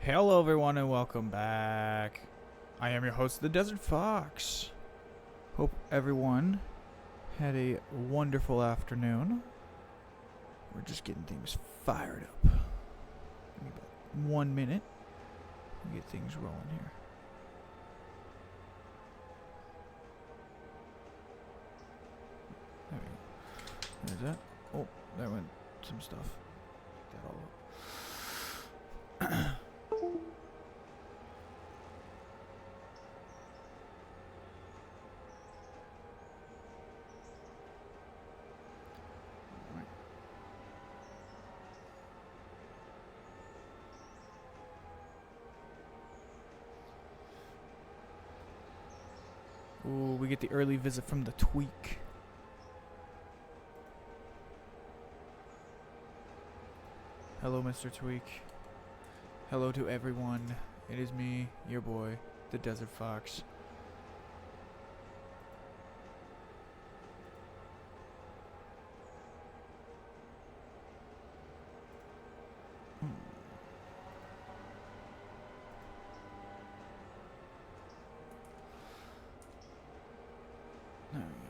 Hello everyone and welcome back. I am your host, the Desert Fox. Hope everyone had a wonderful afternoon. We're just getting things fired up. Give me about 1 minute and get things rolling here. There we go. There's that. Oh, there went some stuff. Get that all up. Ooh, we get the early visit from the Tweak. Hello, Mr. Tweak. Hello to everyone. It is me, your boy, the Desert Fox. There we go.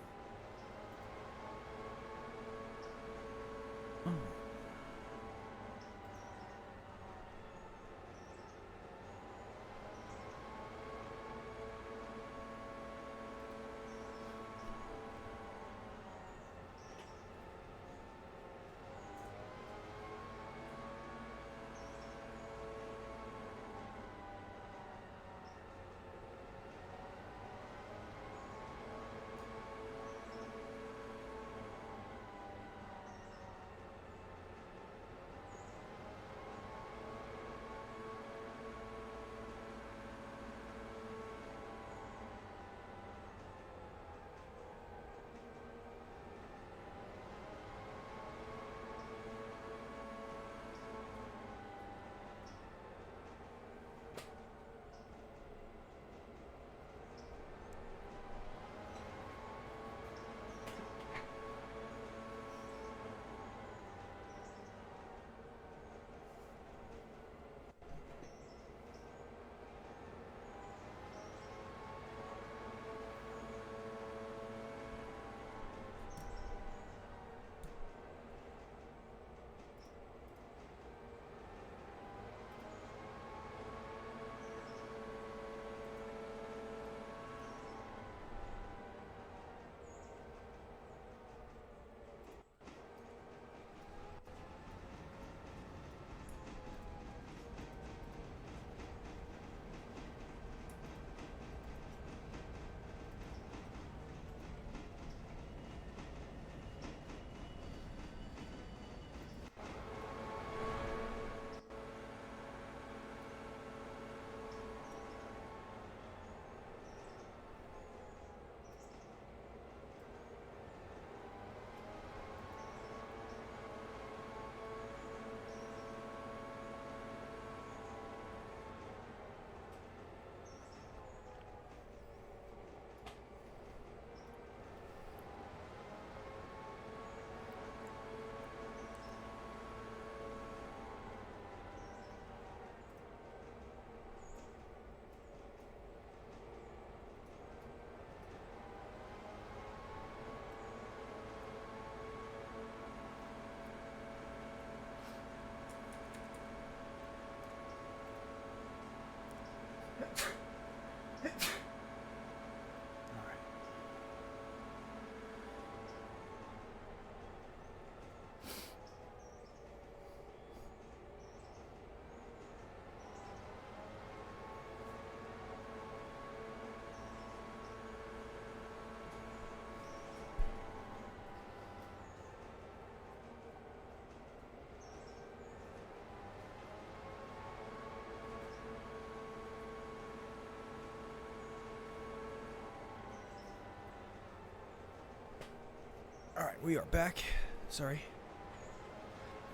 Alright, we are back. Sorry.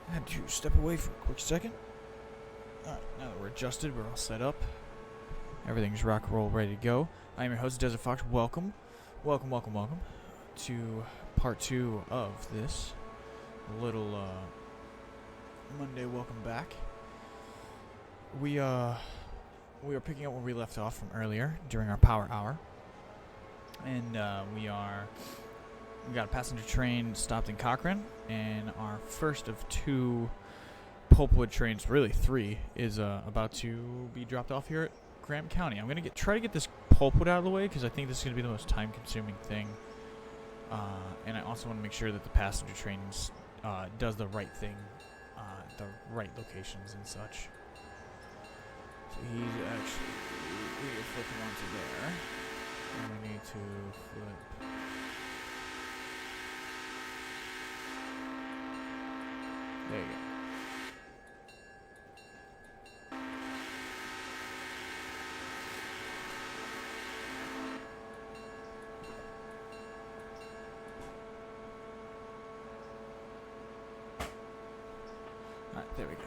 I had to step away for a quick second. Alright, now that we're adjusted, we're all set up. Everything's rock roll ready to go. I am your host, Desert Fox. Welcome to part 2 of this little Monday welcome back. we were picking up where we left off from earlier during our power hour, and we got a passenger train stopped in Cochrane, and our first of 2 pulpwood trains, really 3, is about to be dropped off here at Graham County. I'm gonna try to get this pulpwood out of the way because I think this is gonna be the most time-consuming thing, and I also want to make sure that the passenger train does the right thing, the right locations and such. So he's actually we are flipping onto there, and we need to flip. There you go. Alright, there we go.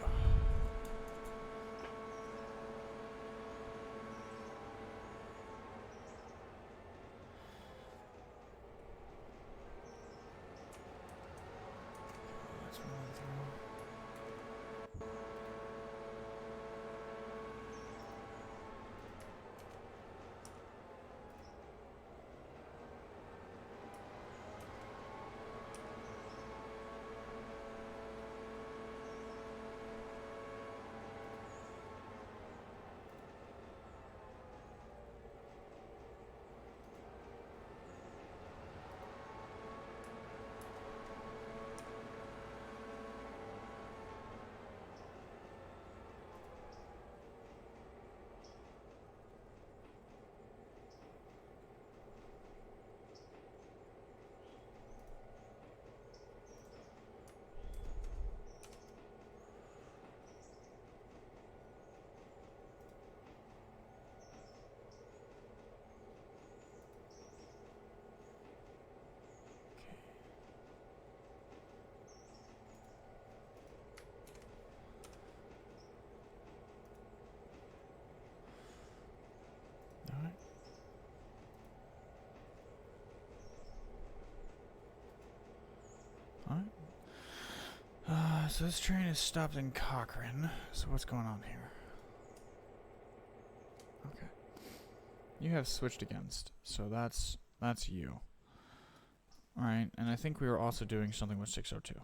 Let's run through. Alright. So this train is stopped in Cochrane. So what's going on here? Okay. You have switched against, so that's you. Alright, and I think we were also doing something with 602.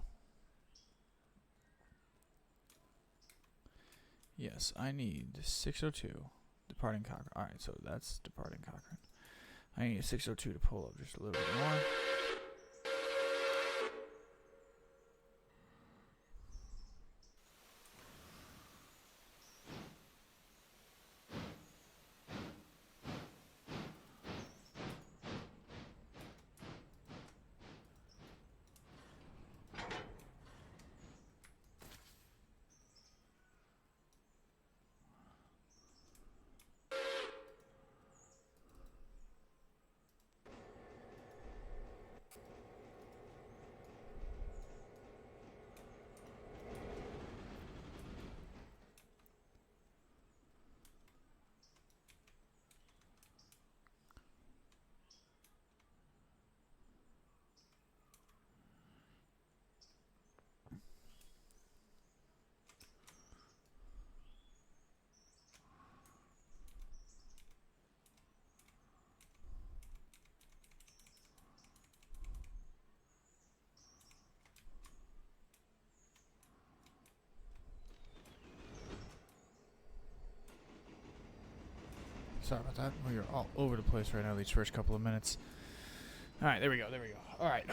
Yes, I need 602 departing Cochrane. Alright, so that's departing Cochrane. I need 602 to pull up just a little bit more. Sorry about that. We are all over the place right now these first couple of minutes. Alright, there we go. Alright.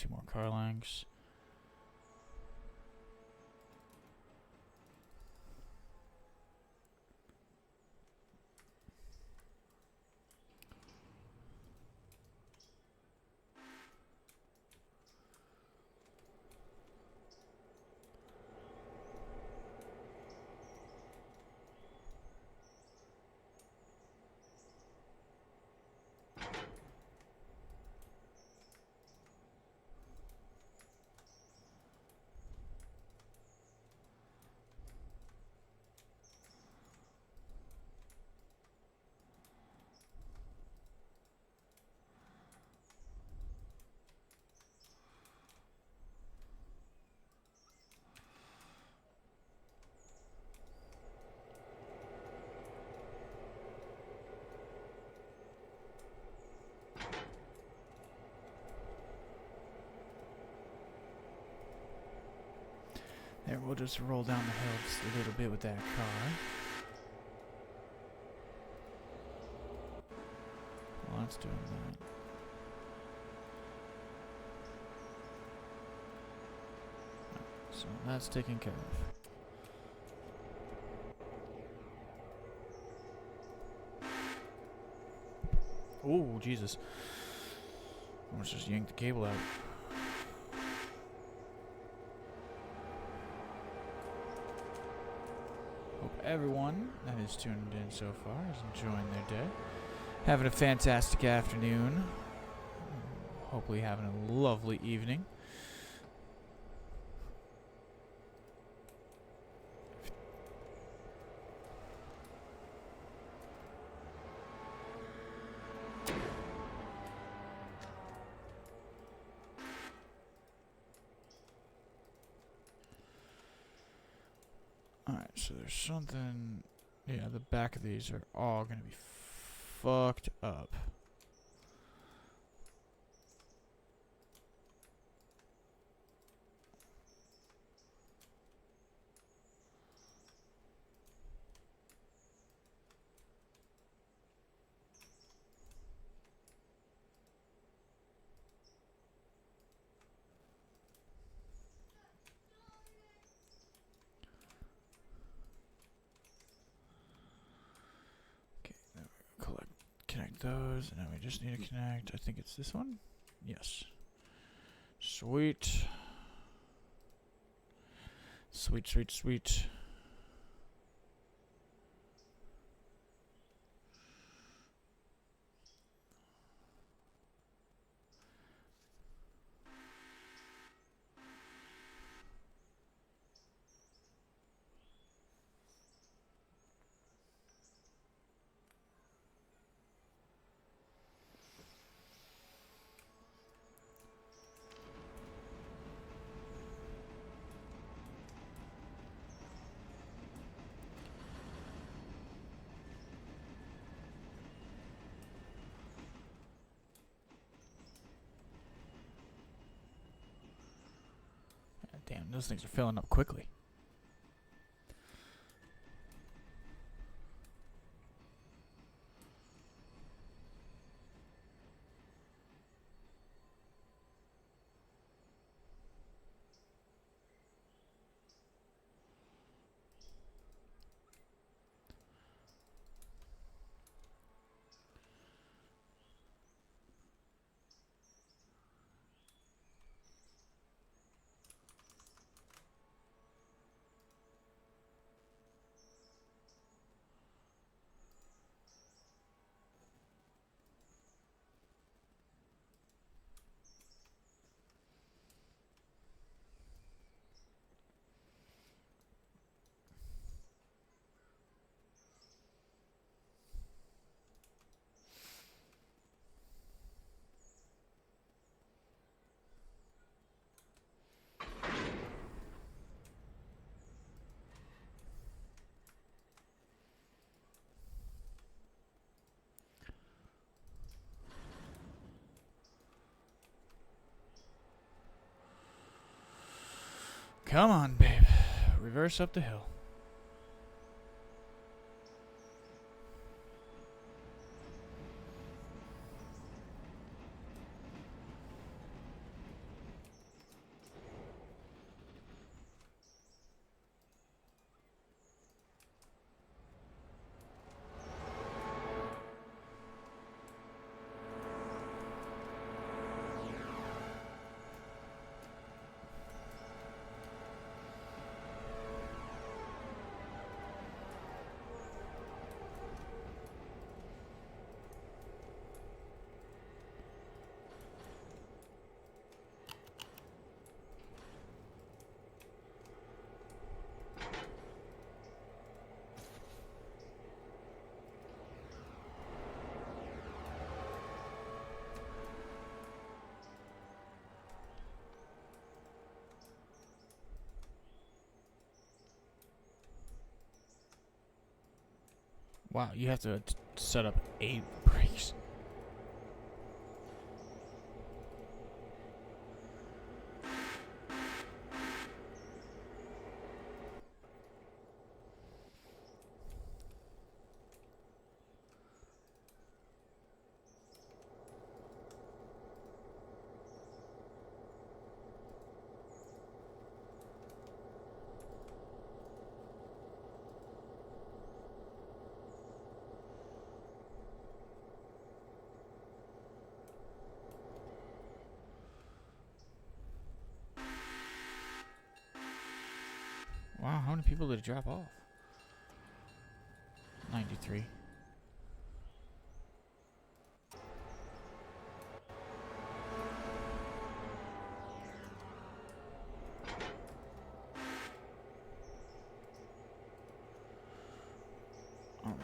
2 more car lengths. There, we'll just roll down the hill just a little bit with that car. While it's doing that. So that's taken care of. Oh, Jesus. Let's just yank the cable out. Hope everyone that is tuned in so far is enjoying their day. Having a fantastic afternoon. Hopefully having a lovely evening. Alright, so there's something... Yeah, the back of these are all going to be fucked up. Connect those, and now we just need to connect, I think it's this one? Yes. Sweet. Sweet, sweet, sweet. Damn, those things are filling up quickly. Come on, babe. Reverse up the hill. Wow, you have to set up 8 brakes. Wow, how many people did it drop off? 93. Alright.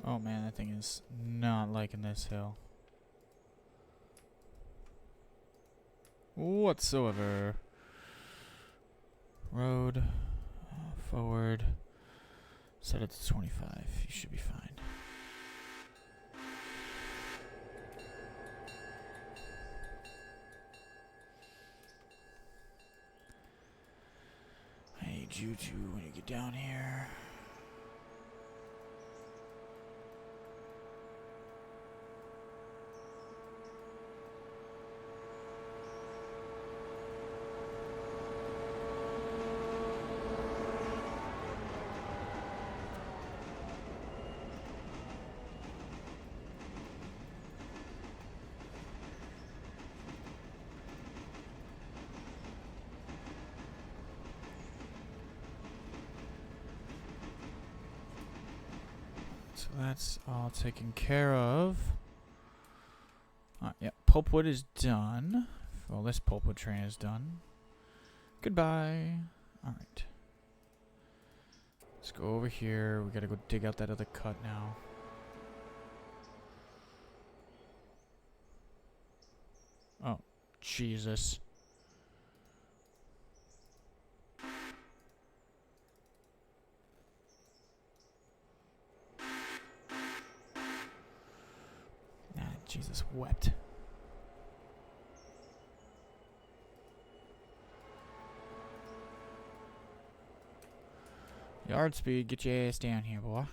Oh man, that thing is not liking this hill whatsoever. Road, forward, set it to 25. You should be fine. I need you to, when you get down here, so that's all taken care of. Yeah, pulpwood is done. Well, this pulpwood train is done. Goodbye. Alright. Let's go over here. We gotta go dig out that other cut now. Oh, Jesus. Jesus wept. Yard speed, get your ass down here, boy.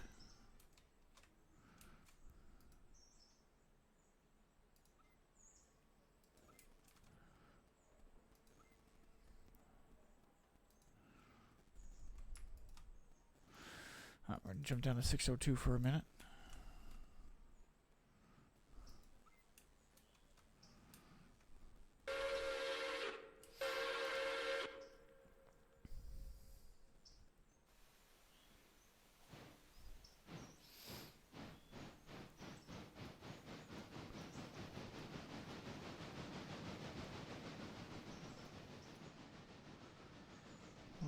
We're gonna jump down to 602 for a minute.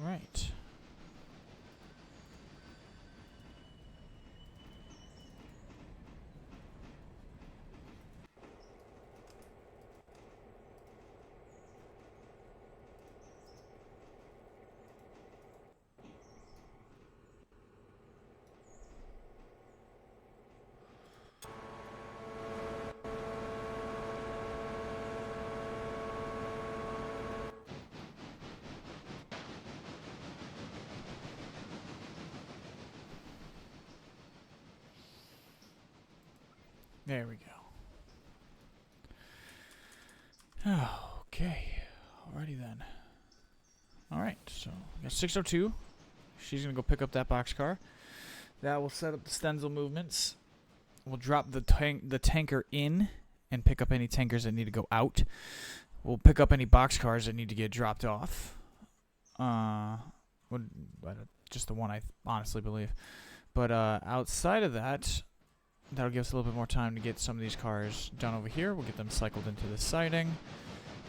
Right. There we go. Okay. Alrighty then. Alright, so we got 602. She's gonna go pick up that boxcar. That will set up the Stenzel movements. We'll drop the tanker in and pick up any tankers that need to go out. We'll pick up any boxcars that need to get dropped off. Just the one I honestly believe. But outside of that, that'll give us a little bit more time to get some of these cars done over here. We'll get them cycled into the siding.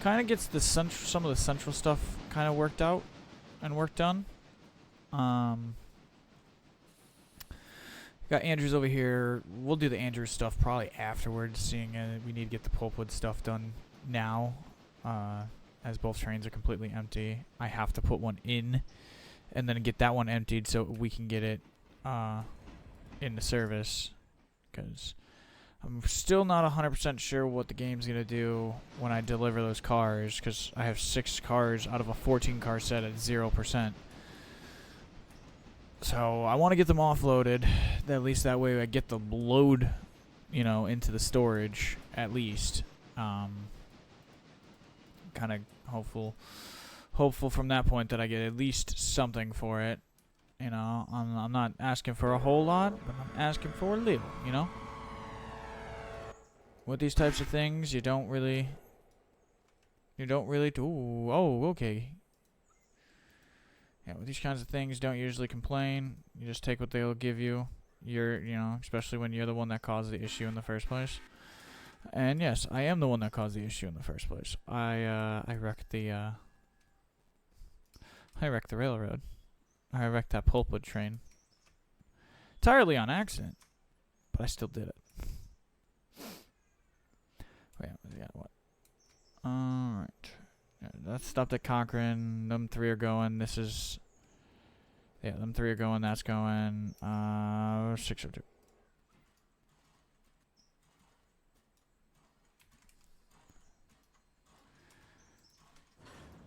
Kind of gets the some of the central stuff kind of worked out and work done. Got Andrews over here. We'll do the Andrews stuff probably afterwards, seeing we need to get the pulpwood stuff done now, as both trains are completely empty. I have to put one in and then get that one emptied so we can get it into service, because I'm still not 100% sure what the game's going to do when I deliver those cars, because I have 6 cars out of a 14 car set at 0%. So I want to get them offloaded, at least that way I get the load, into the storage at least. Kind of hopeful from that point that I get at least something for it. I'm not asking for a whole lot, but I'm asking for a little, With these types of things, you don't really do. Oh, okay. Yeah, with these kinds of things, don't usually complain. You just take what they'll give you. Especially when you're the one that caused the issue in the first place. And yes, I am the one that caused the issue in the first place. I wrecked the railroad. I wrecked that pulpwood train. Entirely on accident, but I still did it. Wait, yeah, what? Alright. Yeah, that stopped at Cochrane. Them 3 are going. This is... Yeah, them 3 are going. That's going. 602.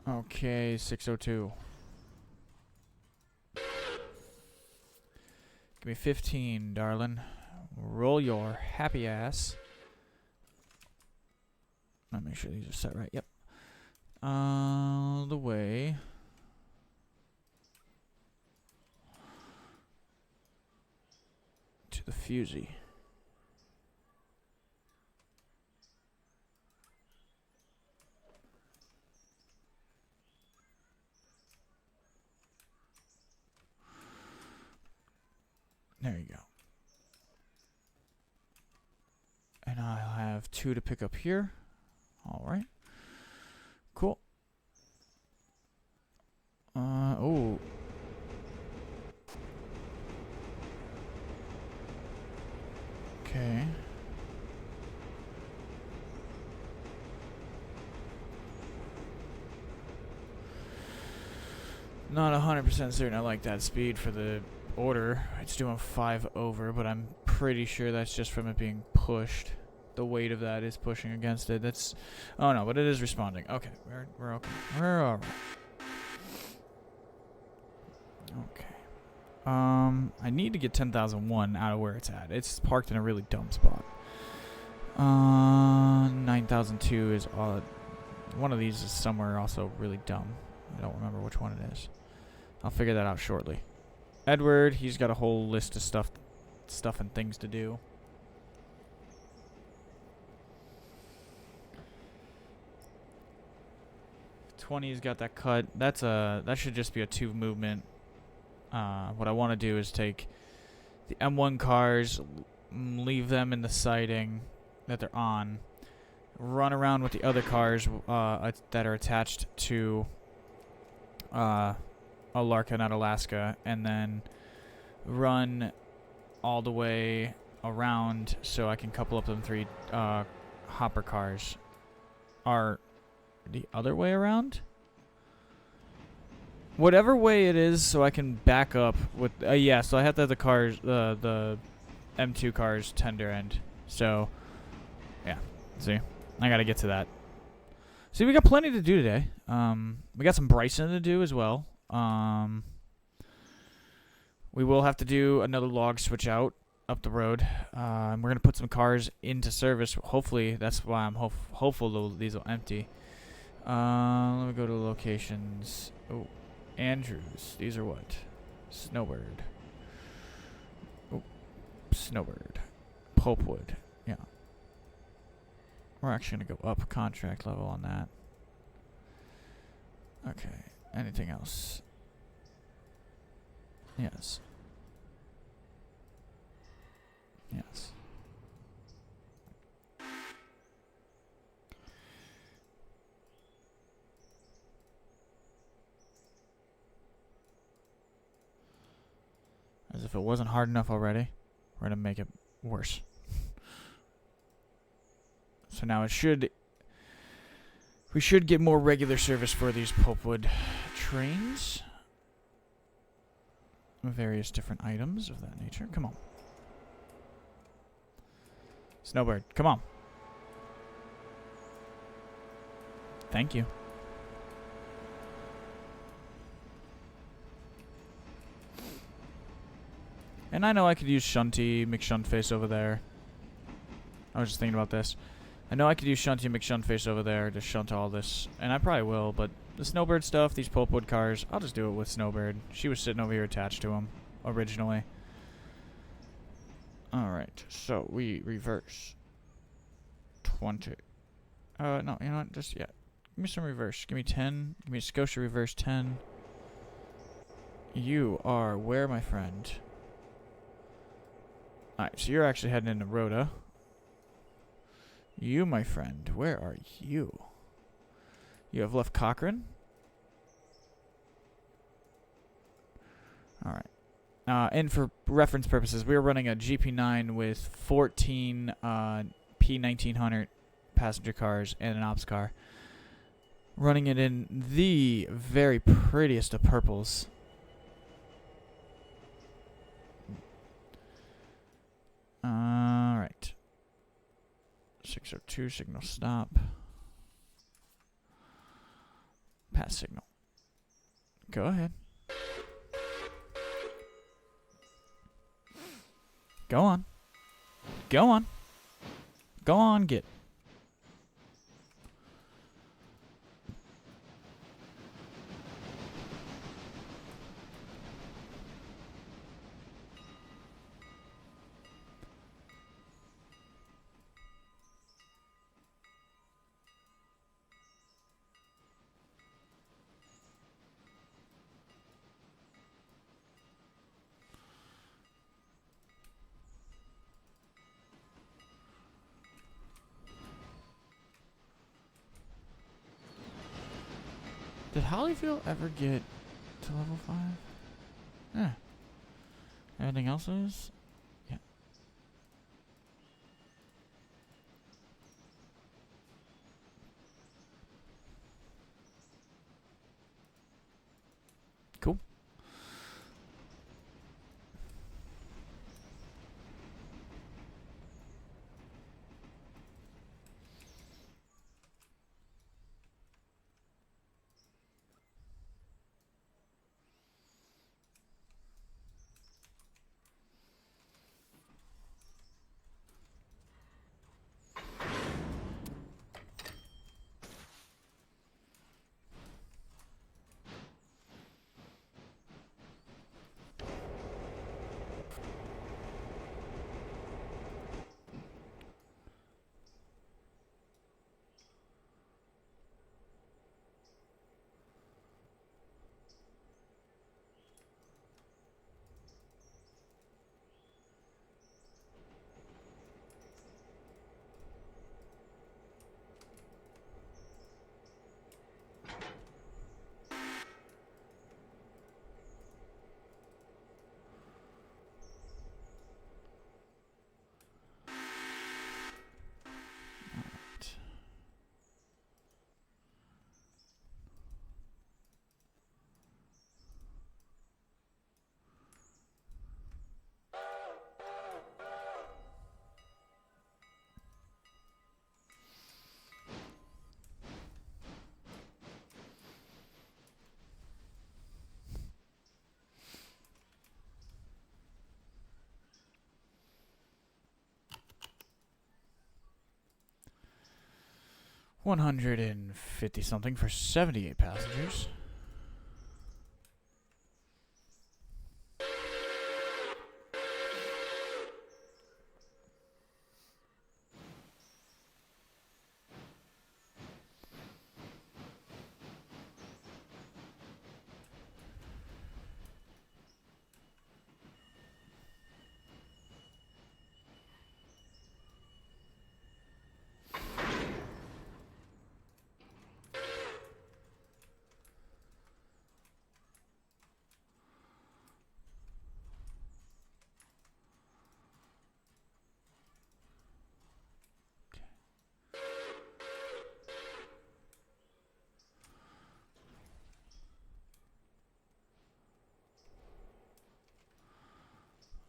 Okay, 602. Give me 15, darling. Roll your happy ass. Let me make sure these are set right. Yep. All the way to the fusee. There you go. And I'll have 2 to pick up here. All right. Cool. Oh. Okay. Not 100% certain I like that speed for the order. It's doing 5 over, but I'm pretty sure that's just from it being pushed. The weight of that is pushing against it. That's... Oh, no, but it is responding. Okay, we're okay. We're alright. Okay. I need to get 10,001 out of where it's at. It's parked in a really dumb spot. 9,002 is... one of these is somewhere also really dumb. I don't remember which one it is. I'll figure that out shortly. Edward, he's got a whole list of stuff and things to do. 20's got that cut. That should just be a 2 movement. What I want to do is take the M1 cars, leave them in the siding that they're on, run around with the other cars that are attached to Alarka, not Alaska, and then run all the way around so I can couple up them 3 hopper cars. Are the other way around? Whatever way it is, so I can back up with... yeah, so I have to have the cars, the M2 cars tender end. So, yeah. See? I gotta get to that. See, we got plenty to do today. We got some Bryson to do as well. We will have to do another log switch out. up the road. And we're gonna put some cars into service. Hopefully, that's why I'm hopeful these will empty. Let me go to locations. Oh, Andrews. These are what? Snowbird. Oh, Snowbird. Pulpwood. Yeah. We're actually gonna go up contract level on that. Okay. Anything else? Yes. Yes. As if it wasn't hard enough already, we're gonna make it worse. So now we should get more regular service for these pulpwood trains. Various different items of that nature. Come on. Snowbird, come on. Thank you. And I know I could use Shunty McShuntface over there. I was just thinking about this. I know I could use Shunty McShuntface over there to shunt all this. And I probably will, but the Snowbird stuff, these pulpwood cars, I'll just do it with Snowbird. She was sitting over here attached to him originally. Alright, so we reverse. 20. No, you know what? Just, yeah. Give me some reverse. Give me 10. Give me a Scotia reverse 10. You are where, my friend? Alright, so you're actually heading into Rhoda. You, my friend, where are you? You have left Cochrane? Alright. And for reference purposes, we were running a GP9 with 14 P1900 passenger cars and an ops car. Running it in the very prettiest of purples. Alright. 602 signal stop. Pass signal. Go ahead. Go on. Go on. Go on, get. Did Hollyfield ever get to level 5? Yeah. Everything else is? Yeah. Cool. 150 something for 78 passengers.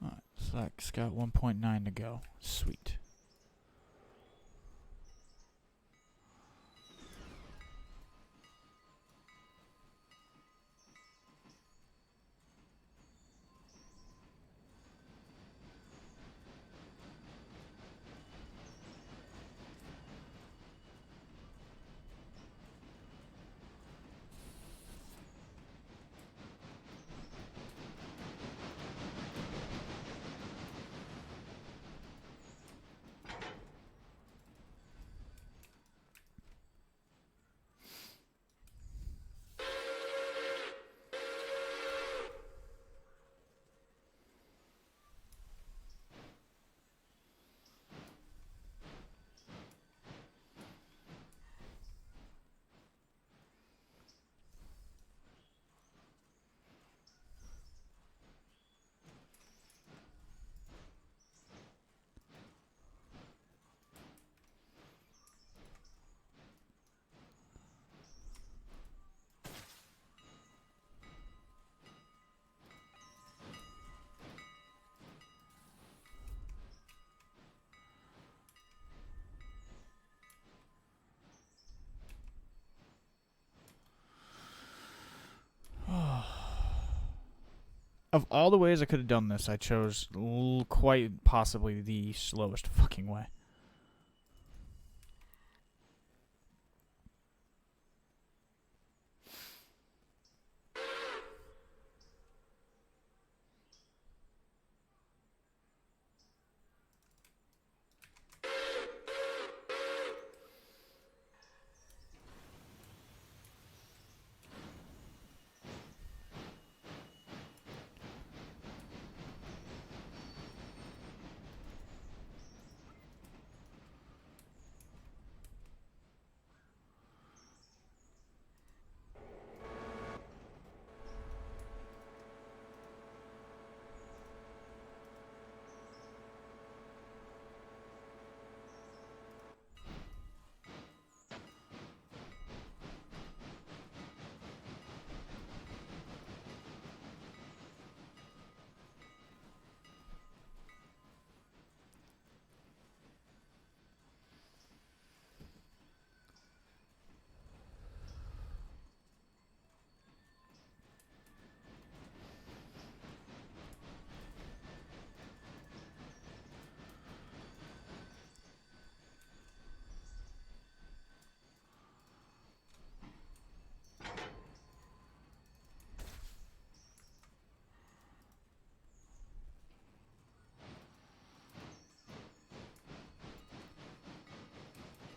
Alright, Slack's got 1.9 to go. Sweet. Of all the ways I could have done this, I chose quite possibly the slowest fucking way.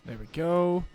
There we go.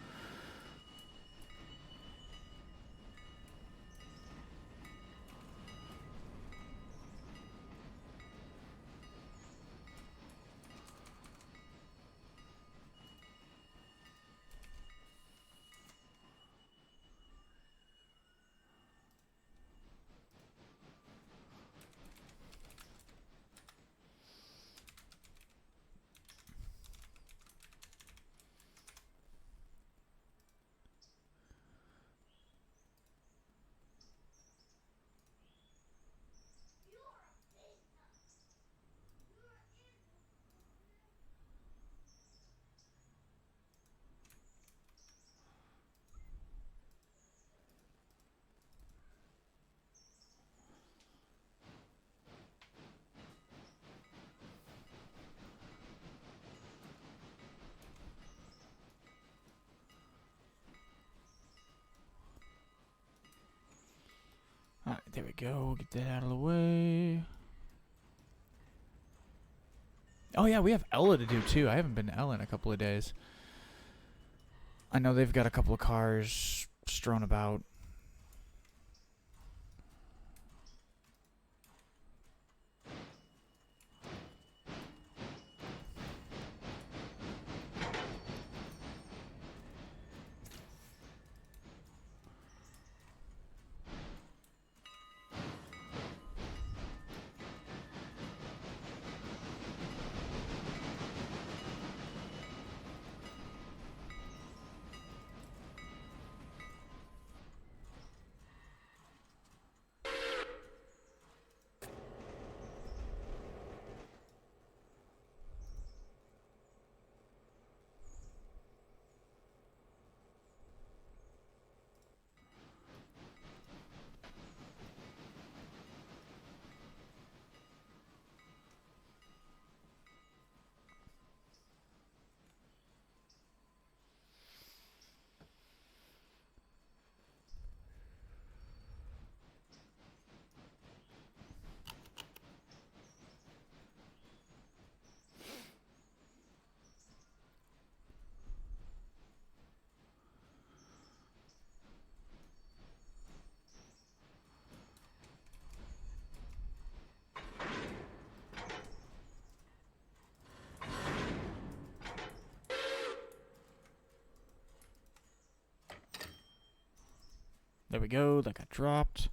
There we go. Get that out of the way. Oh yeah, we have Ella to do too. I haven't been to Ella in a couple of days. I know they've got a couple of cars strewn about. There we go. That got dropped.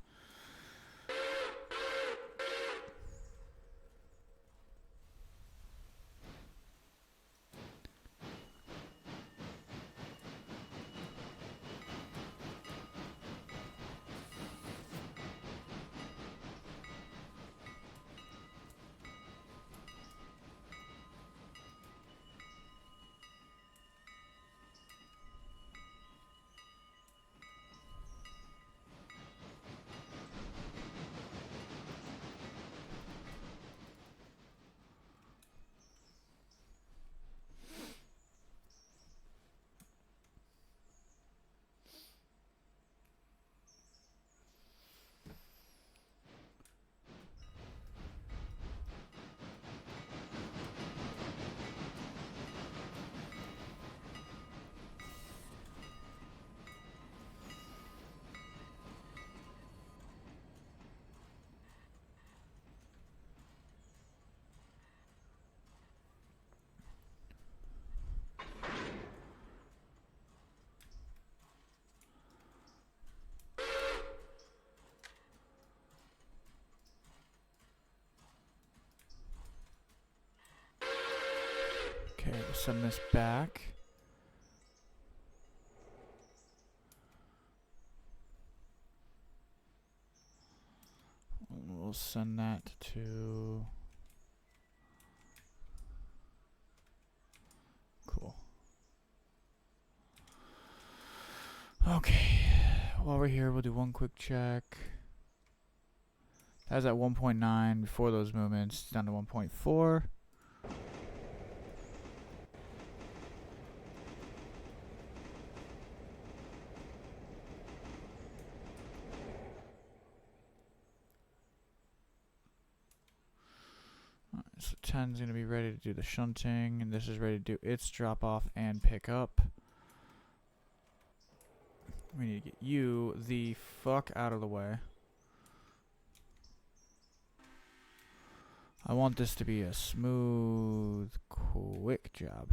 Okay, we'll send this back. We'll send that to... Cool. Okay, while we're here, we'll do one quick check. That was at 1.9 before those movements, down to 1.4. So 10's going to be ready to do the shunting, and this is ready to do its drop off and pick up. We need to get you the fuck out of the way. I want this to be a smooth, quick job.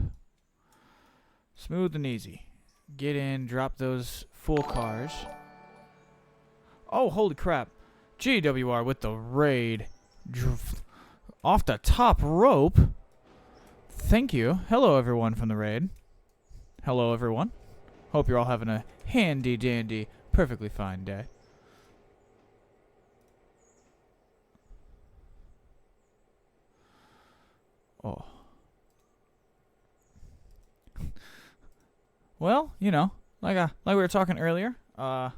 Smooth and easy. Get in, drop those full cars. Oh, holy crap. GWR with the raid. Off the top rope. Thank you. Hello, everyone from the raid. Hello, everyone. Hope you're all having a handy dandy, perfectly fine day. Oh. Well, you know, like we were talking earlier, got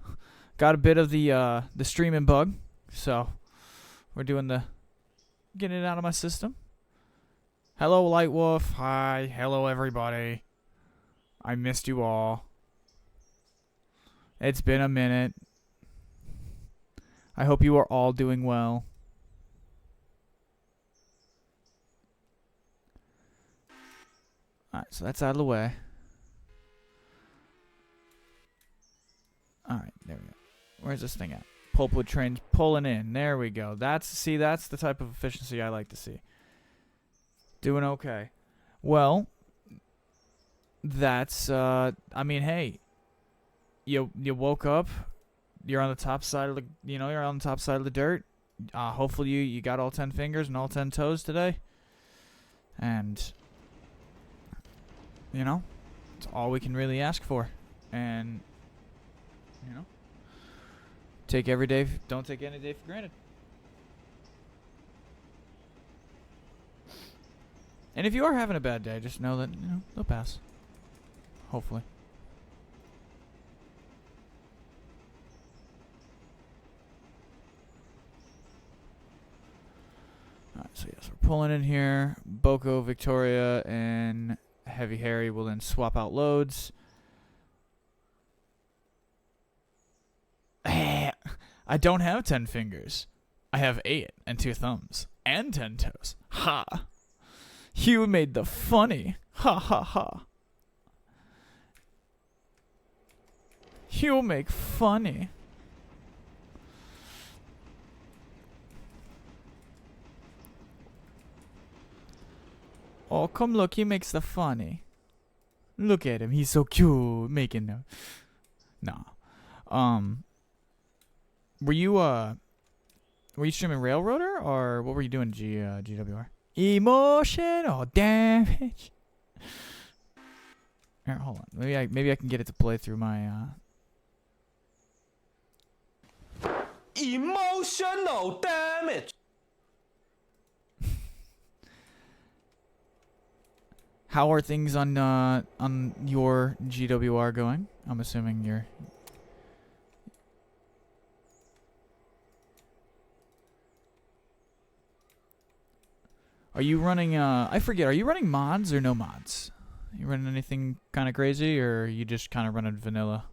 a bit of the streaming bug, so we're doing the getting it out of my system. Hello, Light Wolf. Hi. Hello, everybody. I missed you all. It's been a minute. I hope you are all doing well. Alright, so that's out of the way. Alright, there we go. Where's this thing at? Pulpwood train's pulling in. There we go. That's the type of efficiency I like to see. Doing okay. Well, that's I mean, hey, you woke up, you're on the top side of the you're on the top side of the dirt. Hopefully you got all 10 fingers and all 10 toes today. And it's all we can really ask for. And take every day, don't take any day for granted. And if you are having a bad day, just know that they'll pass. Hopefully. Alright, so yes, we're pulling in here. Boko, Victoria, and Heavy Harry will then swap out loads. I don't have 10 fingers. I have 8 and 2 thumbs. And 10 toes. Ha! You made the funny. Ha ha ha. You make funny. Oh, come look, he makes the funny. Look at him, he's so cute, making them. Nah. Were you streaming Railroader, or what were you doing, GWR? Emotional damage. Here, hold on. Maybe I can get it to play through my Emotional damage. How are things on your GWR going? I'm assuming you're. Are you running I forget, are you running mods or no mods? You running anything kind of crazy, or are you just kind of running vanilla?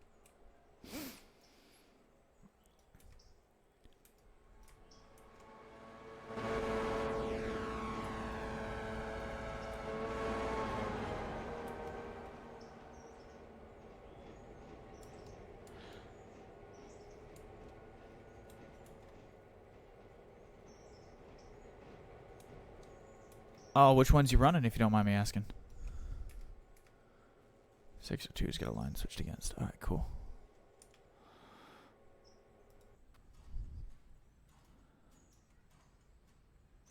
Oh, which one's you running, if you don't mind me asking? 602's got a line switched against. Alright, cool.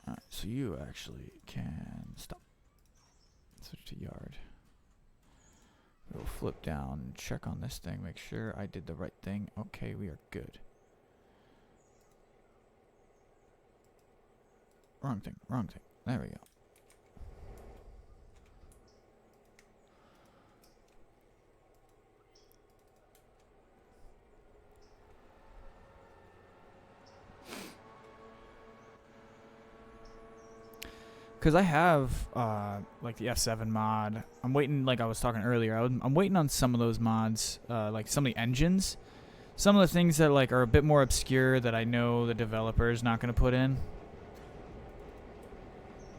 Alright, so you actually can stop. Switch to yard. We'll flip down, check on this thing, make sure I did the right thing. Okay, we are good. Wrong thing, wrong thing. There we go. Because I have, like, the F7 mod. I'm waiting, like I was talking earlier, I'm waiting on some of those mods, like some of the engines. Some of the things that, like, are a bit more obscure that I know the developer is not going to put in.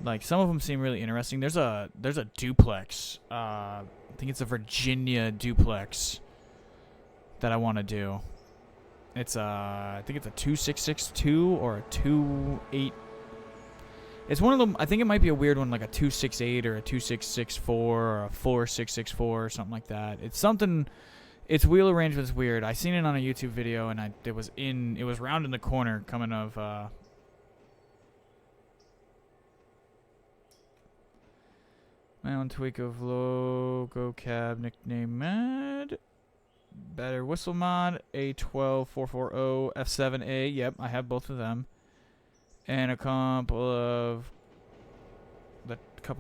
Like, some of them seem really interesting. There's a duplex. I think it's a Virginia duplex that I want to do. It's I think it's a 2662 or a 28. It's one of them. I think it might be a weird one, like a 268 or a 2664 or a 4664 or something like that. It's something. Its wheel arrangement's weird. I seen it on a YouTube video, and it was round in the corner coming of. My own tweak of logo cab nickname mod. Better whistle mod A12440 F7A. Yep, I have both of them. And a couple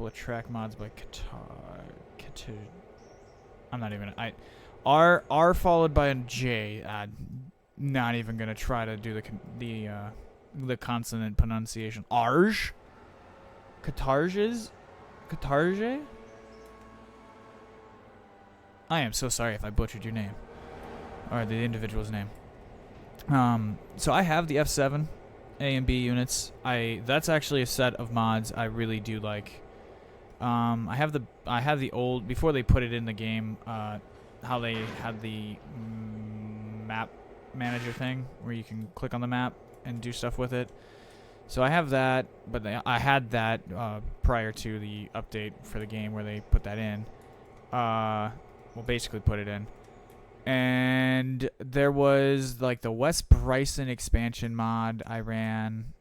of track mods by Qatar. I'm not even. R followed by a J. Not even gonna try to do the consonant pronunciation. Arj. Qatarges. Qatarje. I am so sorry if I butchered your name, or the individual's name. So I have the F7 A and B units. That's actually a set of mods I really do like. I have the old, before they put it in the game, how they had the map manager thing where you can click on the map and do stuff with it. So I have that, but I had that prior to the update for the game where they put that in. Well, basically put it in. And there was like the West Bryson expansion mod I ran.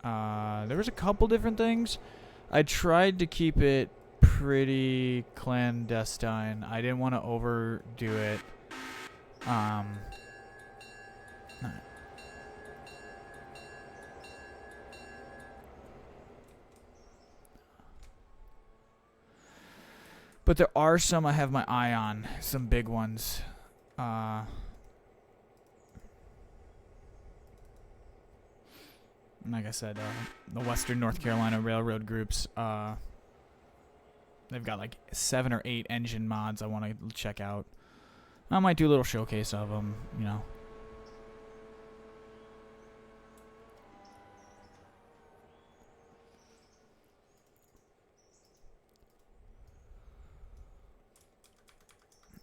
There was a couple different things. I tried to keep it pretty clandestine. I didn't want to overdo it. But there are some I have my eye on. Some big ones. Like I said, the Western North Carolina Railroad groups, they've got like 7 or 8 engine mods I want to check out. I might do a little showcase of them, you know.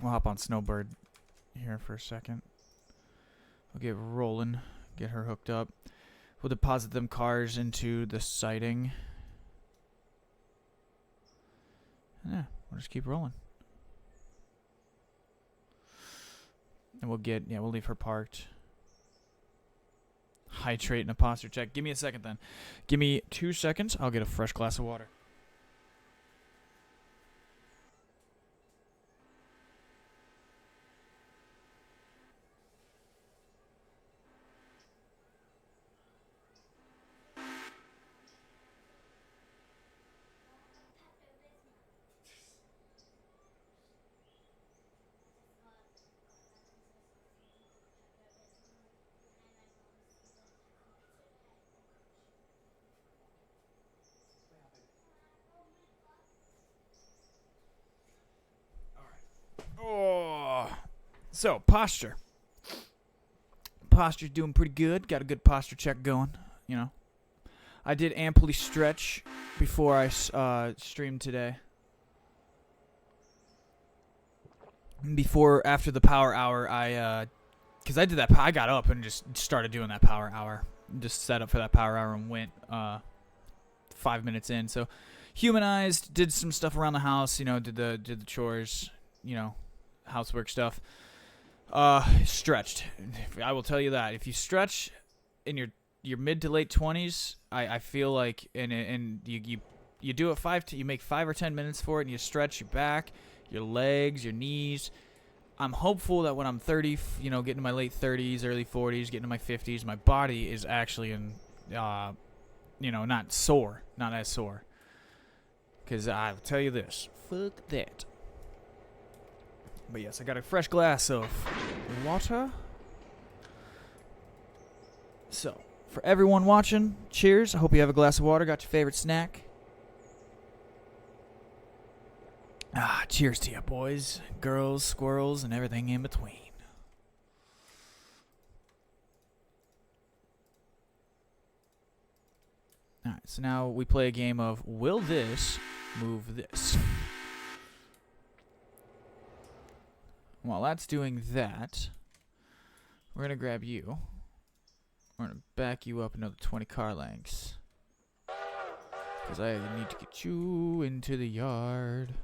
We'll hop on Snowbird here for a second. We'll get rolling, get her hooked up. We'll deposit them cars into the siding. Yeah, we'll just keep rolling. And we'll leave her parked. Hydrate and a posture check. Give me a second then. Give me 2 seconds. I'll get a fresh glass of water. Oh, so posture. Posture's doing pretty good. Got a good posture check going. You know, I did amply stretch before I streamed today. After the power hour, because I did that. I got up and just started doing that power hour. Just set up for that power hour and went 5 minutes in. So humanized, did some stuff around the house. You know, did the chores. You know, housework stuff. Stretched. I will tell you that if you stretch in your mid to late 20s, I feel like and you do it you make 5 or 10 minutes for it, and you stretch your back, your legs, your knees. I'm hopeful that when I'm 30, you know, getting to my late 30s, early 40s, getting to my 50s, my body is actually in, you know, not as sore. Because I'll tell you this, fuck that. But yes, I got a fresh glass of water. So, for everyone watching, cheers. I hope you have a glass of water. Got your favorite snack. Cheers to you, boys, girls, squirrels, and everything in between. Alright, so now we play a game of will this move this? While that's doing that, we're going to grab you. We're going to back you up another 20 car lengths. Because I need to get you into the yard.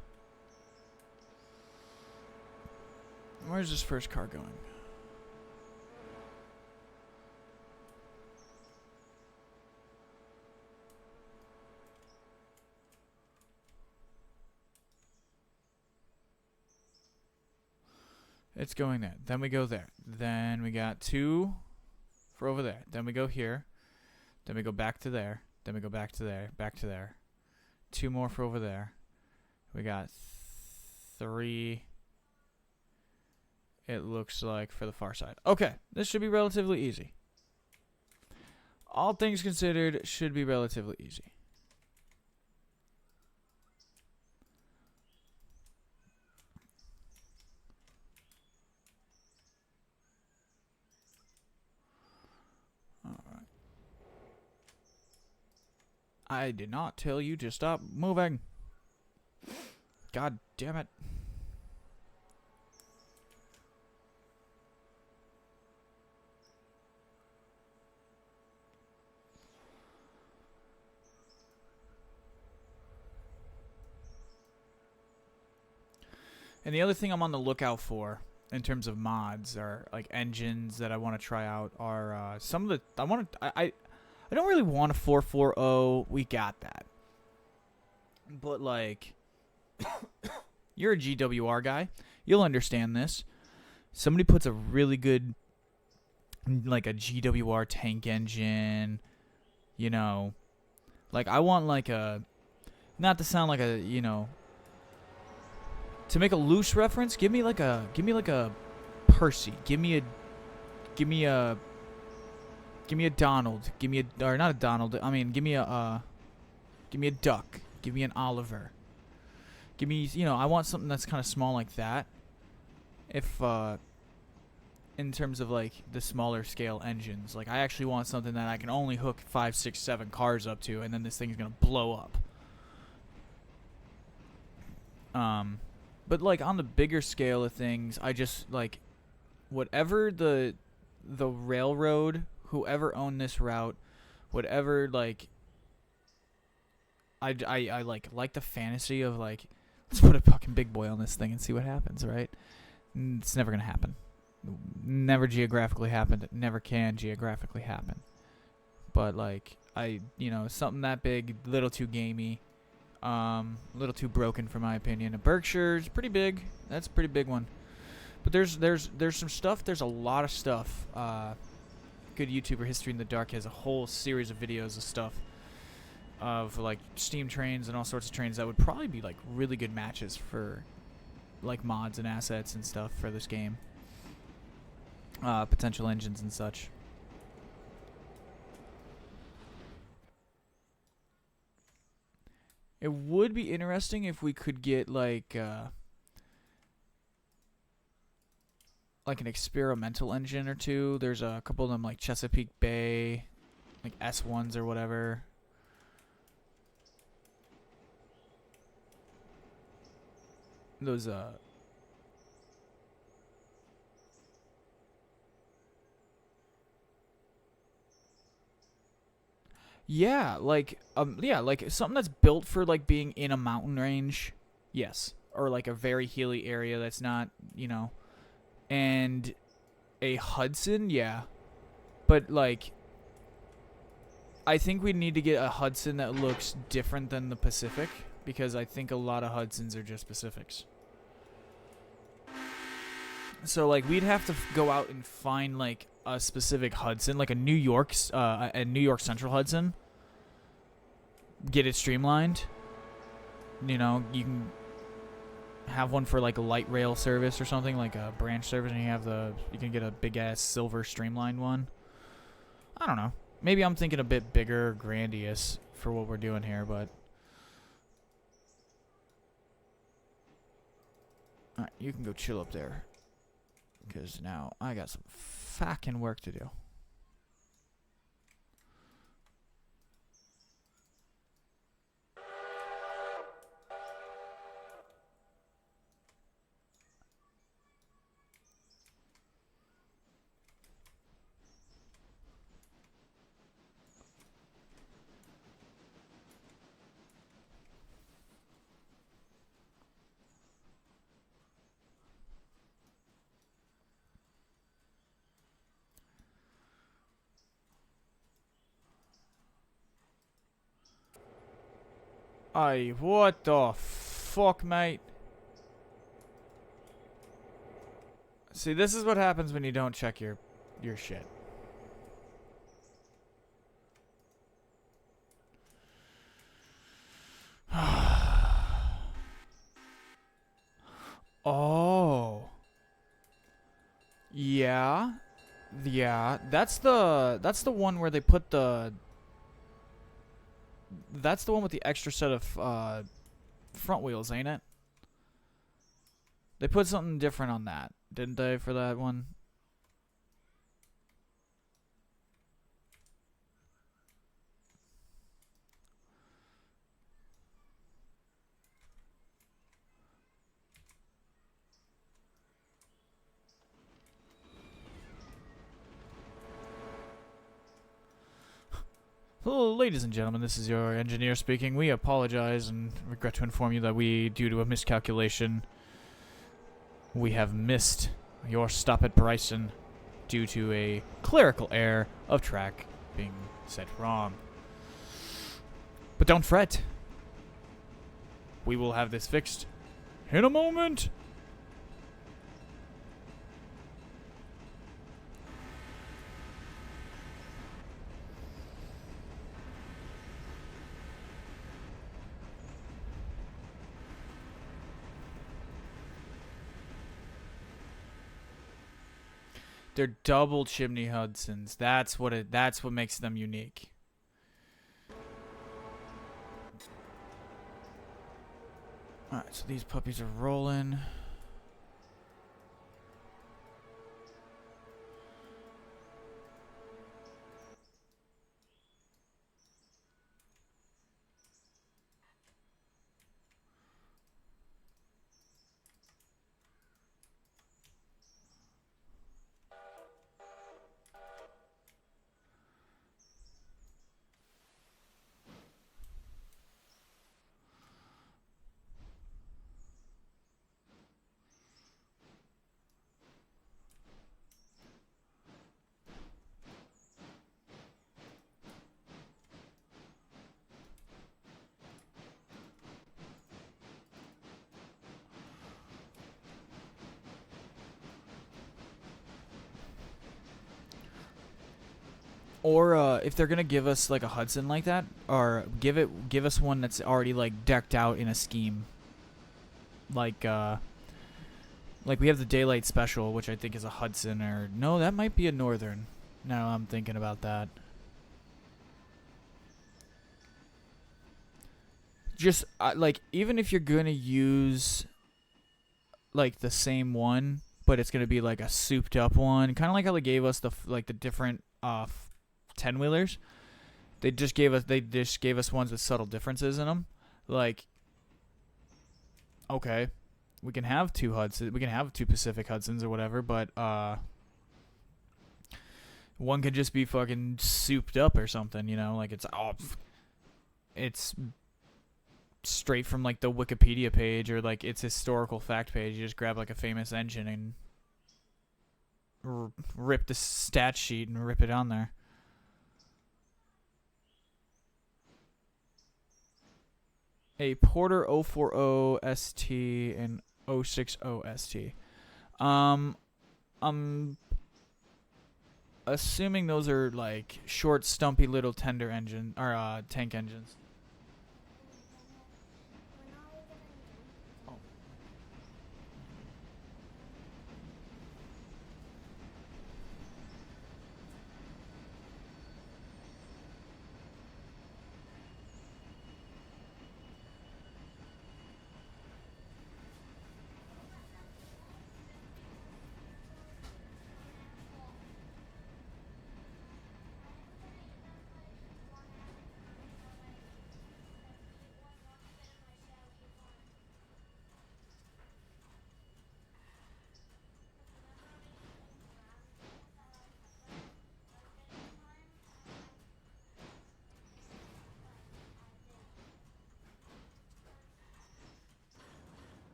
Where's this first car going? It's going there. Then we go there. Then we got 2 for over there. Then we go here. Then we go back to there. Then we go back to there. Back to there. 2 more for over there. We got 3. It looks like for the far side. Okay, this should be relatively easy. All things considered, should be relatively easy. I did not tell you to stop moving. God damn it. And the other thing I'm on the lookout for in terms of mods or like engines that I want to try out are some of the I don't really want a 440. We got that. But like you're a GWR guy, you'll understand this. Somebody puts a really good like a GWR tank engine, you know, like I want like a, not to sound like a, you know, to make a loose reference, give me like a Percy, give me a Donald, give me a, or not a Donald, I mean give me a Duck, give me an Oliver, give me, you know, I want something that's kind of small like that. If in terms of like the smaller scale engines, like I actually want something that I can only hook 5, 6, 7 cars up to, and then this thing is gonna blow up. But like on the bigger scale of things, I just like whatever the railroad, whoever owned this route, whatever, like I like the fantasy of like, let's put a fucking big boy on this thing and see what happens, right? It's never gonna happen. Never geographically happened. It never can geographically happen. But like you know, something that big, little too gamey. A little too broken for my opinion. A Berkshire's pretty big. That's a pretty big one. But there's some stuff. There's a lot of stuff. Good YouTuber History in the Dark has a whole series of videos of stuff of like steam trains and all sorts of trains that would probably be like really good matches for like mods and assets and stuff for this game. Potential engines and such. It would be interesting if we could get like an experimental engine or two. There's a couple of them like Chesapeake Bay, like S1s or whatever. Those yeah, like something that's built for like being in a mountain range. Yes. Or like a very hilly area that's not, you know, and a Hudson, yeah. But like I think we need to get a Hudson that looks different than the Pacific, because I think a lot of Hudsons are just Pacifics. So like we'd have to go out and find like a specific Hudson, like a New York Central Hudson. Get it streamlined. You know, you can have one for like a light rail service or something, like a branch service, and you can get a big ass silver streamlined one. I don't know. Maybe I'm thinking a bit bigger, grandiose for what we're doing here, but alright, you can go chill up there, because now I got some fucking work to do. Aye, what the fuck, mate? See, this is what happens when you don't check your shit. Oh. Yeah. Yeah, that's the one where they put the, that's the one with the extra set of front wheels, ain't it? They put something different on that, didn't they, for that one? Hello, ladies and gentlemen, this is your engineer speaking. We apologize and regret to inform you that due to a miscalculation, we have missed your stop at Bryson due to a clerical error of track being set wrong. But don't fret. We will have this fixed in a moment. They're double chimney Hudsons. That's what makes them unique. Alright, so these puppies are rolling. Or if they're gonna give us like a Hudson like that, or give us one that's already like decked out in a scheme. Like we have the Daylight Special, which I think is a Hudson, or no, that might be a Northern. Now I'm thinking about that. Just like even if you're gonna use like the same one, but it's gonna be like a souped up one, kind of like how they gave us the different 10-wheelers. They just gave us ones with subtle differences in them. Like, okay, we can have two Hudsons, we can have two Pacific Hudsons or whatever, but one could just be fucking souped up or something, you know, like it's straight from like the Wikipedia page or like its historical fact page. You just grab like a famous engine and rip the stat sheet and rip it on there. A Porter 040 ST and 060 ST. I'm assuming those are like short, stumpy little tender engine or tank engines.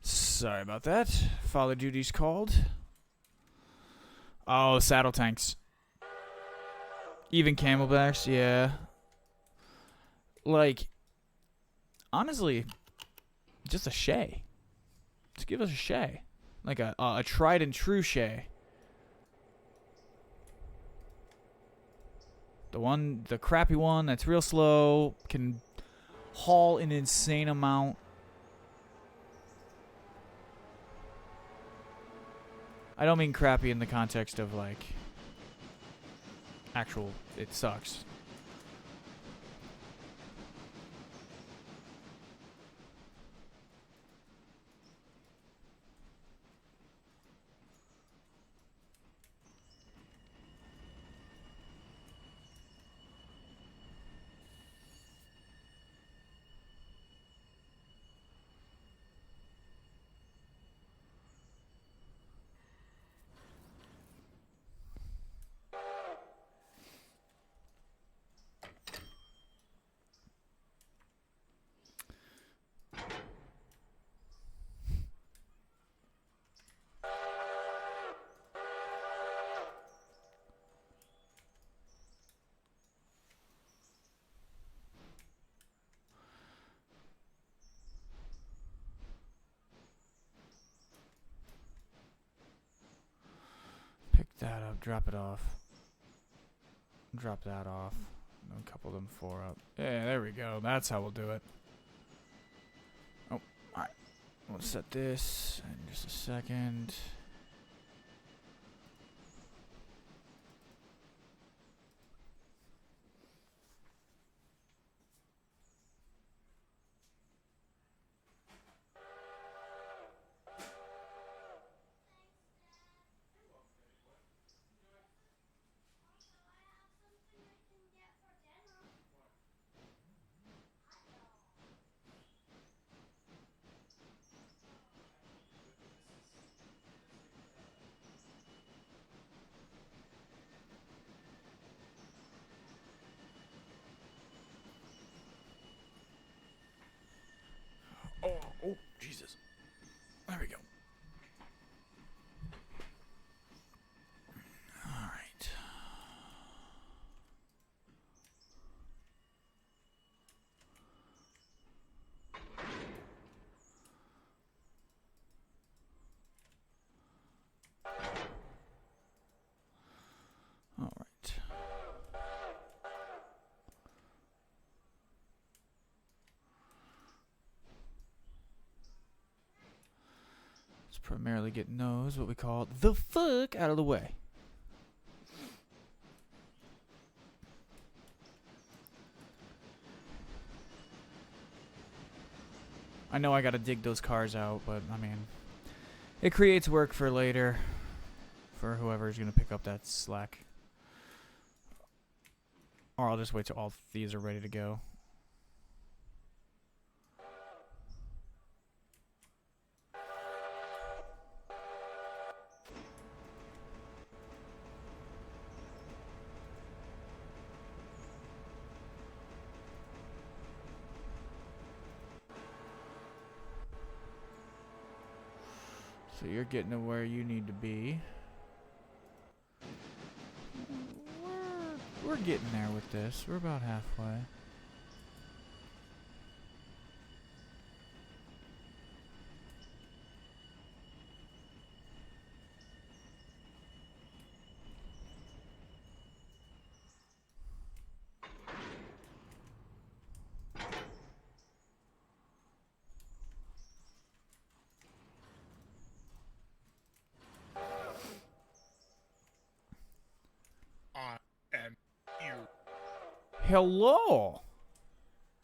Sorry about that. Father Duty's called. Oh, saddle tanks. Even camelbacks, yeah. Like, honestly, just a Shay. Just give us a Shay. Like a tried and true Shay. The crappy one that's real slow, can haul an insane amount. I don't mean crappy in the context of like actual, it sucks. drop it off. Drop that off. And a couple of them 4 up. Yeah, there we go. That's how we'll do it. Oh, alright. We'll set this in just a second. Oh, Jesus. There we go. Alright. Alright. Let's primarily get those, what we call the fuck, out of the way. I know I gotta dig those cars out, but I mean, it creates work for later, for whoever's gonna pick up that slack. Or I'll just wait till all these are ready to go. So you're getting to where you need to be. We're getting there with this. We're about halfway. I am you. Hello.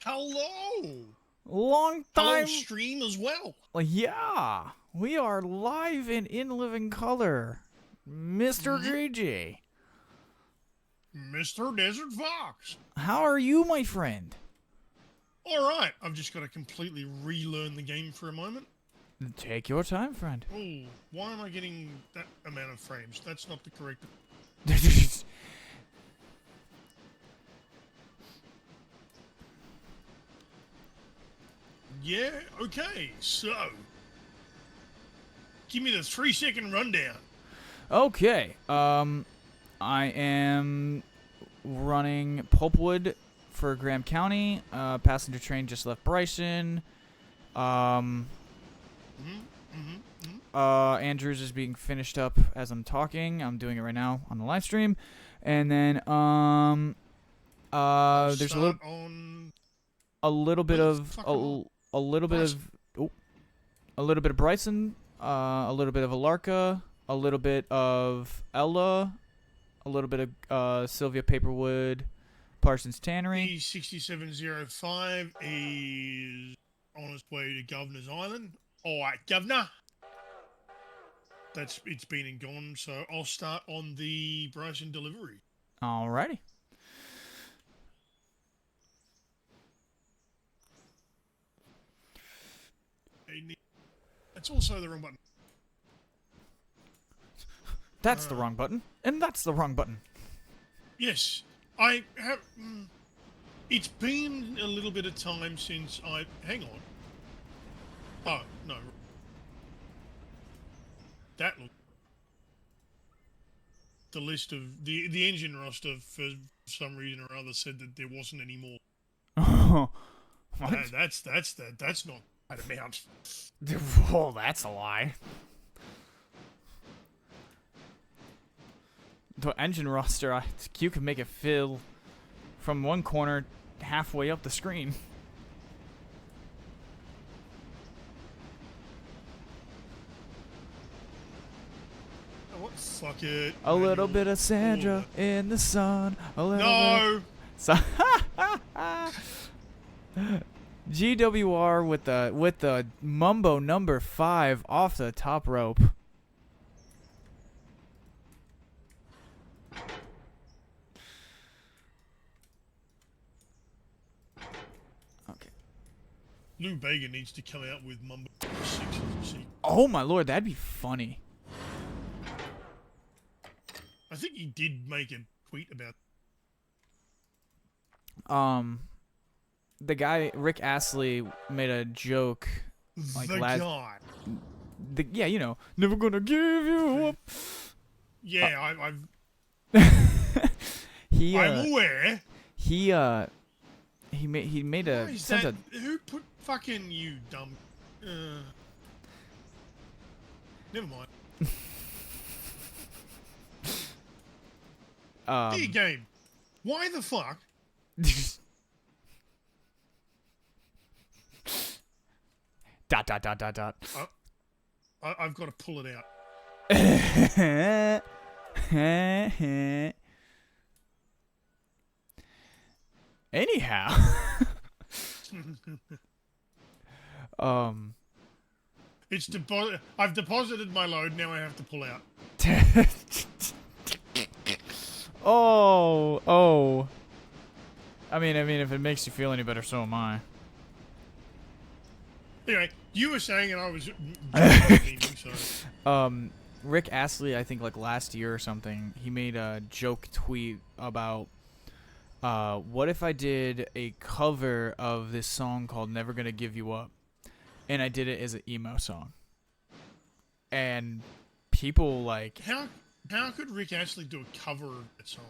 Hello. Long Hello, time. stream as well. Yeah, we are live and in living color, Mr. Mhm. JJ. Mr. Desert Fox. How are you, my friend? All right, I've just got to completely relearn the game for a moment. Take your time, friend. Oh, why am I getting that amount of frames? That's not the correct. Yeah, okay, so give me the 3-second rundown. Okay. I am running pulpwood for Graham County. Passenger train just left Bryson. Andrews is being finished up as I'm talking. I'm doing it right now on the live stream. And then there's a little bit of a little bit of Bryson, a little bit of Alarka, a little bit of Ella, a little bit of Sylvia Paperwood, Parsons Tannery. E6705 is on its way to Governor's Island. All right, Governor. It's been and gone, so I'll start on the Bryson delivery. Alrighty. That's also the wrong button. That's the wrong button, and that's the wrong button. Yes, I have. It's been a little bit of time since I. Hang on. Oh no. That look. The list of the engine roster for some reason or other said that there wasn't any more. What? That's not that amount. Oh, that's a lie. the engine roster, you can make it fill from one corner halfway up the screen. Oh, what? Fuck it. A little Manual. bit of Sandra in the sun. A little No. bit. GWR with the Mumbo number 5 off the top rope. Okay. Lou Bega needs to come out with Mumbo 6 as a sequel. Oh my lord, that'd be funny. I think he did make a tweet about. The guy Rick Astley made a joke like The guy. Yeah, you know, never gonna give you up. Yeah, He I'm aware. he made Why a is sent that? Who put fucking you dumb? Never mind. Dear game, why the fuck? dot dot dot dot dot. I've got to pull it out. Anyhow, It's I've deposited my load. Now I have to pull out. oh. I mean, if it makes you feel any better, so am I. Anyway, you were saying, and I was. So. Rick Astley, I think like last year or something, he made a joke tweet about, what if I did a cover of this song called "Never Gonna Give You Up," and I did it as an emo song, and people like. How could Rick Astley do a cover of that song?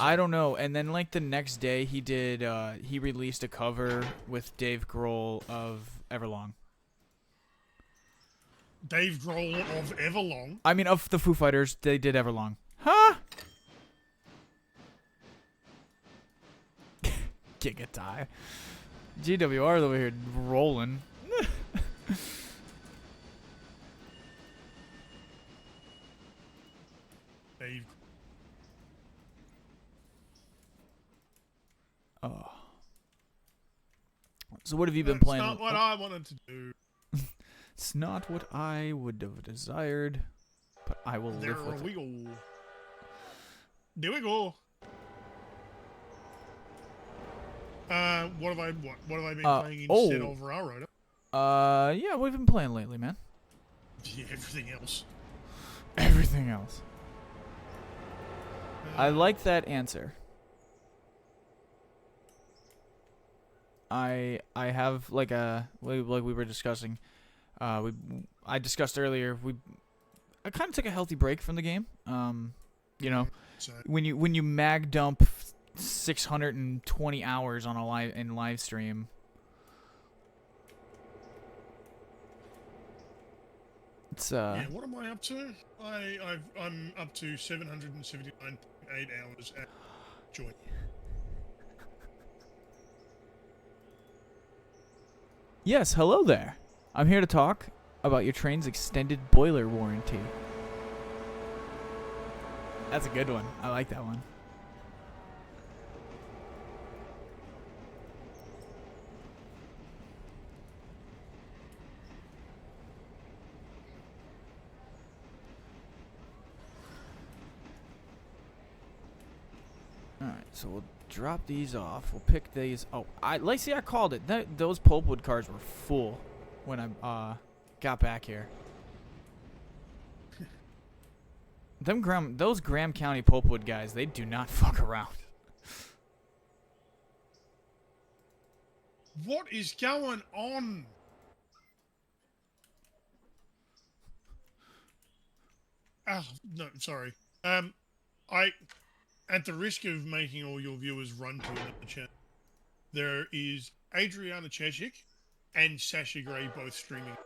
I don't know. And then like the next day he did he released a cover with Dave Grohl of Everlong. Dave Grohl of Everlong? I mean of the Foo Fighters, they did Everlong. Huh? Giga die. GWR over here rolling. Dave. Oh. So what have you been playing? It's not what I wanted to do. It's not what I would have desired, but I will live with it. Go. There we go. What have I been playing instead of Railroader? Yeah, what have you been playing lately, man? Yeah, everything else. Everything else. I like that answer. I have like we were discussing. I discussed earlier. I kind of took a healthy break from the game. You know, when you mag dump 620 hours on a live stream. It's Yeah, what am I up to? I'm up to 779.8 hours at joy. Yes, hello there. I'm here to talk about your train's extended boiler warranty. That's a good one. I like that one. Alright, so we'll drop these off. We'll pick these. Oh, Lacey, I called it. Those pulpwood cars were full when I got back here. Those Graham County pulpwood guys, they do not fuck around. What is going on? Oh, no, sorry. At the risk of making all your viewers run to another channel, there is Adriana Chechik and Sasha Grey both streaming.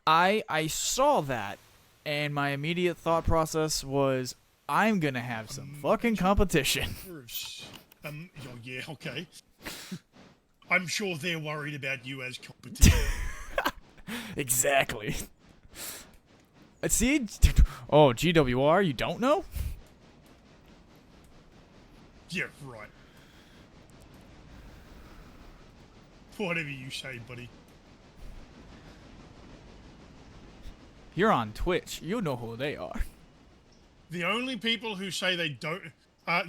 I saw that, And my immediate thought process was, I'm gonna have some fucking competition. Bruce. Oh, yeah, okay. I'm sure they're worried about you as competition. Exactly. See? Oh, GWR, you don't know? Yeah, right. Whatever you say, buddy. You're on Twitch. You know who they are. The only people who say they don't,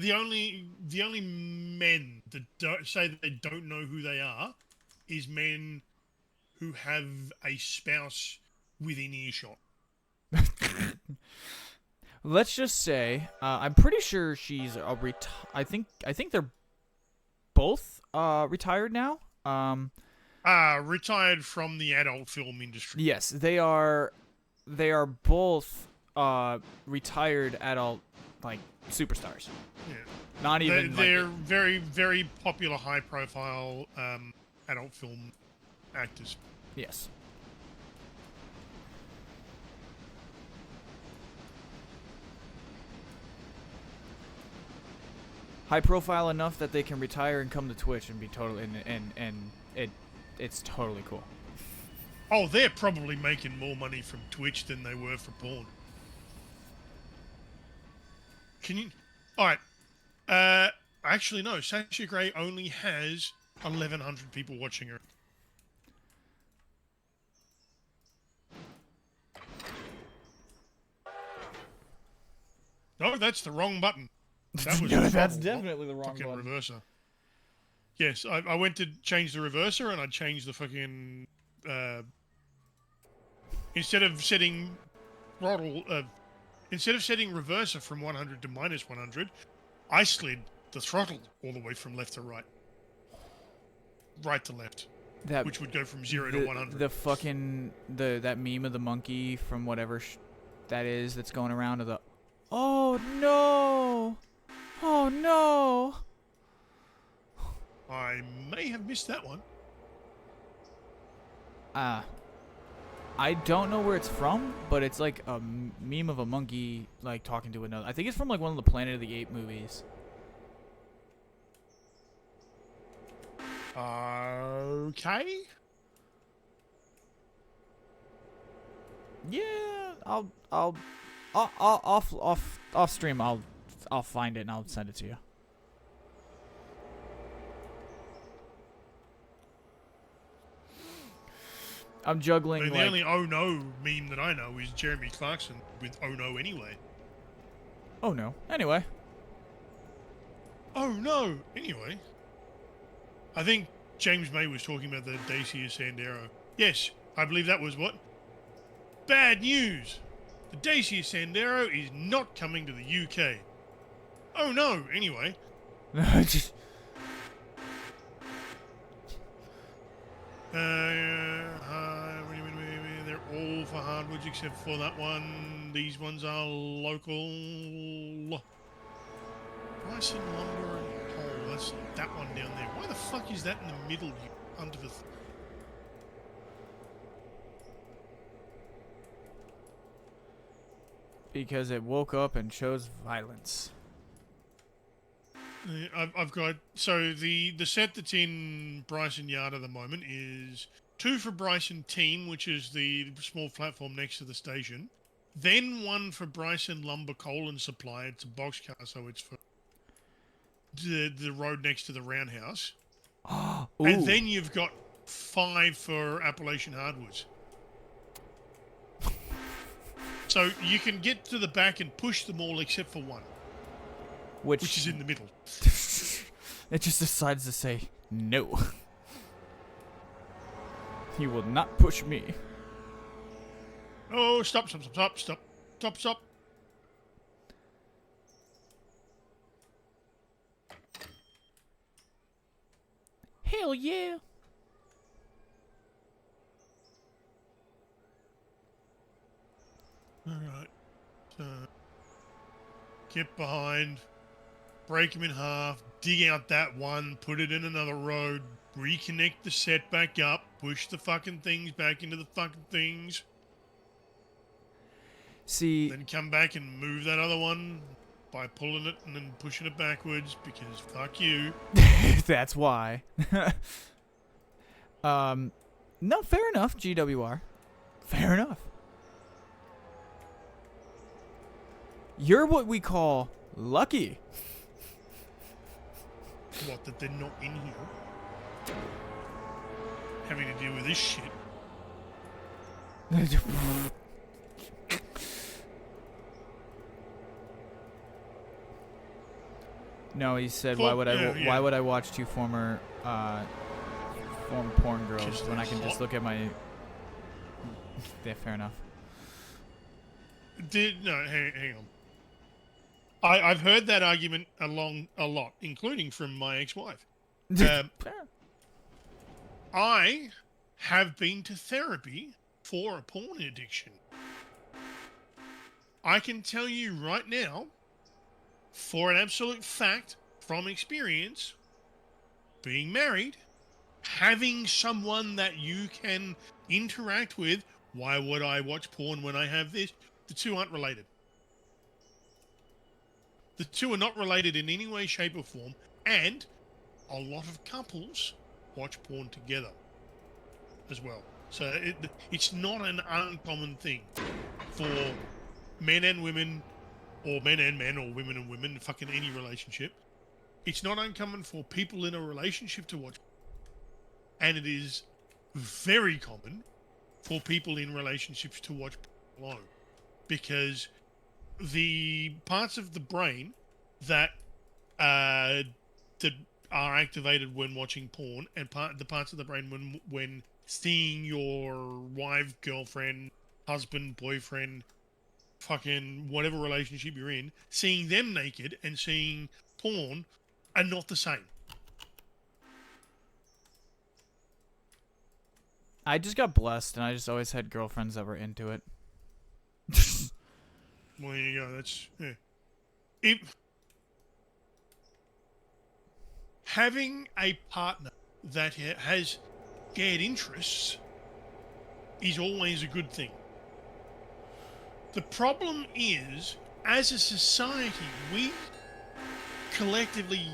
the only men that don't say that they don't know who they are, is men who have a spouse within earshot. Let's just say, I'm pretty sure she's a I think they're both retired now. Retired from the adult film industry. Yes, they are. They are both retired adult like superstars. Yeah. Not even. They're like, very, very popular, high-profile adult film actors. yes. High profile enough that they can retire and come to Twitch and be totally and it's totally cool. Oh, they're probably making more money from Twitch than they were for porn. Can you? All right. Actually, no. Sasha Grey only has 1,100 people watching her. No, that's the wrong button. That was No, the that's throttle, definitely the wrong fucking button. reverser. Yes, I went to change the reverser and I changed the fucking instead of setting throttle instead of setting reverser from 100 to minus 100, I slid the throttle all the way from left to right. Right to left. That Which would go from 0 to 100. The fucking that meme of the monkey from whatever that is that's going around of the oh no. Oh no. I may have missed that one. I don't know where it's from, but it's like a meme of a monkey like talking to another. I think it's from like one of the Planet of the Apes movies. Okay. Yeah, I'll off stream. I'll find it and I'll send it to you. I'm juggling. I mean, like, the only oh no meme that I know is Jeremy Clarkson with oh no anyway. oh no. Anyway. Oh no. Anyway. I think James May was talking about the Dacia Sandero. Yes, I believe that was what? Bad news! The Dacia Sandero is not coming to the UK. Oh no, anyway. Just They're all for hardwoods except for that one. These ones are local. Bryson Lumber and Pole. That's that one down there. Why the fuck is that in the middle, you under the... because it woke up and chose violence. I've got... So the set that's in Bryson Yard at the moment is 2 for Bryson Team, which is the small platform next to the station. Then 1 for Bryson Lumber Coal and Supply. It's a boxcar, so it's for the road next to the roundhouse. And then you've got 5 for Appalachian Hardwoods. So you can get to the back and push them all except for 1. Which is in the middle. It just decides to say, no. You will not push me. Oh, stop. Hell yeah. Alright. So, get behind. Break them in half. Dig out that one. Put it in another road. Reconnect the set back up. Push the fucking things back into the fucking things. See, Then come back and move that other one by pulling it and then pushing it backwards because fuck you. that's why. No, fair enough, GWR. Fair enough. You're what we call lucky. What, that they're not in here? Having to deal with this shit. No, he said, Well, why would yeah, yeah. why would I watch two former porn girls Just when I can hot. just look at my... Yeah, fair enough. Hang on. I've heard that argument a lot, including from my ex-wife. I have been to therapy for a porn addiction. I can tell you right now, for an absolute fact, from experience, being married, having someone that you can interact with, why would I watch porn when I have this? The two aren't related. The two are not related in any way, shape, or form, and a lot of couples watch porn together as well. So it's not an uncommon thing for men and women, or men and men, or women and women, fucking any relationship. It's not uncommon for people in a relationship to watch, and it is very common for people in relationships to watch porn alone, because the parts of the brain that that are activated when watching porn, and the parts of the brain when seeing your wife, girlfriend, husband, boyfriend, fucking whatever relationship you're in, seeing them naked and seeing porn are not the same. I just got blessed, and I just always had girlfriends that were into it. Well, there you go. That's having a partner that has shared interests is always a good thing. The problem is, as a society, we collectively,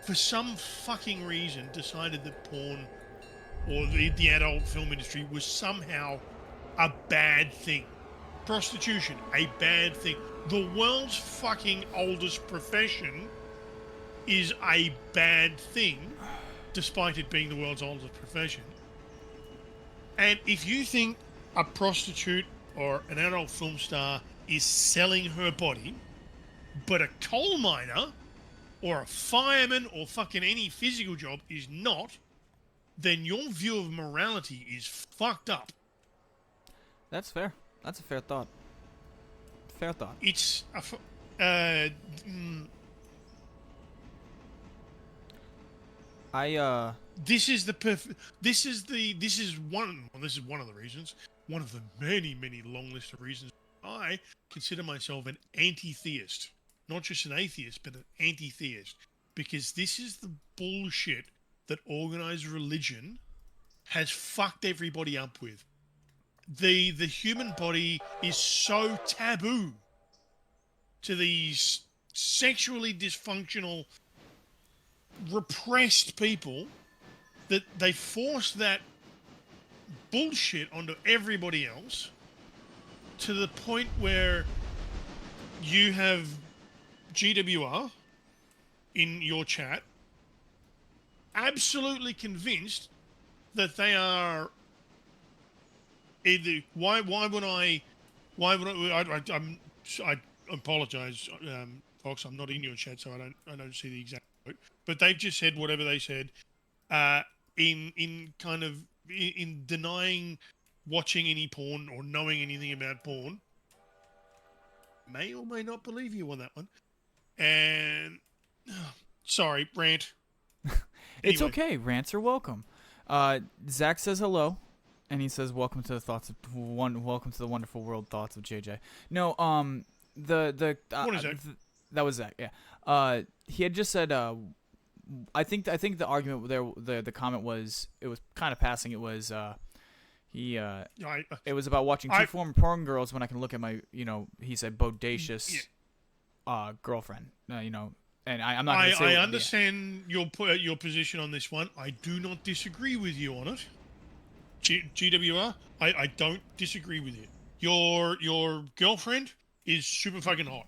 for some fucking reason, decided that porn or the adult film industry was somehow a bad thing. Prostitution, a bad thing. The world's fucking oldest profession is a bad thing, despite it being the world's oldest profession. And if you think a prostitute or an adult film star is selling her body, but a coal miner or a fireman or fucking any physical job is not, then your view of morality is fucked up. That's fair. That's a fair thought. Fair thought. It's this is one of the reasons, one of the many long list of reasons I consider myself an anti-theist. Not just an atheist, but an anti-theist. Because this is the bullshit that organized religion has fucked everybody up with. The human body is so taboo to these sexually dysfunctional, repressed people that they force that bullshit onto everybody else, to the point where you have GWR in your chat absolutely convinced that they are either I apologize, Fox, I'm not in your chat, so I don't see the exact quote, but they've just said whatever they said in denying watching any porn or knowing anything about porn. May or may not believe you on that one. And sorry, rant. It's Anyway. okay. Rants are welcome. Zach says hello, and he says welcome to the wonderful world thoughts of JJ. No, the What is that? That was Zach. Yeah. He had just said. I think the argument there, the comment was, it was kind of passing. It was I, It was about watching two I former porn girls when I can look at my, he said yeah. bodacious girlfriend. And I'm not gonna I say. understand your position on this one. I do not disagree with you on it. GWR, I don't disagree with you. Your girlfriend is super fucking hot.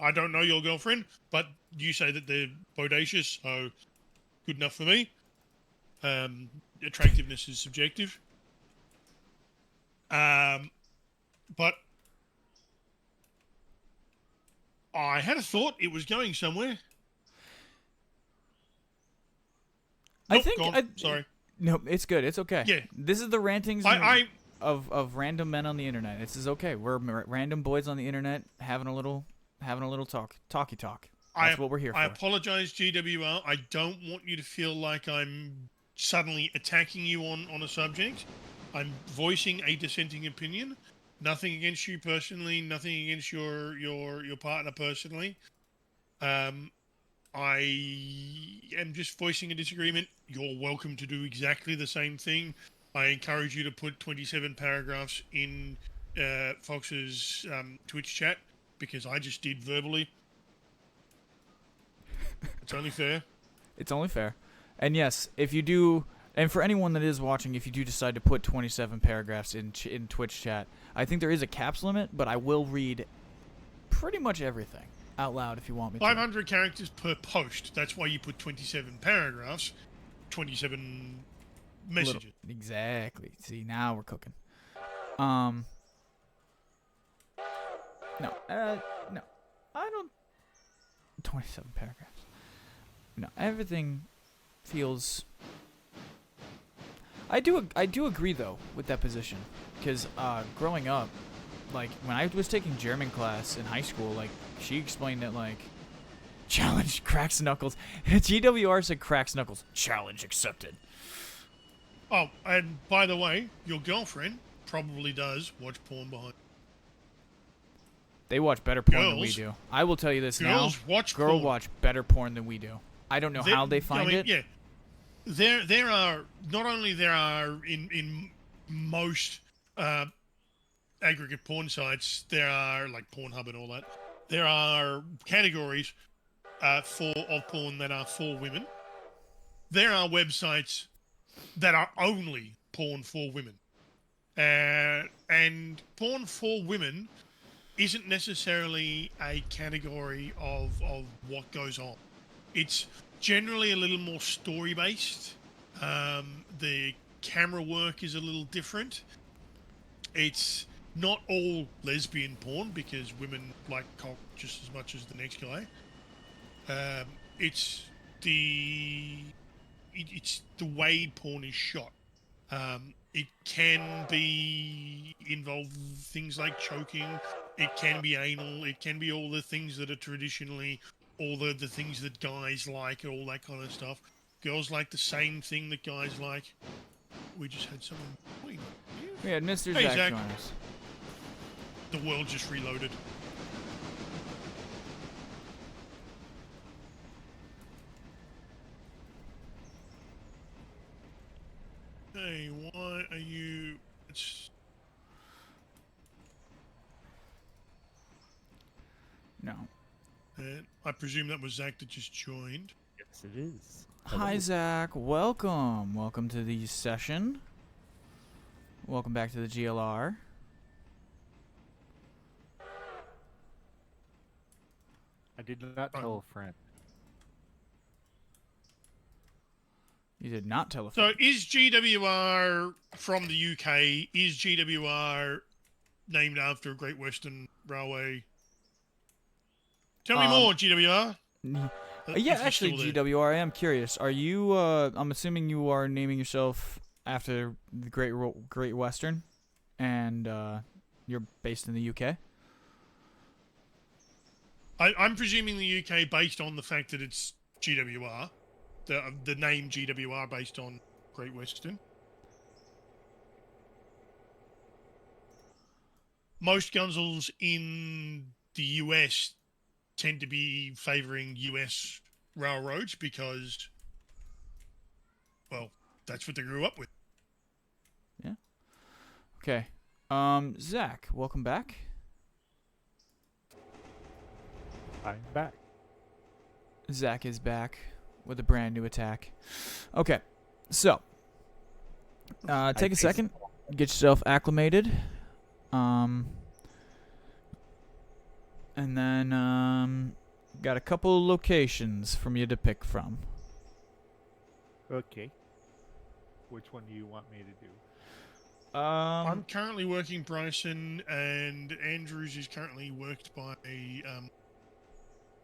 I don't know your girlfriend, but you say that they're bodacious, so good enough for me. Attractiveness is subjective. But I had a thought it was going somewhere. I Nope, think gone. Sorry. no, it's good. It's okay. Yeah. This is the rantings I of random men on the internet. This is okay. We're random boys on the internet having a little talky talk. That's what we're here I for. apologize, GWR. I don't want you to feel like I'm suddenly attacking you on a subject. I'm voicing a dissenting opinion. Nothing against you personally. Nothing against your partner personally. I am just voicing a disagreement. You're welcome to do exactly the same thing. I encourage you to put 27 paragraphs in Fox's Twitch chat because I just did verbally. It's only fair. It's only fair. And yes, if you do, and for anyone that is watching, if you do decide to put 27 paragraphs in Twitch chat, I think there is a caps limit, but I will read pretty much everything out loud if you want me to. 500 characters per post. That's why you put 27 paragraphs, 27 messages. Exactly. See, now we're cooking. No, no, I don't. 27 paragraphs. No, everything feels. I do agree though with that position, because growing up, like when I was taking German class in high school, like she explained that like challenge cracks knuckles. GWR said cracks knuckles. Challenge accepted. Oh, and by the way, your girlfriend probably does watch porn behind. They watch better porn than we Girls- do. I will tell you this now. Girls watch Girl porn. watch better porn than we do. I don't know how they find it. Yeah, there are not only there are in most aggregate porn sites, there are like Pornhub and all that. There are categories of porn that are for women. There are websites that are only porn for women, and porn for women isn't necessarily a category of what goes on. It's generally a little more story based. The camera work is a little different. It's not all lesbian porn because women like cock just as much as the next guy. It's the way porn is shot. It can be involve things like choking. It can be anal. It can be all the things that are traditionally all the things that guys like, all that kind of stuff. Girls like the same thing that guys like. We just had someone. Wait, We had Mr. Hey, Zach Zach. join us. the world just reloaded. Hey, why are you? No. I presume that was Zach that just joined. Yes, it is. Hi, Zach. Welcome. Welcome to the session. Welcome back to the GLR. I did not tell a friend. You did not tell a So, is GWR from the UK? Is GWR named after a Great Western Railway? Tell me more, GWR. yeah, If you're actually, still there. GWR, I am curious. Are you, I'm assuming you are naming yourself after the Great Western, and you're based in the UK? I'm presuming the UK based on the fact that it's GWR, the name GWR based on Great Western. Most gunzels in the US tend to be favouring US railroads because, well, that's what they grew up with. Yeah. Okay. Zach, welcome back. I'm back. Zach is back with a brand new attack. Okay, so take a second, get yourself acclimated, and then got a couple locations from you to pick from. Okay. Which one do you want me to do? I'm currently working Bryson, and Andrews is currently worked by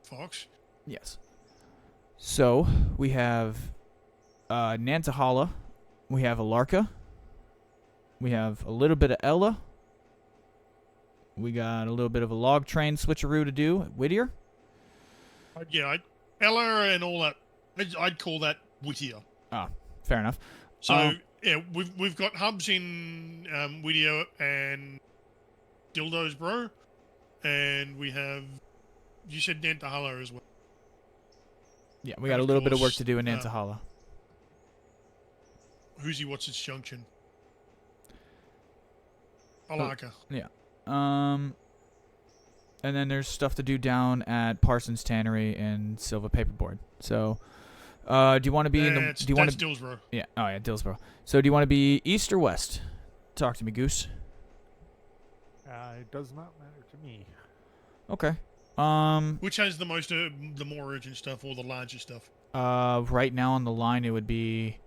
Fox. Yes. So we have Nantahala, we have Alarka, we have a little bit of Ella. We got a little bit of a log train switcheroo to do at Whittier. Ella and all that. I'd call that Whittier. Ah, fair enough. So yeah, we've got hubs in Whittier and Dildos, bro, and we have. You said Nantahala as well. Yeah, we got a little bit of work to do in course, Nantahala. Who's he? What's its junction? Alaka. And then there's stuff to do down at Parsons Tannery and Silva Paperboard. So, do you want to be in the? Do you want to? Dillsborough. Yeah. Oh yeah, Dillsborough. So, do you want to be east or west? Talk to me, Goose. It does not matter to me. Okay. Which has the more urgent stuff or the larger stuff? Right now on the line it would be,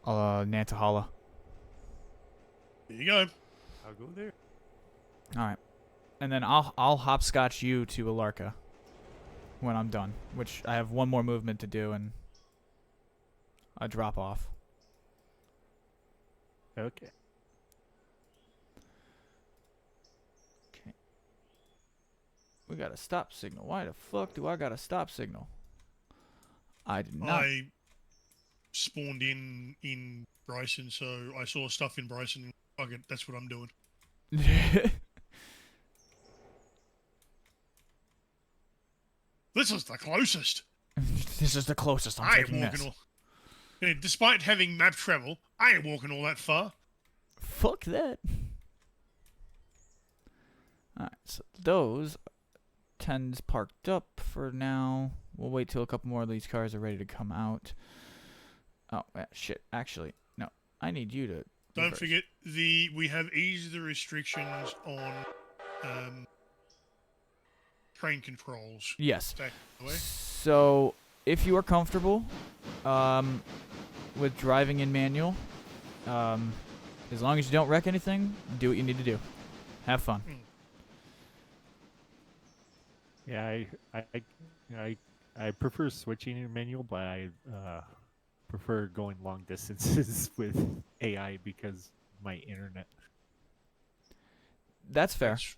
Nantahala. There you go. I'll go there. All right. And then I'll hopscotch you to Alarka when I'm done, which I have one more movement to do and a drop off. Okay. Okay. We got a stop signal. Why the fuck do I got a stop signal? I did not. I spawned in Bryson, so I saw stuff in Bryson. Fuck it, that's what I'm doing. This is the closest. This is the closest I'm I ain't taking walking this. despite having map travel, I ain't walking all that far. Fuck that. Alright, so those 10's parked up for now. We'll wait till a couple more of these cars are ready to come out. Oh, shit. Actually, no. I need you to... Don't first. forget, we have eased the restrictions on train controls. Yes. By the way. So, if you are comfortable with driving in manual, as long as you don't wreck anything, do what you need to do. Have fun. Yeah, I prefer switching in manual, but I prefer going long distances with AI because my internet. That's fair. That's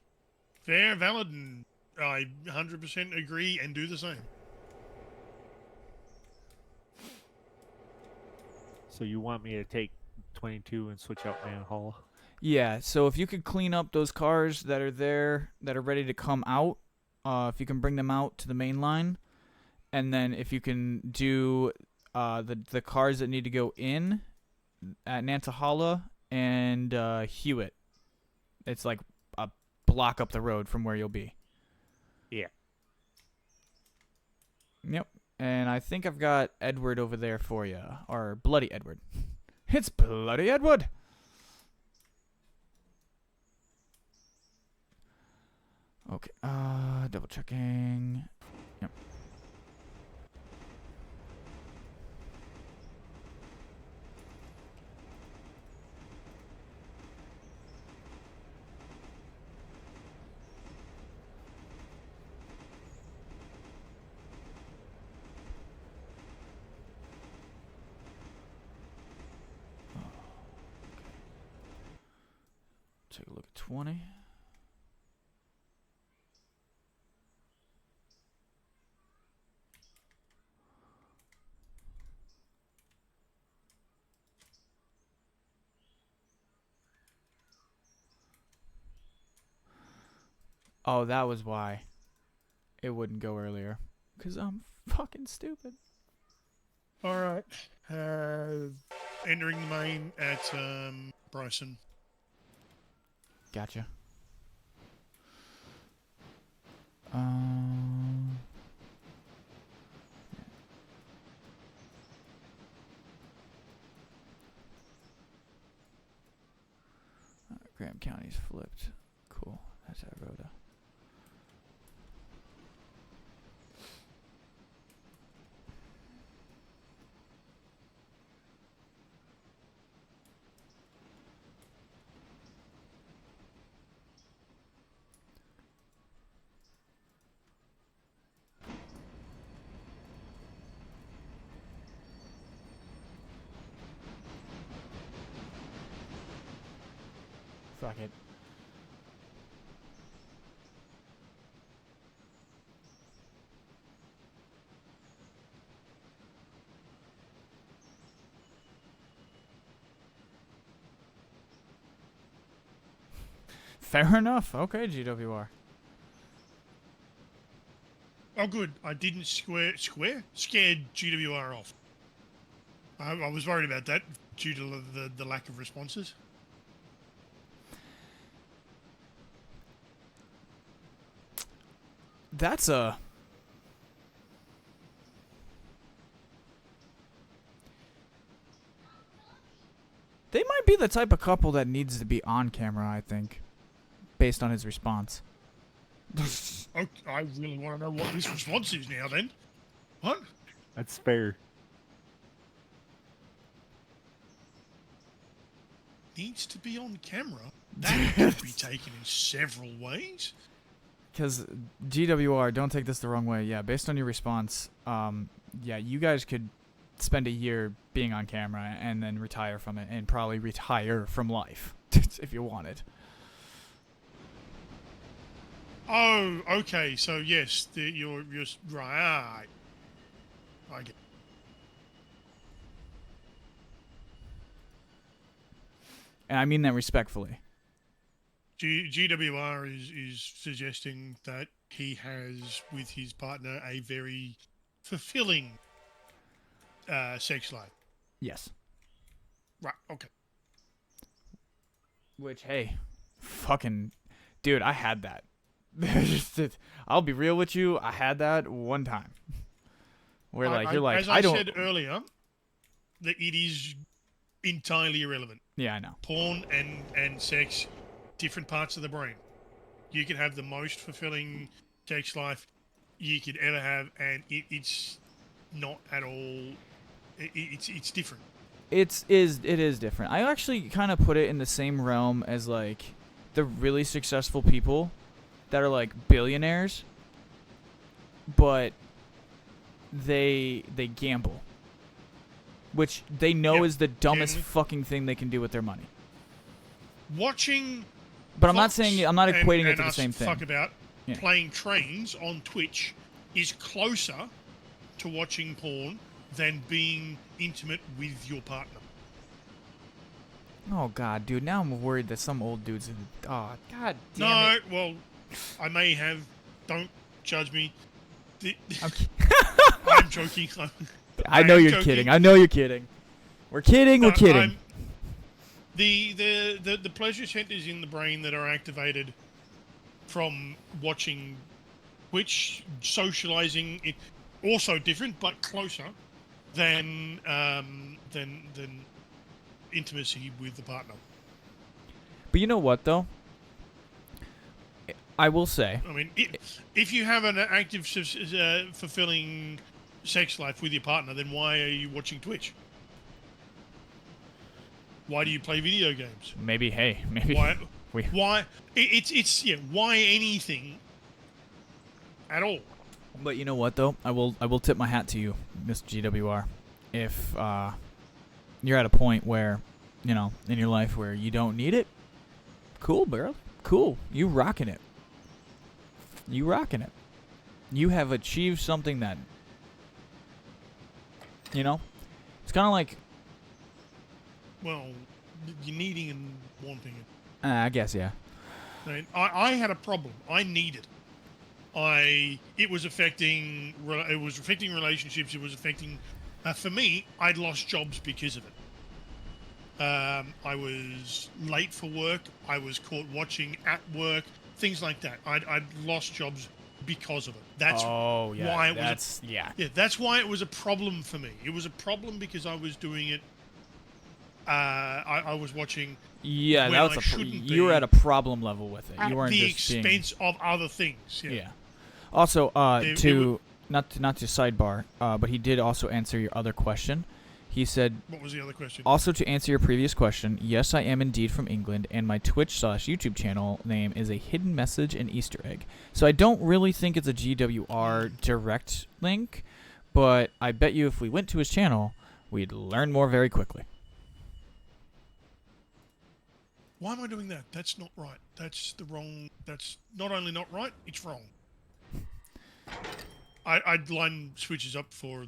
fair, valid, and I 100% agree and do the same. So you want me to take 22 and switch out manhole? Yeah, so if you could clean up those cars that are there, that are ready to come out, if you can bring them out to the main line, and then if you can do the cars that need to go in at Nantahala and Hewitt. It's like a block up the road from where you'll be. Yeah. Yep. And I think I've got Edward over there for you. Or Bloody Edward. It's Bloody Edward! Okay, double checking. Yep. Take a look at 20. Oh, that was why it wouldn't go earlier. 'Cause I'm fucking stupid. All right. Entering the main at Bryson. Gotcha. Graham County's flipped. Cool. That's how I wrote it. Fuck it. Fair enough. Okay, GWR. Oh, good. I didn't scared GWR off. I was worried about that due to the lack of responses. That's a... They might be the type of couple that needs to be on camera, I think. Based on his response. Okay, I really want to know what this response is now then. What? That's fair. Needs to be on camera? That could be taken in several ways. Because GWR, don't take this the wrong way. Yeah, based on your response, yeah, you guys could spend a year being on camera and then retire from it and probably retire from life if you wanted. Oh, okay. So yes, you're right. I get. And I mean that respectfully. GWR is suggesting that he has with his partner a very fulfilling sex life. Yes. Right. Okay. Which, hey, fucking, dude, I had that. I'll be real with you. I had that one time. Where you're like, as I said earlier, that it is entirely irrelevant. Yeah, I know. Porn and sex, different parts of the brain. You can have the most fulfilling sex life you could ever have, and it's not at all. It's different. It is different. I actually kind of put it in the same realm as like the really successful people that are like billionaires, but they gamble, which they know is the dumbest fucking thing they can do with their money. Watching, but I'm not equating it to the same thing. Fuck about playing trains on Twitch is closer to watching porn than being intimate with your partner. Oh god, dude! Now I'm worried that some old dude's in. Oh god damn no, it. Well, I may have. Don't judge me. I'm joking. I know you're kidding. I know you're kidding. We're kidding. We're kidding. The pleasure centers in the brain that are activated from watching Twitch, socializing, it also different but closer than intimacy with the partner. But you know what though? I will say. I mean, if you have an active, fulfilling sex life with your partner, then why are you watching Twitch? Why do you play video games? Maybe. Why? Why anything at all? But you know what though? I will tip my hat to you, Miss GWR. If you're at a point where, you know, in your life where you don't need it, cool, bro. Cool. You rocking it. You have achieved something that, you know, it's kind of like. Well, you're needing and wanting it. I guess, yeah. I mean, I had a problem. I needed. It was affecting relationships. It was affecting. For me, I'd lost jobs because of it. I was late for work. I was caught watching at work. Things like that. I'd lost jobs because of it. That's Oh yeah, why it that's yeah. yeah. That's why it was a problem for me. It was a problem because I was doing it. I was watching Yeah, when that was I a shouldn't you were be at a problem level with it. at You weren't the just being expense of other things. Yeah. yeah. Also, It not to sidebar, but he did also answer your other question. He said, What was the other question? also to answer your previous question, yes, I am indeed from England, and my Twitch/YouTube channel name is a hidden message and Easter egg. So I don't really think it's a GWR direct link, but I bet you if we went to his channel, we'd learn more very quickly. Why am I doing that? That's not right. That's the wrong. That's not only not right, it's wrong. I'd line switches up for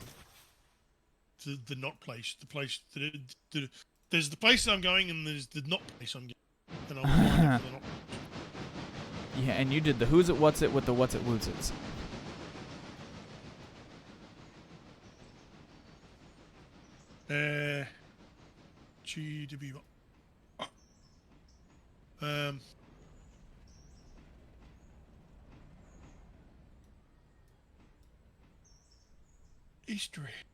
the not place. The place. There's the place that I'm going, and there's the not place I'm going. And I'll line up for the not place. Yeah, and you did the who's it, what's it with the what's it, who's it's. GW. Easter egg.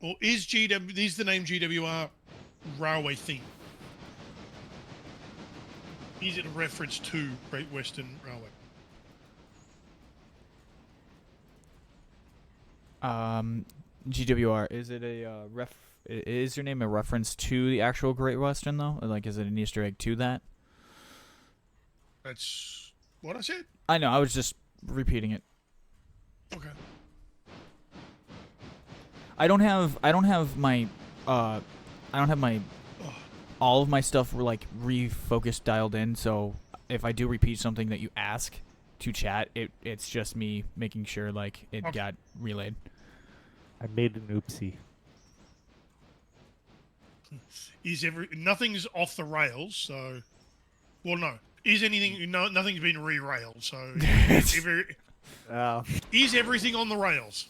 Or is the name GWR railway theme? Is it a reference to Great Western Railway? GWR, is it a is your name a reference to the actual Great Western though? Like, is it an Easter egg to that? That's what I said. I know, I was just repeating it. Okay. I don't have my all of my stuff like refocused dialed in, so if I do repeat something that you ask to chat, it's just me making sure like it got relayed. I made an oopsie. Nothing's off the rails, so no. Nothing's been re-railed, so is everything on the rails?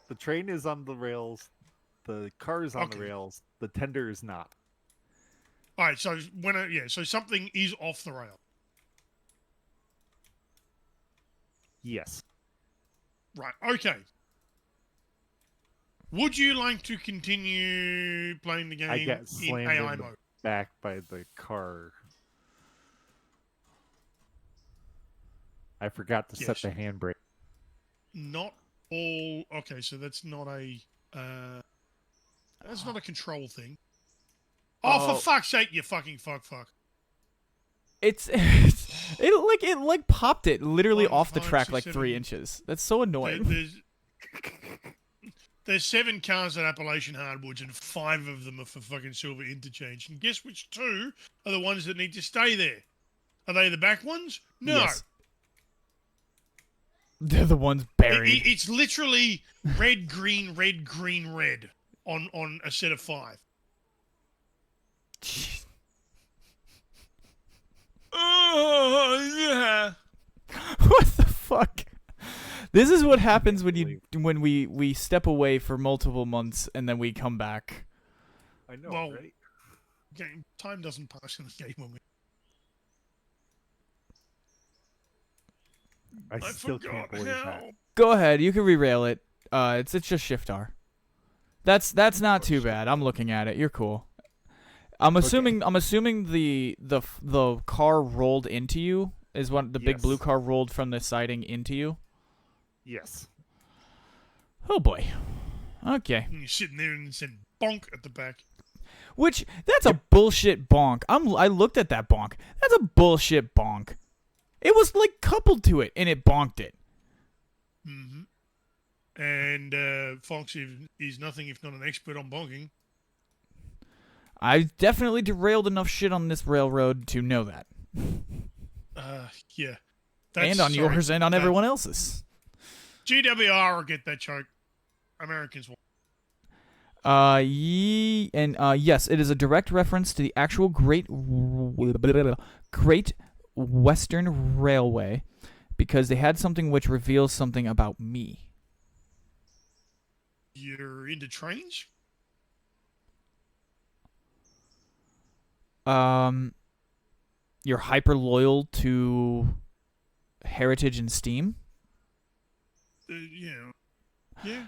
The train is on the rails, the car is on the rails, the tender is not. All right, so so something is off the rail. Yes. Right. Okay. Would you like to continue playing the game I get in slammed AI in the mode? back by the car. I forgot to set the handbrake. Not all. Okay, so that's not a control thing. Oh, for fuck's sake, you fucking fuck. It like popped it literally off the 5, track 6, like 7. 3 inches. That's so annoying. There's 7 cars at Appalachian Hardwoods, and 5 of them are for fucking silver interchange. And guess which 2 are the ones that need to stay there? Are they the back ones? No. Yes. They're the ones buried. It's literally red, green, red, green, red on a set of 5. Oh, yeah. What the fuck? This is what happens when we step away for multiple months and then we come back. I know, Well, right? Time doesn't pass in the game when we. I still can't believe that. Go ahead, you can re-rail it. It's just Shift R. That's not too bad. I'm looking at it. You're cool. I'm assuming the car rolled into you is what the big blue car rolled from the siding into you. Yes. Oh boy. Okay. And you're sitting there and said bonk at the back. Which that's a bullshit bonk. I looked at that bonk. That's a bullshit bonk. It was like coupled to it and it bonked it. Mm-hmm. And Fox is nothing if not an expert on bonking. I definitely derailed enough shit on this railroad to know that. Yeah. And on yours and on everyone else's. GWR will get that joke. Americans won't. Yes, it is a direct reference to the actual Great Western Railway because they had something which reveals something about me. You're into trains? um, you're hyper loyal to heritage and Steam. Yeah. Yeah.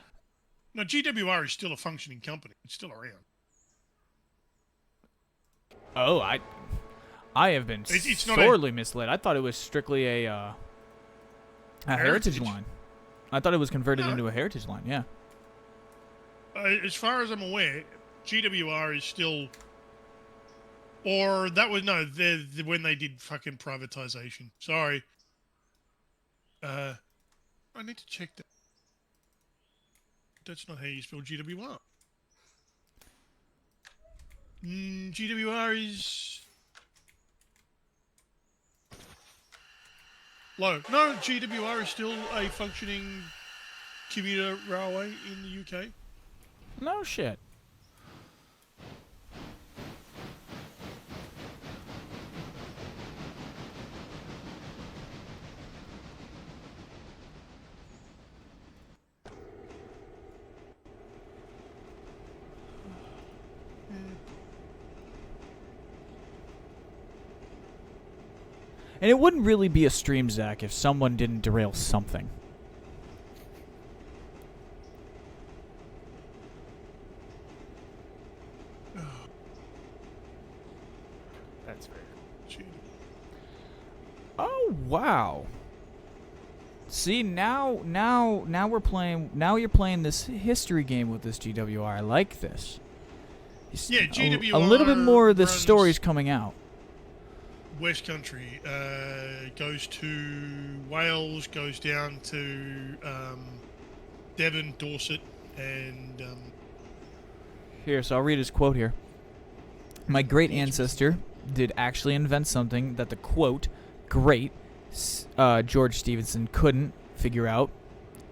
No, GWR is still a functioning company. It's still around. Oh, I have been It's not sorely misled. I thought it was strictly a heritage line. I thought it was converted No. into a heritage line. Yeah. As far as I'm aware, GWR is still, or that was no, when they did fucking privatization. Sorry. I need to check that. That's not how you spell GWR. GWR is low. No, GWR is still a functioning commuter railway in the UK. No shit. And it wouldn't really be a stream, Zach, if someone didn't derail something. That's fair. Oh wow. See now we're playing. Now you're playing this history game with this GWR. I like this. Yeah, GWR. A little bit more of the runs stories coming out. West Country goes to Wales, goes down to Devon, Dorset, and Here, so I'll read his quote here. My great ancestor did actually invent something that the quote great George Stephenson couldn't figure out,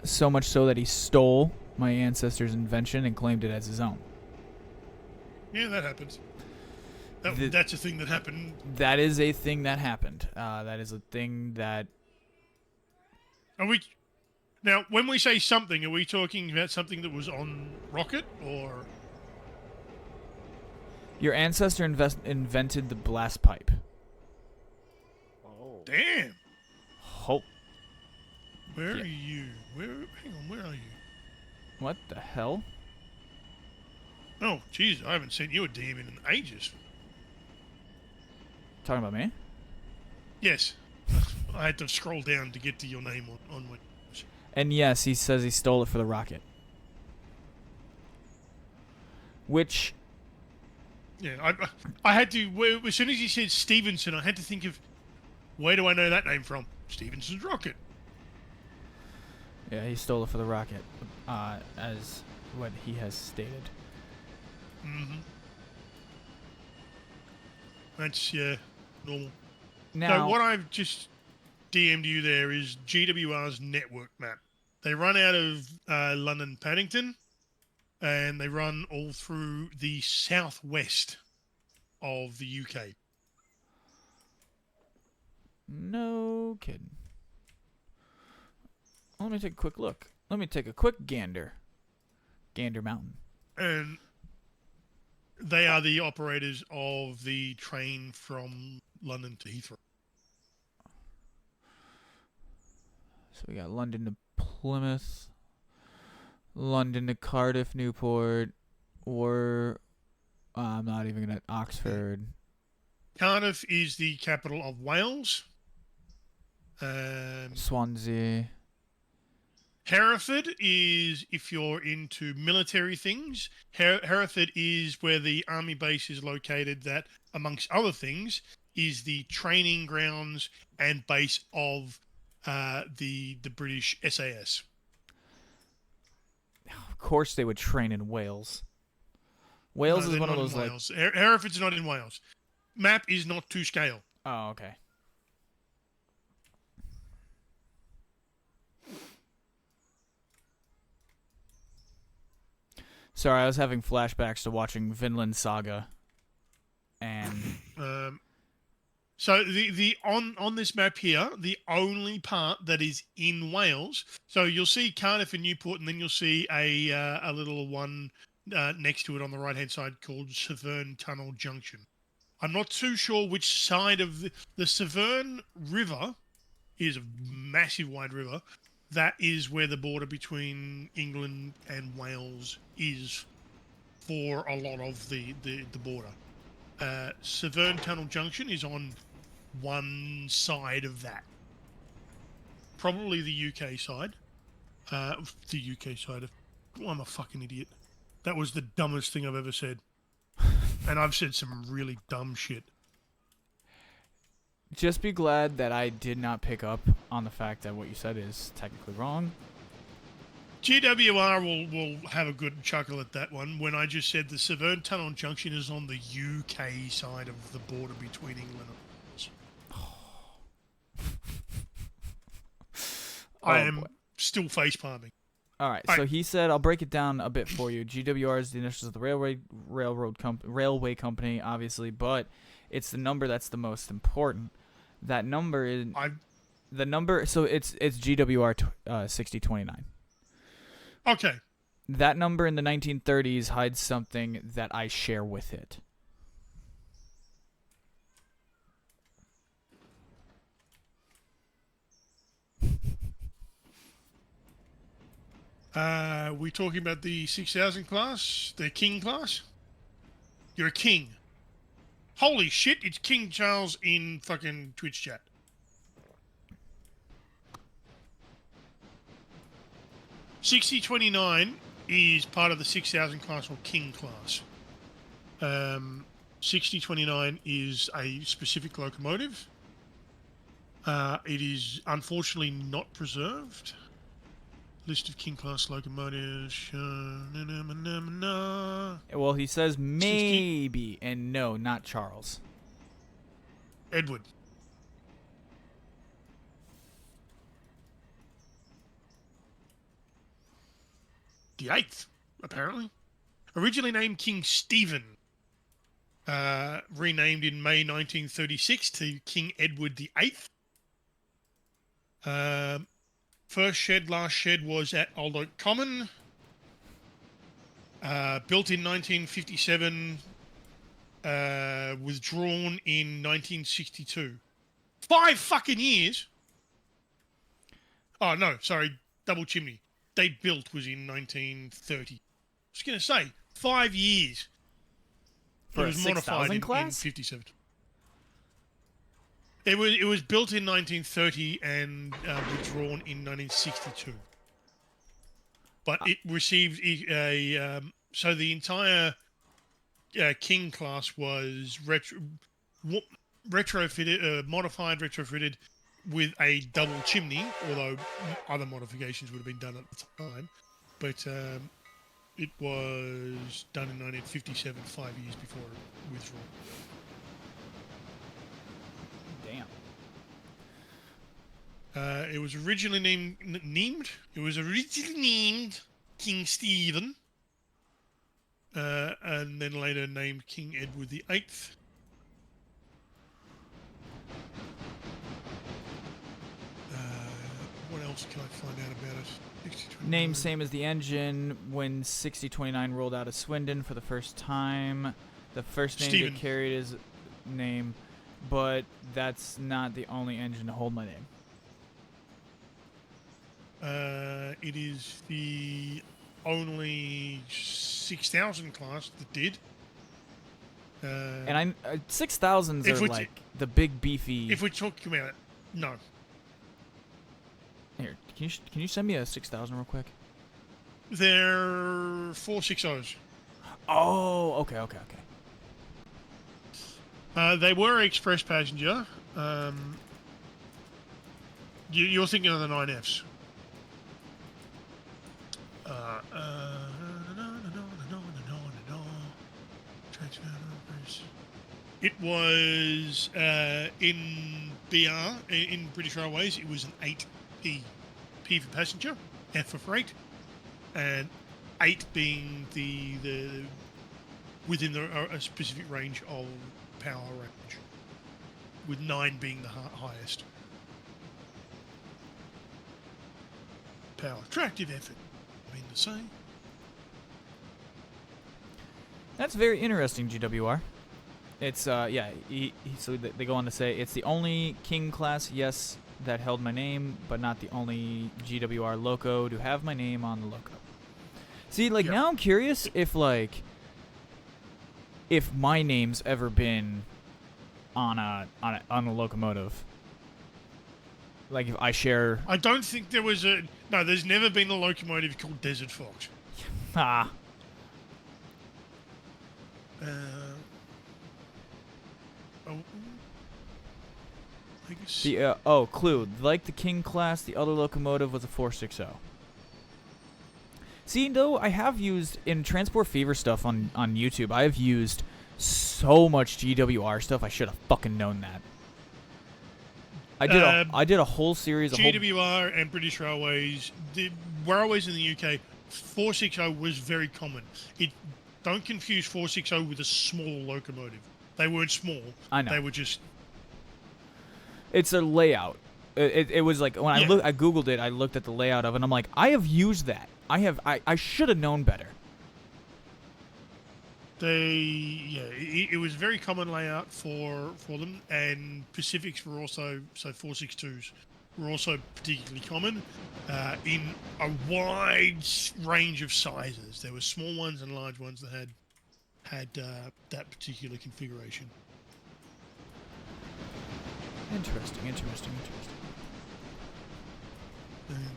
so much so that he stole my ancestor's invention and claimed it as his own. yeah, that happens. That's a thing that happened. That is a thing that happened. That is a thing that... Are we now? When we say something, are we talking about something that was on Rocket or? Your ancestor invented the blast pipe. Oh. Damn. Oh, Where Yeah. are you? Hang on. Where are you? what the hell? Oh, jeez, I haven't sent you a DM in ages. Talking about me? Yes, I had to scroll down to get to your name on my. And yes, he says he stole it for the rocket. Which... Yeah, I had to. As soon as he said Stevenson, I had to think of where do I know that name from? Stevenson's rocket. Yeah, he stole it for the rocket, as what he has stated. Mm-hmm. That's normal. Now, So what I've just DM'd you there is GWR's network map. They run out of London Paddington, and they run all through the southwest of the UK. no kidding. Let me take a quick look. Let me take a quick gander. Gander Mountain. And they are the operators of the train from London to Heathrow. So we got London to Plymouth, London to Cardiff, Newport, or I'm not even gonna Oxford. Cardiff is the capital of Wales. Swansea. Hereford is, if you're into military things, Hereford is where the army base is located that, amongst other things, is the training grounds and base of the British SAS. Of course they would train in Wales. Wales No, is they're one of not those in like... Wales. Hereford's not in Wales. Map is not to scale. Oh, okay. Sorry, I was having flashbacks to watching Vinland Saga. And So the on this map here, the only part that is in Wales. So you'll see Cardiff and Newport, and then you'll see a little one next to it on the right hand side called Severn Tunnel Junction. I'm not too sure which side of the Severn River is a massive wide river. That is where the border between England and Wales is for a lot of the border. Severn Tunnel Junction is on one side of that. Probably the UK side. The UK side of. Oh, I'm a fucking idiot. That was the dumbest thing I've ever said. And I've said some really dumb shit. Just be glad that I did not pick up on the fact that what you said is technically wrong. GWR will have a good chuckle at that one when I just said the Severn Tunnel Junction is on the UK side of the border between England and Wales. I am still face palming. All right, so he said, I'll break it down a bit for you. GWR is the initials of the railway company, obviously, but it's the number that's the most important. That number is so it's GWR 6029. Okay. That number in the 1930s hides something that I share with it. We talking about the 6000 class, the King class? You're a king. Holy shit! It's King Charles in fucking Twitch chat. $6029 is part of the 6000 class or King class. 6029 is a specific locomotive. It is unfortunately not preserved. List of King class locomotives. Well, he says maybe, and no, not Charles. Edward. The 8th, apparently. Originally named King Stephen. Renamed in May 1936 to King Edward the 8th. First shed, last shed was at Old Oak Common. Built in 1957. Withdrawn in 1962. 5 fucking years. Oh, no, sorry. Double chimney. Date built was in 1930. I was going to say, 5 years. For it was a modified 6000 class? in 57. It was built in 1930 and withdrawn in 1962. But it received a so the entire King class was retrofitted, modified, retrofitted with a double chimney. Although other modifications would have been done at the time, but it was done in 1957, 5 years before it withdrew. It was originally named. It was originally named King Stephen, and then later named King Edward the 8th. What else can I find out about it? Name same as the engine when 6029 rolled out of Swindon for the first time. The first name Stephen. that carried his name, but that's not the only engine to hold my name. It is the only 6000 class that did. And 6000s are like the big beefy. If we're talking about it, no. Here, can you send me a 6000 real quick? They're 460s. Oh, okay. They were express passenger. You're thinking of the 9Fs. It was in BR, in British Railways, it was an 8P. P for passenger, F for freight, and 8 being the within a specific range of power range, with 9 being the highest. Power, tractive effort, I mean to say. That's very interesting, GWR. It's yeah. So they go on to say it's the only King class, yes, that held my name, but not the only GWR loco to have my name on the loco. See, like Yep. now I'm curious if my name's ever been on a locomotive. Like if I share. I don't think there was a... No, there's never been a locomotive called Desert Fox. Ah. Oh, I guess... The clue. Like the King class, the other locomotive was a 460. See, though, I have used in Transport Fever stuff on YouTube. I have used so much GWR stuff. I should have fucking known that. I did a whole series of GWR and British Railways, the railways in the UK, 460 was very common. Don't confuse 460 with a small locomotive. They weren't small. I know. They were just... It's a layout. It was like when I googled it, I looked at the layout of it, and I'm like, I have used that. I should have known better. It was a very common layout for them, and Pacifics were also, so 462s were also particularly common in a wide range of sizes. There were small ones and large ones that had that particular configuration. Interesting. And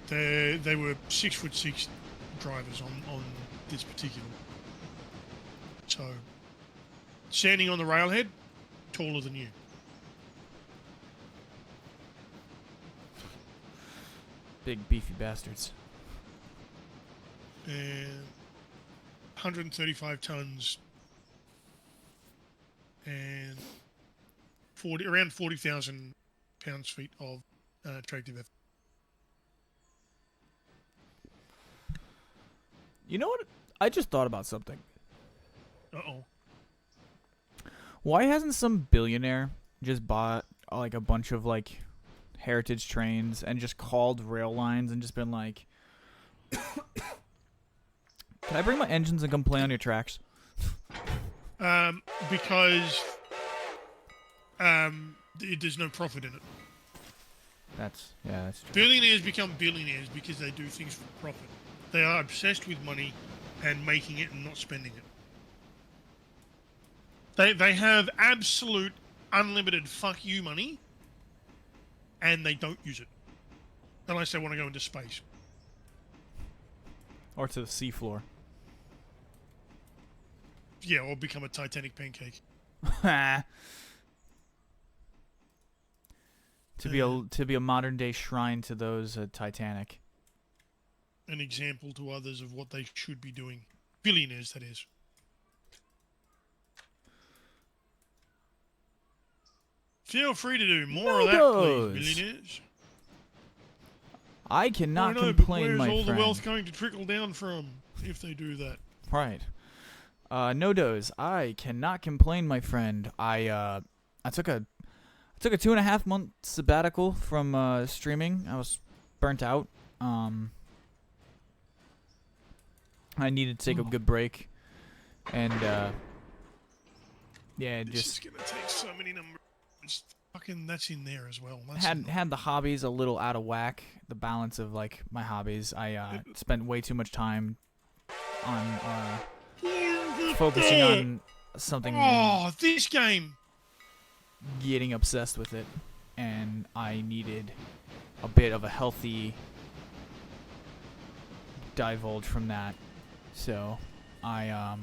they were 6'6" drivers on this particular. So, standing on the railhead, taller than you. Big beefy bastards. And 135 tons and around 40,000 pounds-feet of tractive effort. You know what? I just thought about something. Uh-oh. Why hasn't some billionaire just bought like a bunch of like heritage trains and just called rail lines and just been like, can I bring my engines and come play on your tracks? Because there's no profit in it. That's true. Billionaires become billionaires because they do things for profit. They are obsessed with money and making it and not spending it. They have absolute unlimited fuck you money, and they don't use it unless they want to go into space Or to the seafloor. Yeah, or become a Titanic pancake. To be a modern day shrine to those Titanic. An example to others of what they should be doing. Billionaires, that is. Feel free to do more of that, please, billionaires. I cannot I know, complain, but my where's all friend. the wealth going to trickle down from if they do that? Right. No does. I cannot complain, my friend. I took a 2.5 month sabbatical from streaming. I was burnt out. I needed to take a good break, and yeah, This just is gonna take so many numbers. Fucking, that's in there as well. That's had the hobbies a little out of whack. The balance of like my hobbies. I spent way too much time on focusing on something. Oh, this game! Getting obsessed with it, and I needed a bit of a healthy divulge from that. So I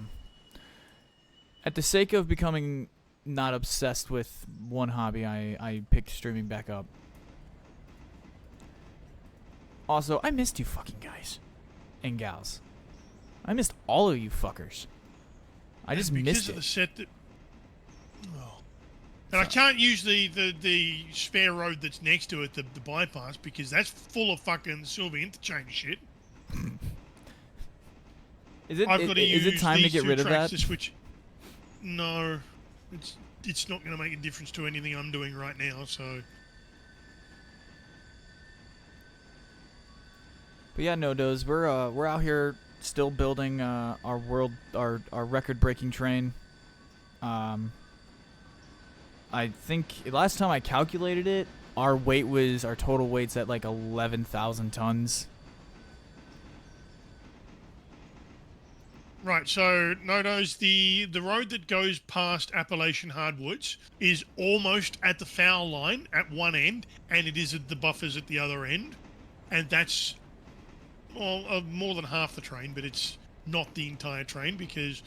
at the sake of becoming not obsessed with one hobby, I picked streaming back up. Also, I missed you fucking guys and gals. I missed all of you fuckers. I just missed because of it. the set that. Oh. And I can't use the spare road that's next to it, the bypass, because that's full of fucking silver interchange shit. Is it? I've got to use is it time to these get two rid of tracks that? to switch. No, it's not going to make a difference to anything I'm doing right now. So. But yeah, no does. We're out here still building our record breaking train. I think last time I calculated it, our total weight's at like 11,000 tons. Right, so Nodos, the road that goes past Appalachian Hardwoods is almost at the foul line at one end, and it is at the buffers at the other end, and that's more than half the train, but it's not the entire train because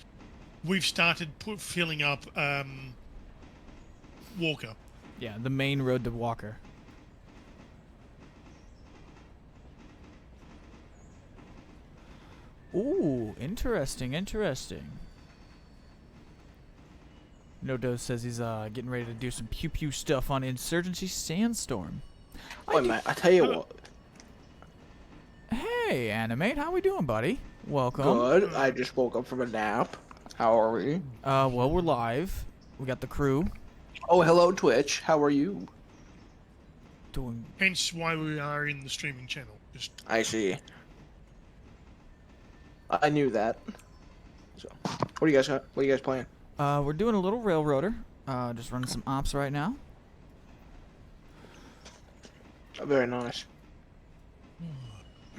we've started filling up Walker. Yeah, the main road to Walker. Ooh, interesting. No says he's getting ready to do some pew stuff on Insurgency Sandstorm. Wait, man, I tell you what. Hey, Animate, how we doing, buddy? Welcome. Good. I just woke up from a nap. How are we? Well, we're live. We got the crew Oh, hello, Twitch. How are you? doing. Hence why we are in the streaming channel. Just I see. I knew that. So, what do you guys got? What are you guys playing? We're doing a little railroader. Just running some ops right now. Very nice.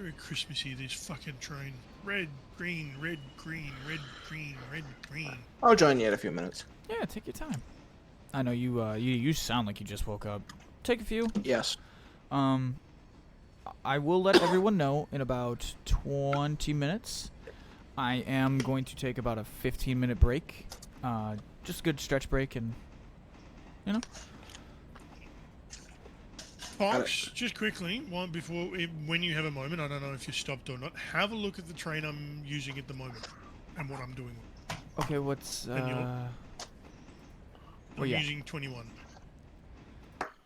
very Christmassy, this fucking train. Red, green, red, green, red, green, red, green. I'll join you in a few minutes. Yeah, take your time. I know you sound like you just woke up. Take a few. Yes. I will let everyone know in about 20 minutes. I am going to take about a 15-minute break. Just a good stretch break and, you know. Fox, just quickly, when you have a moment, I don't know if you're stopped or not, have a look at the train I'm using at the moment and what I'm doing. Okay, what's, I'm yeah. using 21.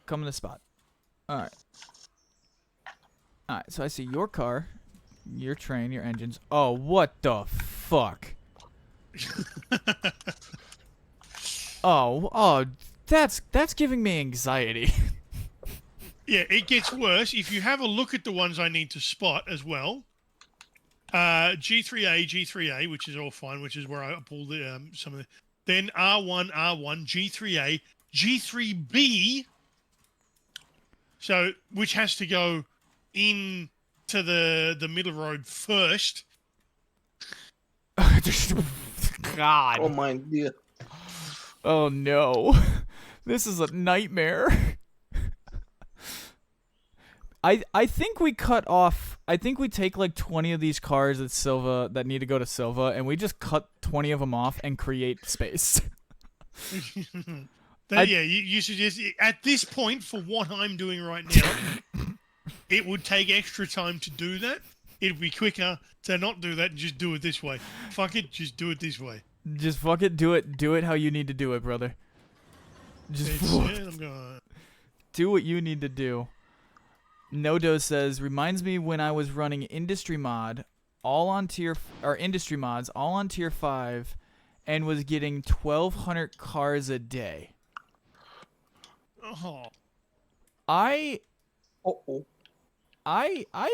Come in the spot. Alright. Alright, so I see your car, your train, your engines. Oh, what the fuck? Oh, that's giving me anxiety. Yeah, it gets worse. If you have a look at the ones I need to spot as well, G3A, which is all fine, which is where I pull the some of the. Then R1, G3A, G3B. So, which has to go in to the middle road first. God. Oh my dear. Oh no. This is a nightmare. I think we cut off. I think we take like 20 of these cars at Silva that need to go to Silva, and we just cut 20 of them off and create space. You should just at this point for what I'm doing right now, it would take extra time to do that. It'd be quicker to not do that and just do it this way. Fuck it, just do it this way. Just fuck it, do it how you need to do it, brother. Just do what you need to do. Nodo says, reminds me when I was running industry mods all on tier 5 and was getting 1,200 cars a day. Oh. I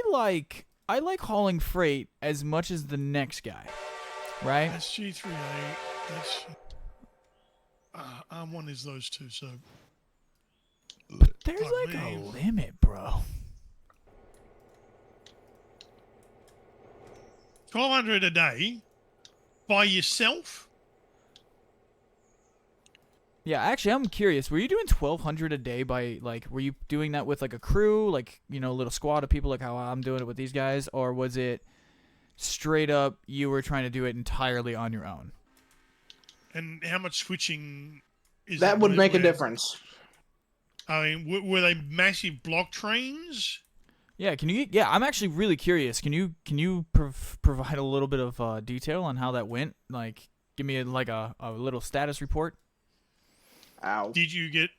like hauling freight as much as the next guy, right? That's G3A. That's R1 is those two. So There's like a limit, bro. 1,200 a day by yourself. Yeah, actually, I'm curious. Were you doing 1,200 a day by, like, were you doing that with, like, a crew, like, you know, a little squad of people, like how I'm doing it with these guys? Or was it straight up you were trying to do it entirely on your own? And how much switching is that? Would make a difference. I mean, were they massive block trains? Yeah, I'm actually really curious. Can you provide a little bit of detail on how that went? Like, give me a little status report. Ow. Did you get?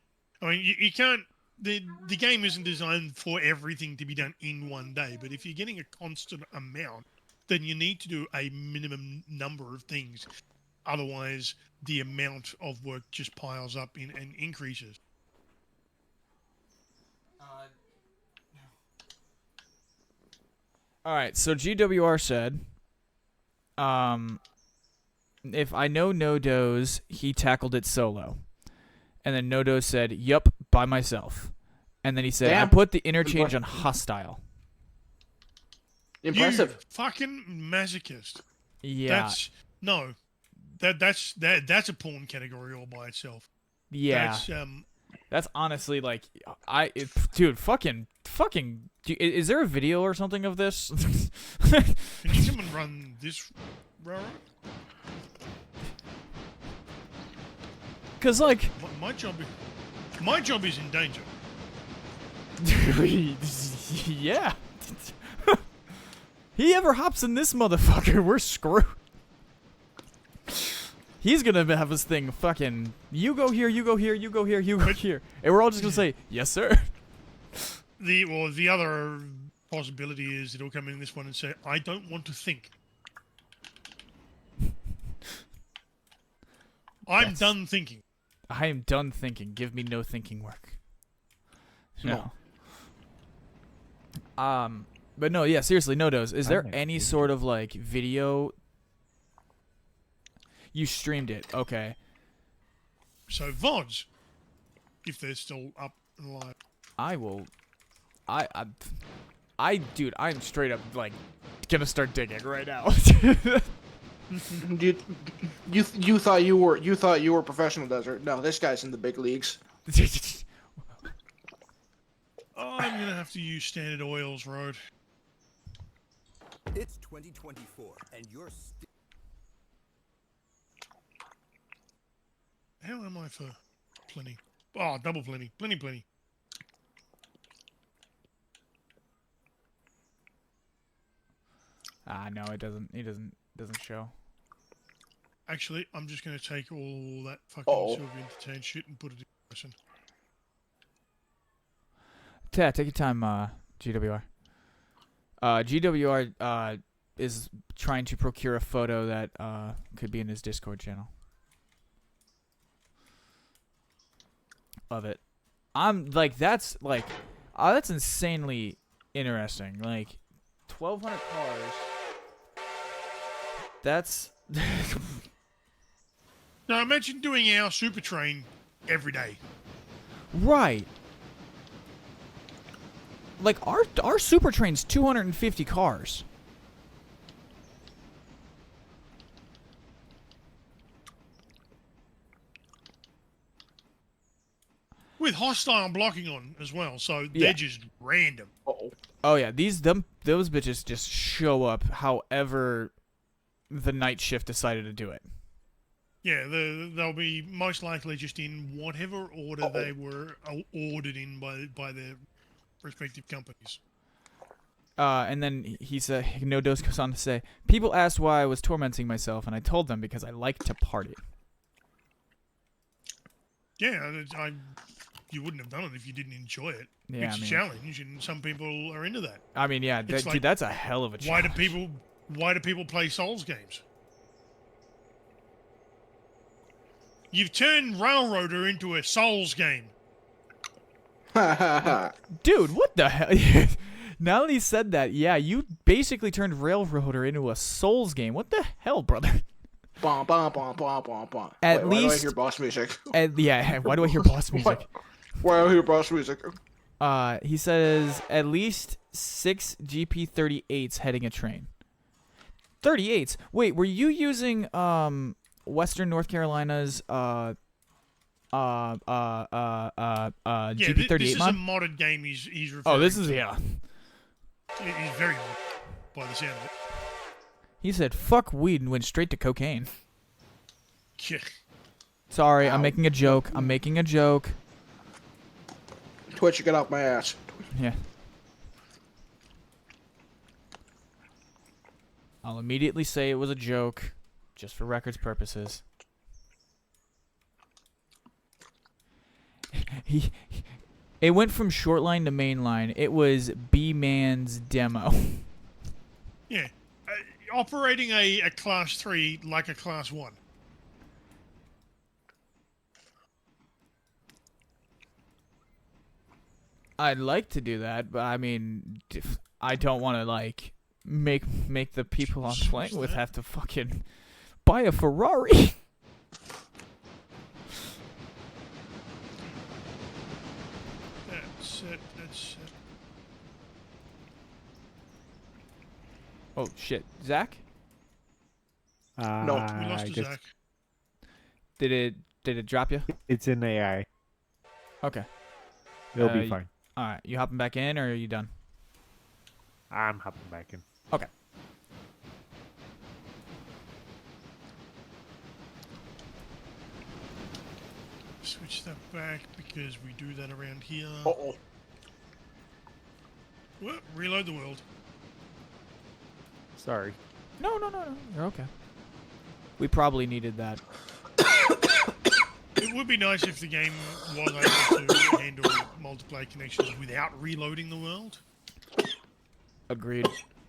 I mean, you can't. The game isn't designed for everything to be done in one day. But if you're getting a constant amount, then you need to do a minimum number of things. Otherwise, the amount of work just piles up and increases. All right, so GWR said, if I know No Doze, he tackled it solo. And then Nodo said, "Yup, by myself." And then he said, Damn. "I put the interchange on hostile." Impressive. You fucking masochist. Yeah. That's a porn category all by itself. Yeah. That's honestly like, dude, fucking. Is there a video or something of this? Can someone run this railroad? Cause like, My job is in danger. yeah. He ever hops in this motherfucker, we're screwed. He's gonna have his thing fucking, you go here, you go here, you go here, you go here. And we're all just gonna say, yes, sir. The other possibility is it'll come in this one and say, I don't want to think. I'm done thinking. I am done thinking. Give me no thinking work. No. But no, yeah, seriously, Nodos, is there any sort of like video? You streamed it, okay. So VODs, if they're still up and alive. Dude, I'm straight up like gonna start digging right now. You thought you were professional, Desert. No, this guy's in the big leagues. Oh, I'm gonna have to use Standard Oil's road. It's 2024, and you're still. How am I for plenty? Oh, double plenty. Plenty. No, it doesn't. It doesn't show. Actually, I'm just gonna take all that fucking Silver Entertain shit and put it in person. Yeah, take your time, GWR. GWR is trying to procure a photo that could be in his Discord channel. Of it. I'm like, that's insanely interesting. Like 1,200 cars. That's Now imagine doing our super train every day. right. Like our super train's 250 cars. With hostile blocking on as well, so they're just random. Oh yeah, those bitches just show up however the night shift decided to do it. Yeah, they'll be most likely just in whatever order they were ordered in by their respective companies. And then he said, No Dose goes on to say, people asked why I was tormenting myself, and I told them because I like to party. Yeah, you wouldn't have done it if you didn't enjoy it. Yeah, it's a challenge, and some people are into that. I mean, yeah, It's dude, like, that's a hell of a challenge. Why do people play Souls games? You've turned Railroader into a Souls game. Dude, what the hell? Now that he said that, yeah, you basically turned Railroader into a Souls game. What the hell, brother? Bah, bah, bah, bah, bah, bah. At Why do I least- hear boss music? Yeah, why do I hear boss music? Why do I hear boss music? He says at least 6 GP38s heading a train. 38s? Wait, were you using Western North Carolina's Yeah, GP38 this is a mod? modded game he's referring Oh, this is to. yeah. He's very modded, by the sound of it. He said fuck weed and went straight to cocaine. Yeah. Sorry, Ow. I'm making a joke. I'm making a joke. Twitch, get off my ass. Yeah. I'll immediately say it was a joke, just for records purposes. It went from short line to main line. It was B-Man's demo. Yeah. Operating a Class 3 like a Class 1. I'd like to do that, but I mean, I don't want to like make the people I'm playing with have to fucking buy a Ferrari. set. That's set. Oh shit, Zach, No. We lost I to guess Zach. did it drop you? it's in AI. Okay. It'll be y- fine. All right, you hopping back in, or are you done? I'm hopping back in. Okay. Switch that back because we do that around here. Uh-oh. Well, reload the world. Sorry. No, you're okay. We probably needed that. It would be nice if the game was able to handle multiplayer connections without reloading the world. Agreed.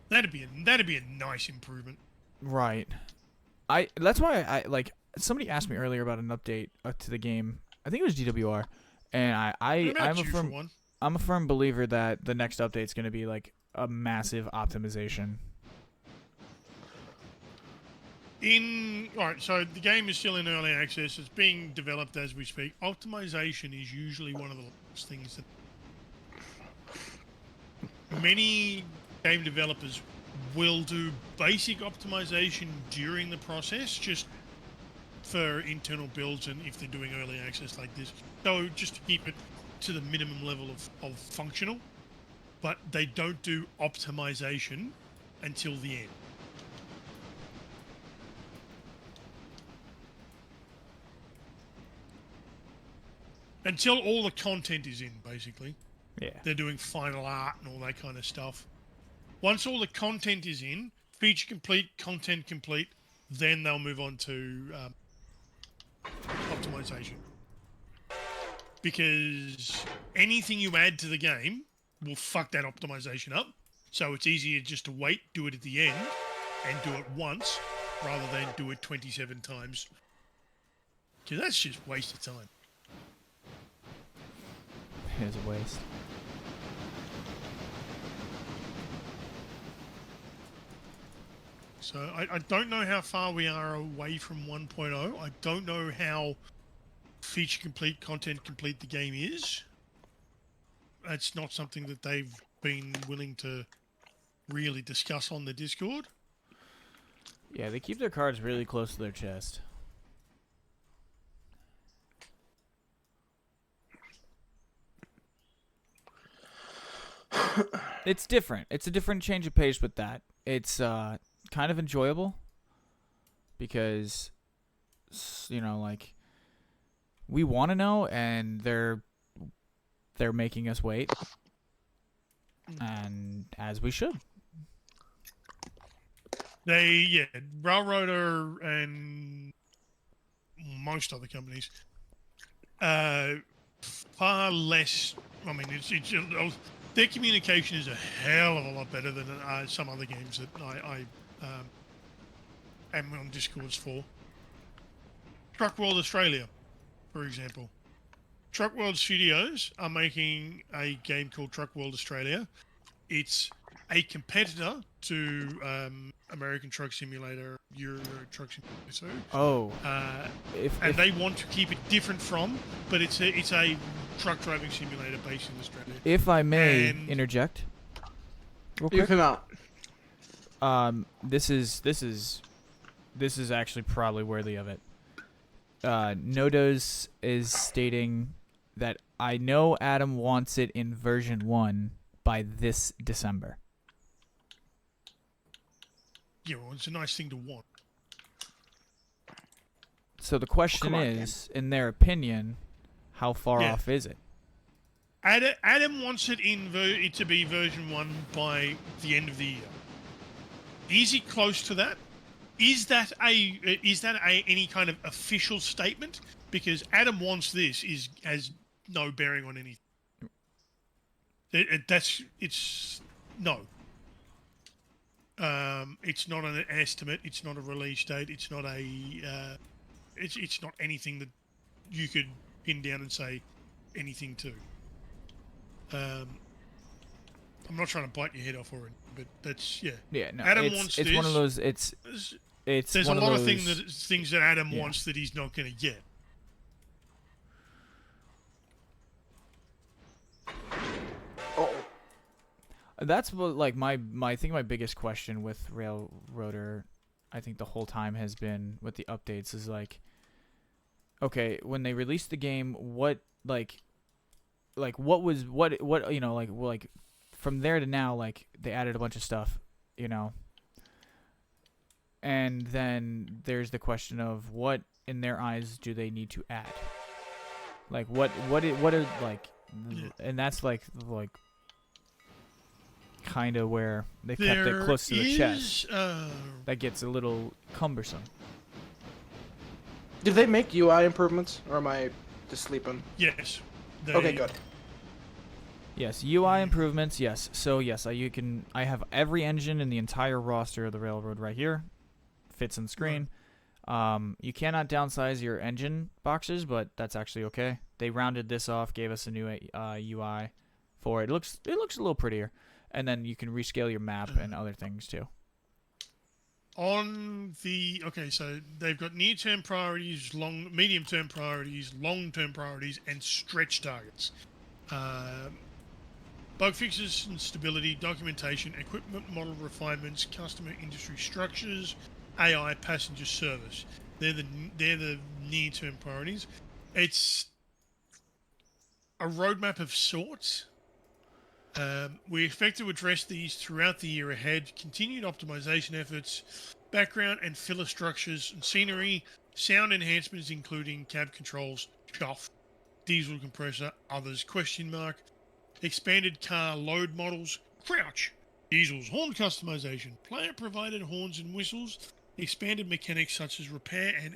That'd be a nice improvement. Right. That's why I like somebody asked me earlier about an update to the game. I think it was GWR, and What about I'm a you for firm one? I'm a firm believer that the next update's going to be like a massive optimization. Alright, so the game is still in early access. It's being developed as we speak. Optimization is usually one of the last things that many game developers will do basic optimization during the process, just for internal builds and if they're doing early access like this. So just to keep it to the minimum level of functional, but they don't do optimization until the end. Until all the content is in, basically. Yeah. They're doing final art and all that kind of stuff. Once all the content is in, feature complete, content complete, then they'll move on to optimization. Because anything you add to the game will fuck that optimization up. So it's easier just to wait, do it at the end, and do it once, rather than do it 27 times. Because that's just waste of time. It is a waste. So I don't know how far we are away from 1.0. I don't know how feature complete, content complete the game is. That's not something that they've been willing to really discuss on the Discord. Yeah, they keep their cards really close to their chest. It's different. It's a different change of pace with that. It's kind of enjoyable because like we want to know and they're making us wait. And as we should. Railroader and most other companies, far less. I mean, their communication is a hell of a lot better than some other games that I am on Discords for. Truck World Australia, for example. Truck World Studios are making a game called Truck World Australia. It's a competitor to American Truck Simulator, Euro Truck Simulator. Oh. And they want to keep it different from, but it's a truck driving simulator based in Australia. If I may And- interject, real You quick. cannot. This is actually probably worthy of it. Nodos is stating that I know Adam wants it in version 1 by this December. Yeah, well, it's a nice thing to want. So the question Come on, is, in their opinion, how far Yeah. off is it? Adam wants it it to be version 1 by the end of the year. Is he close to that? Is that any kind of official statement? Because Adam wants this has no bearing on anything. It's no. It's not an estimate. It's not a release date. It's not it's not anything that you could pin down and say anything to. I'm not trying to bite your head off already, but that's yeah. Yeah, no. Adam it's wants it's this. one of those. It's There's one a lot of those, things that Adam Yeah. wants that he's not going to get. That's what, like, my I think my biggest question with Railroader, I think the whole time has been with the updates is like, okay, when they released the game, what what was what like from there to now, like they added a bunch of stuff, you know. And then there's the question of what in their eyes do they need to add? Like what are like, and that's like kind of where they kept it close to the chest. That gets a little cumbersome. Did they make UI improvements, or am I just sleeping? Yes. Okay, good. Yes, UI improvements. Yes, so yes, I have every engine in the entire roster of the Railroad right here. Fits on the screen. You cannot downsize your engine boxes, but that's actually okay. They rounded this off, gave us a new UI for it. It looks a little prettier, and then you can rescale your map and other things too. So they've got near-term priorities, medium-term priorities, long-term priorities, and stretch targets. Bug fixes and stability, documentation, equipment model refinements, customer industry structures, AI passenger service. They're the near-term priorities. It's a roadmap of sorts. We expect to address these throughout the year ahead. Continued optimization efforts, background and filler structures and scenery, sound enhancements including cab controls, shuff, diesel compressor, others, ? Expanded car load models, crouch, diesels, horn customization, player-provided horns and whistles, expanded mechanics such as repair and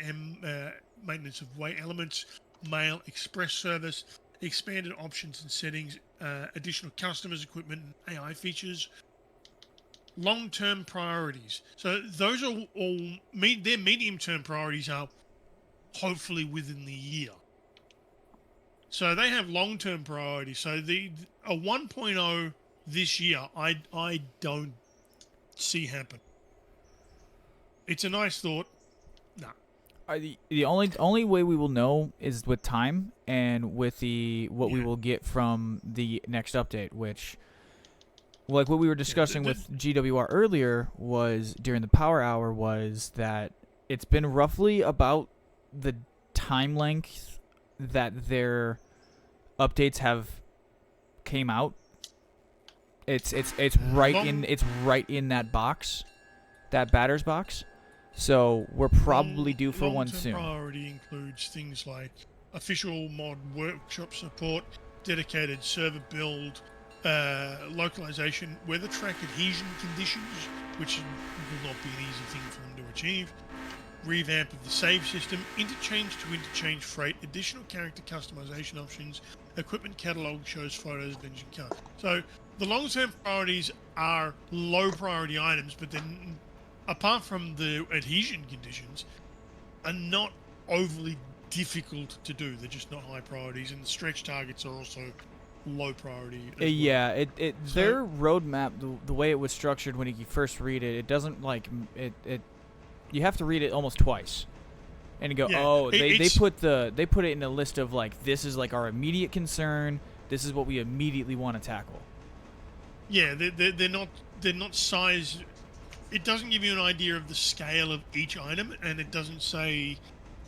maintenance of weight elements, mail express service, expanded options and settings, additional customers, equipment, and AI features. Long-term priorities. So those are all their medium-term priorities are hopefully within the year. So they have long-term priorities. So a 1.0 this year, I don't see happen. It's a nice thought. No. The only way we will know is with time and with what we will get from the next update, which, like what we were discussing with GWR earlier, was during the power hour, was that it's been roughly about the time length that their updates have came out. It's right in that box, that batter's box. So we're probably due for one soon. Long-term priority includes things like official mod workshop support, dedicated server build, localization, weather track adhesion conditions, which will not be an easy thing for them to achieve, revamp of the save system, interchange freight, additional character customization options, equipment catalog shows photos of engine cars. So the long-term priorities are low priority items, but then apart from the adhesion conditions, are not overly difficult to do. They're just not high priorities, and the stretch targets are also low priority as well. Yeah, their roadmap, the way it was structured when you first read it, it doesn't like it. You have to read it almost twice, and you go, they put it in a list of like, this is like our immediate concern. This is what we immediately want to tackle. Yeah, they're not size. It doesn't give you an idea of the scale of each item, and it doesn't say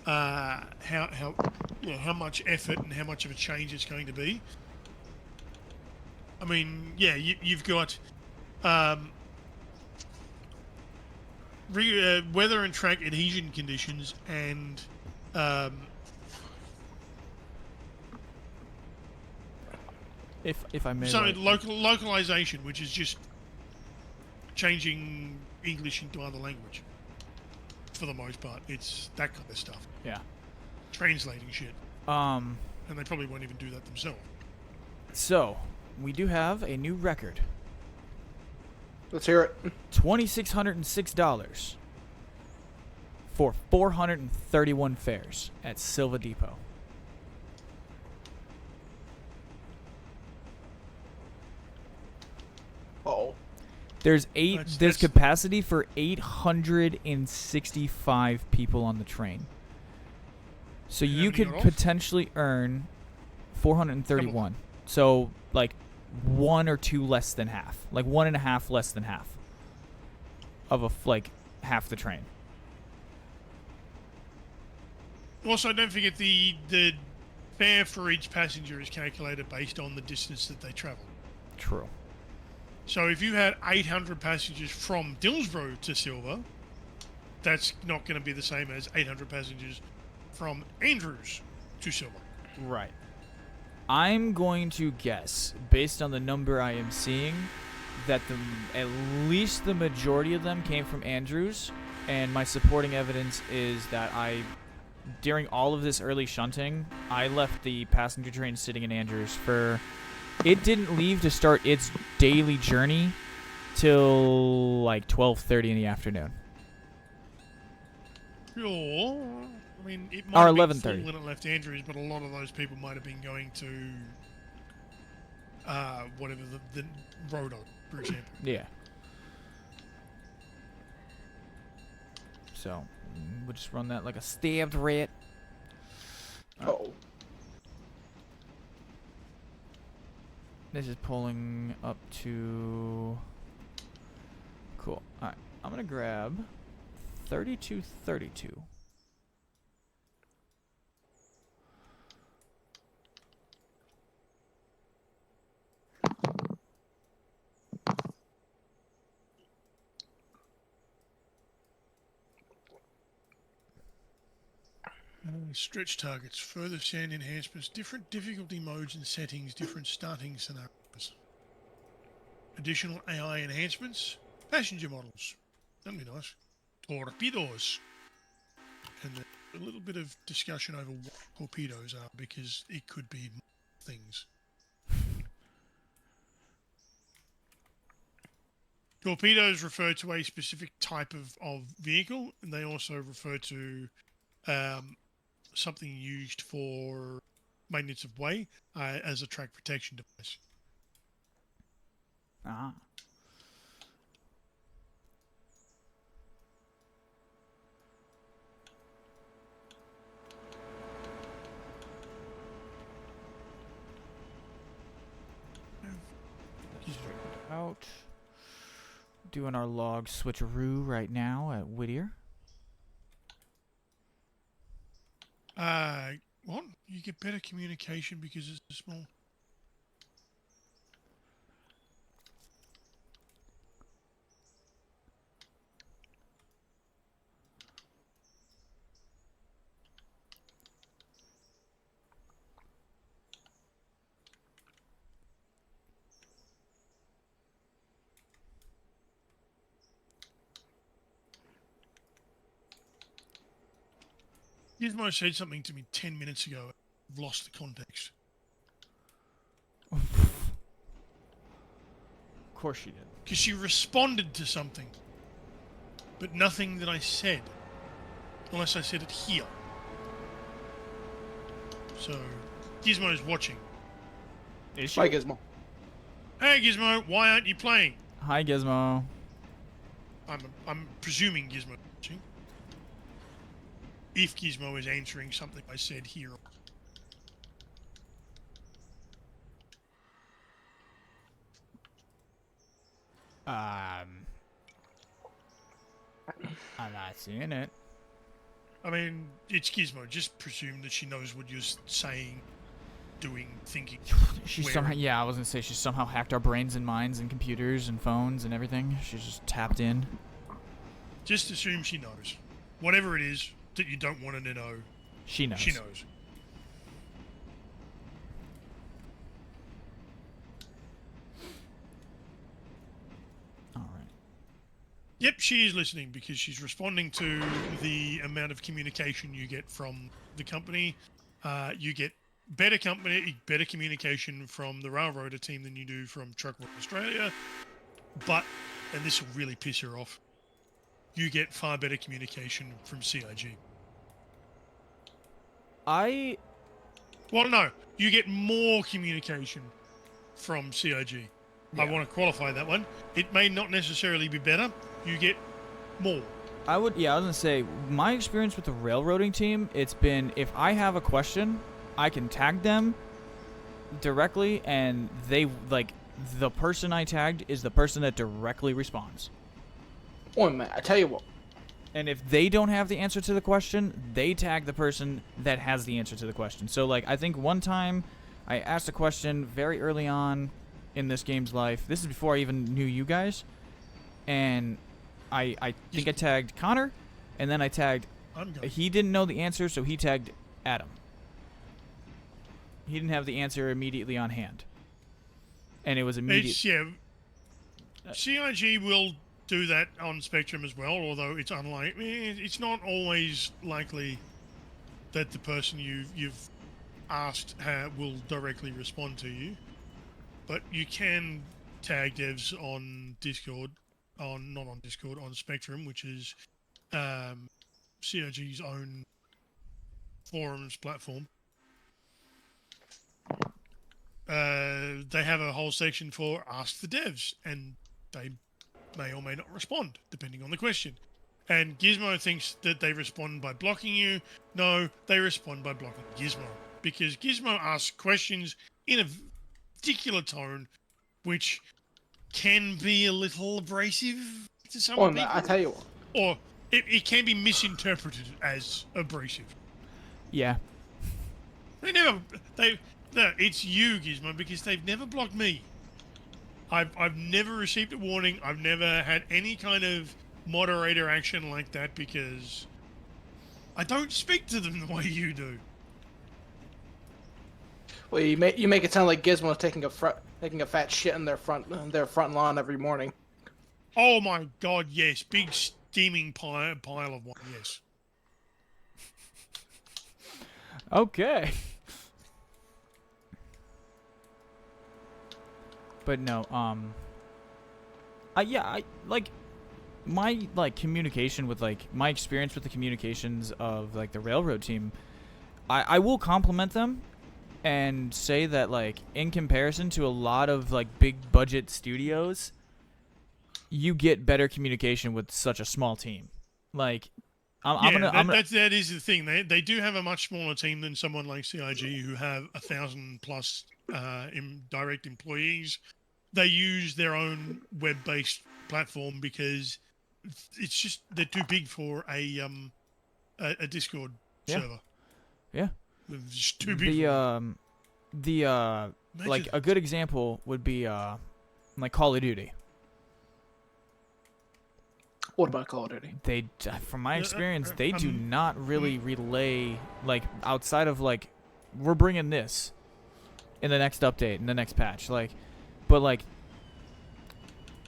how much effort and how much of a change it's going to be. I mean, yeah, you've got weather and track adhesion conditions, and if I may, localization, which is just changing English into other language. For the most part, it's that kind of stuff. Yeah. Translating shit. And they probably won't even do that themselves. So, we do have a new record. Let's hear it. $2,606 for 431 fares at Silva Depot. Oh. There's capacity for 865 people on the train. So you could potentially earn 431. So like one or two less than half, like 1.5 less than half of like half the train. Also, don't forget the fare for each passenger is calculated based on the distance that they travel. True. So if you had 800 passengers from Dillsborough to Silver, that's not going to be the same as 800 passengers from Andrews to Silver. Right. I'm going to guess, based on the number I am seeing, that at least the majority of them came from Andrews, and my supporting evidence is that during all of this early shunting, I left the passenger train sitting in Andrews it didn't leave to start its daily journey till like 12:30 in the afternoon. Sure. I mean, it Or might have been 11:30. full when it left Andrews, but a lot of those people might have been going to whatever the road on, for example. Yeah. So, we'll just run that like a stabbed rat. Oh. This is pulling up to... Cool. Alright, I'm gonna grab 3232. Stretch targets, further sand enhancements, different difficulty modes and settings, different starting scenarios. Additional AI enhancements, passenger models. That'd be nice. Torpedoes. And a little bit of discussion over what torpedoes are, because it could be things. Torpedoes refer to a specific type of vehicle, and they also refer to something used for maintenance of way as a track protection device. Ah. Straightened out. Doing our log switcheroo right now at Whittier. What? You get better communication because it's small. Gizmo said something to me 10 minutes ago. I've lost the context. Of course she did. Because she responded to something. But nothing that I said. Unless I said it here. So, Gizmo's watching. Is she? Bye, Gizmo. Hey Gizmo, why aren't you playing? Hi, Gizmo. I'm presuming Gizmo's watching. If Gizmo is answering something I said here. I'm not seeing it. I mean, it's Gizmo. Just presume that she knows what you're saying, doing, thinking. She Where? somehow, yeah, I was gonna say she somehow hacked our brains and minds and computers and phones and everything. She's just tapped in. Just assume she knows. Whatever it is that you don't want her to know, She knows. she knows. All right. Yep, she is listening because she's responding to the amount of communication you get from the company. You get better communication from the Railroader team than you do from Truck World Australia. But, and this will really piss her off, you get far better communication from CIG. Well, no, you get more communication from CIG. I Yeah. want to qualify that one. It may not necessarily be better. You get more. I was gonna say, my experience with the railroading team, it's been, if I have a question, I can tag them directly, and they, like, the person I tagged is the person that directly responds. Oh man, I tell you what. And if they don't have the answer to the question, they tag the person that has the answer to the question. So, like, I think one time I asked a question very early on in this game's life. This is before I even knew you guys. And I think I tagged Connor, and then I tagged... He didn't know the answer, so he tagged Adam. He didn't have the answer immediately on hand. And it was immediate... CIG will do that on Spectrum as well, although it's unlikely. It's not always likely that the person you've asked will directly respond to you. But you can tag devs on Discord, not on Discord, on Spectrum, which is CIG's own forums platform. They have a whole section for Ask the Devs, and they may or may not respond, depending on the question. And Gizmo thinks that they respond by blocking you. No, they respond by blocking Gizmo. Because Gizmo asks questions in a particular tone, which can be a little abrasive to some people. I tell you what. Or it can be misinterpreted as abrasive. Yeah. It's you, Gizmo, because they've never blocked me. I've never received a warning. I've never had any kind of moderator action like that because I don't speak to them the way you do. Well, you make it sound like Gizmo's taking a fat shit in their front lawn every morning. Oh my God, yes, big steaming pile of one, yes. Okay. But no, I like my communication with my experience with the communications of the railroad team. I will compliment them and say that in comparison to a lot of big budget studios, you get better communication with such a small team. That is the thing. They do have a much smaller team than someone like CIG, who have 1,000 plus direct employees. They use their own web-based platform because it's just they're too big for a Discord server. Yeah, they're just too big. A good example would be Call of Duty. What about Call of Duty? They, from my experience, they do not really relay outside of we're bringing this in the next update, in the next patch, but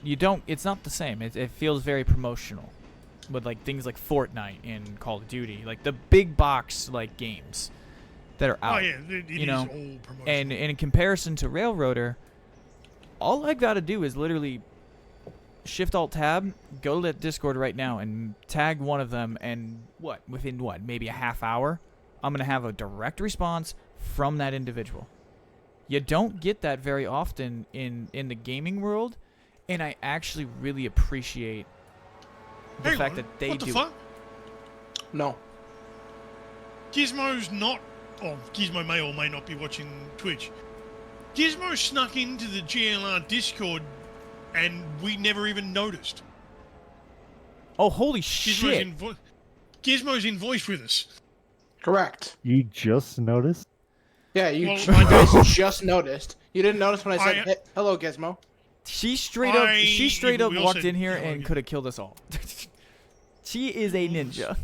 you don't. It's not the same. It feels very promotional, with things like Fortnite and Call of Duty, the big box games that are out. Oh yeah, it is all promotional. And in comparison to Railroader, all I gotta do is literally Shift Alt Tab, go to that Discord right now and tag one of them, and within maybe a half hour, I'm gonna have a direct response from that individual. You don't get that very often in the gaming world, and I actually really appreciate the fact that they do. What the fuck? No. Gizmo's not. Oh, Gizmo may or may not be watching Twitch. Gizmo snuck into the GLR Discord, and we never even noticed. Oh, holy shit! Gizmo's in voice with us. Correct. You just noticed? Yeah, you guys just noticed. You didn't notice when I said hello, Gizmo. She straight up walked in here and could have killed us all. She is a ninja.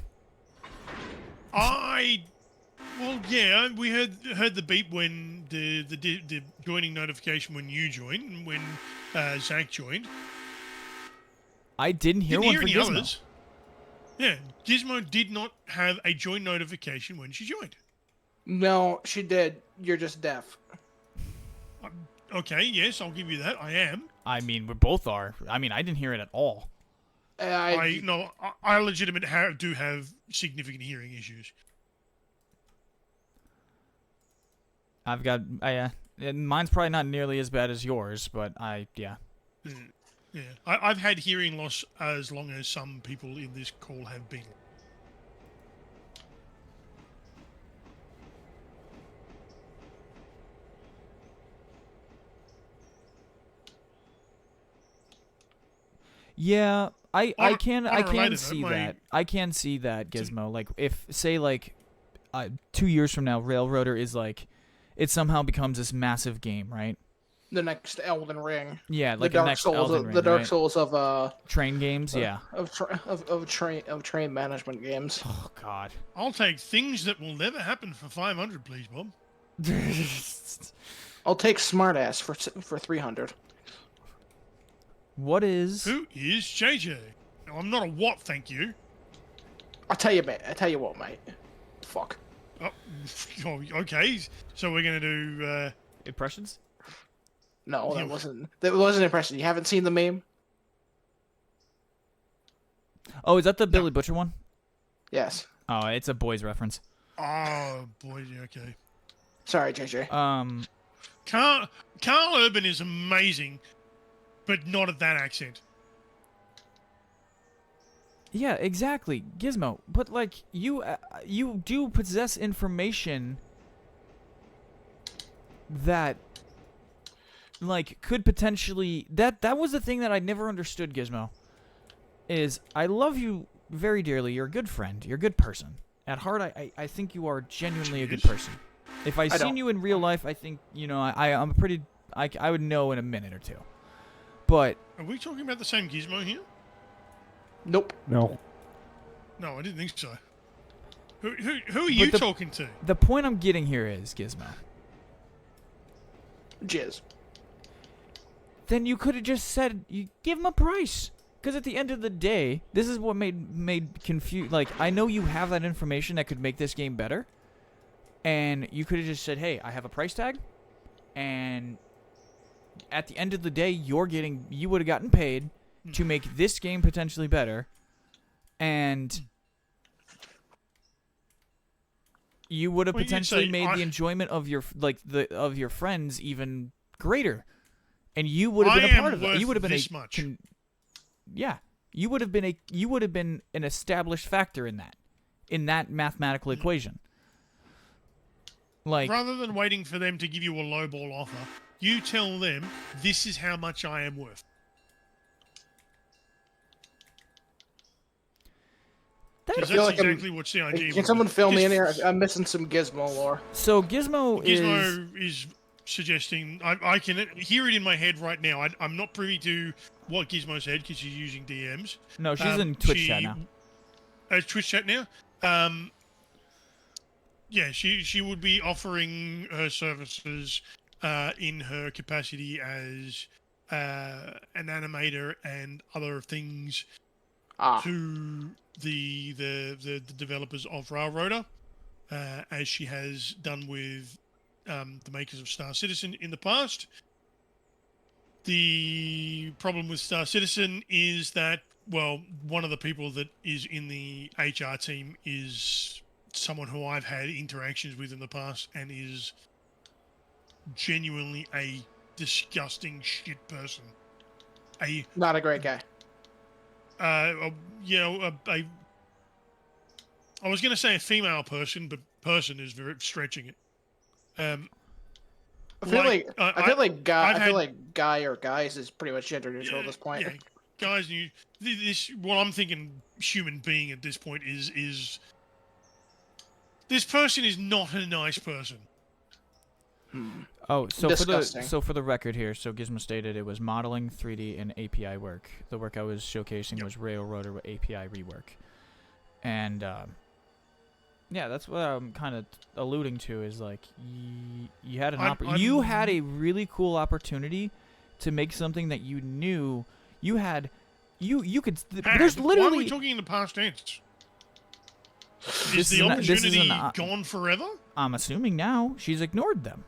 Well, yeah, we heard the beep when the joining notification when you joined and when Zach joined. I didn't hear one for Gizmo. Others. Yeah, Gizmo did not have a join notification when she joined. No, she did. You're just deaf. Okay, yes, I'll give you that. I am. I mean, we both are. I mean, I didn't hear it at all. I legitimately do have significant hearing issues. I've got, mine's probably not nearly as bad as yours, but yeah. Yeah, I've had hearing loss as long as some people in this call have been. Yeah, I On can a related note, see my- that. I can see that, Gizmo. Like if say like 2 years from now Railroader is like it somehow becomes this massive game, right? The next Elden Ring. Yeah, The like a Dark next Souls. Elden Ring, The Dark right? Souls of Train games, yeah. train management games. Oh god. I'll take things that will never happen for 500, please, Bob. I'll take Smartass for 300. What is Who is JJ? No, I'm not a what, thank you. I tell you, mate. I tell you what, mate. Fuck. Oh, okay, so we're gonna do. impressions? No, You- that wasn't impressive. You haven't seen the meme? Oh, is that the Billy Butcher one? Yes. Oh, it's a boys reference. Oh boy, yeah, okay. Sorry, JJ. Carl Urban is amazing, but not at that accent. Yeah, exactly, Gizmo. But like you do possess information that like could potentially that was the thing that I never understood, Gizmo. Is I love you very dearly. You're a good friend. You're a good person. At heart, I think you are genuinely a good person. If I seen don't. you in real life, I think I'm pretty. I would know in a minute or two. But Are we talking about the same Gizmo here? Nope. No. No, I didn't think so. Who are you talking to? the point I'm getting here is, Gizmo. Jizz. Then you could have just said you give him a price. Because at the end of the day, this is what made confuse. Like I know you have that information that could make this game better, and you could have just said, "Hey, I have a price tag," and at the end of the day, you would have gotten paid to make this game potentially better, and you would have Well, you could potentially say, made the enjoyment of your of your friends even greater, and you would have I been a am part of it. You worth would have been this much. yeah, you would have been an established factor in that mathematical equation. Like Rather than waiting for them to give you a lowball offer, you tell them this is how much I am worth. Because feel that's like I'm- exactly what CIG. Can someone fill me in here? I'm missing some Gizmo lore. so Gizmo Gizmo is suggesting I can hear it in my head right now. I'm not privy to what Gizmo said because she's using DMs. no, she's in Twitch chat now. Twitch chat now. Yeah, she would be offering her services in her capacity as an animator and other things to the developers of Railroader, as she has done with the makers of Star Citizen in the past. The problem with Star Citizen is that, well, one of the people that is in the HR team is someone who I've had interactions with in the past and is genuinely a disgusting shit person. Not a great guy. I was going to say a female person, but person is very stretching it. I feel like guy or guys is pretty much gender neutral at this point. Yeah, guys, what I'm thinking human being at this point is this person is not a nice person. Oh, so Disgusting. for the record here, so Gizmo stated it was modeling, 3D, and API work. The work I was showcasing was Railroader with API rework, and yeah, that's what I'm kind of alluding to. Is like you had you had a really cool opportunity to make something that you knew you had. You could. There's literally. Why are we talking in the past tense? This Is the this is opportunity an- gone forever? I'm assuming now she's ignored them.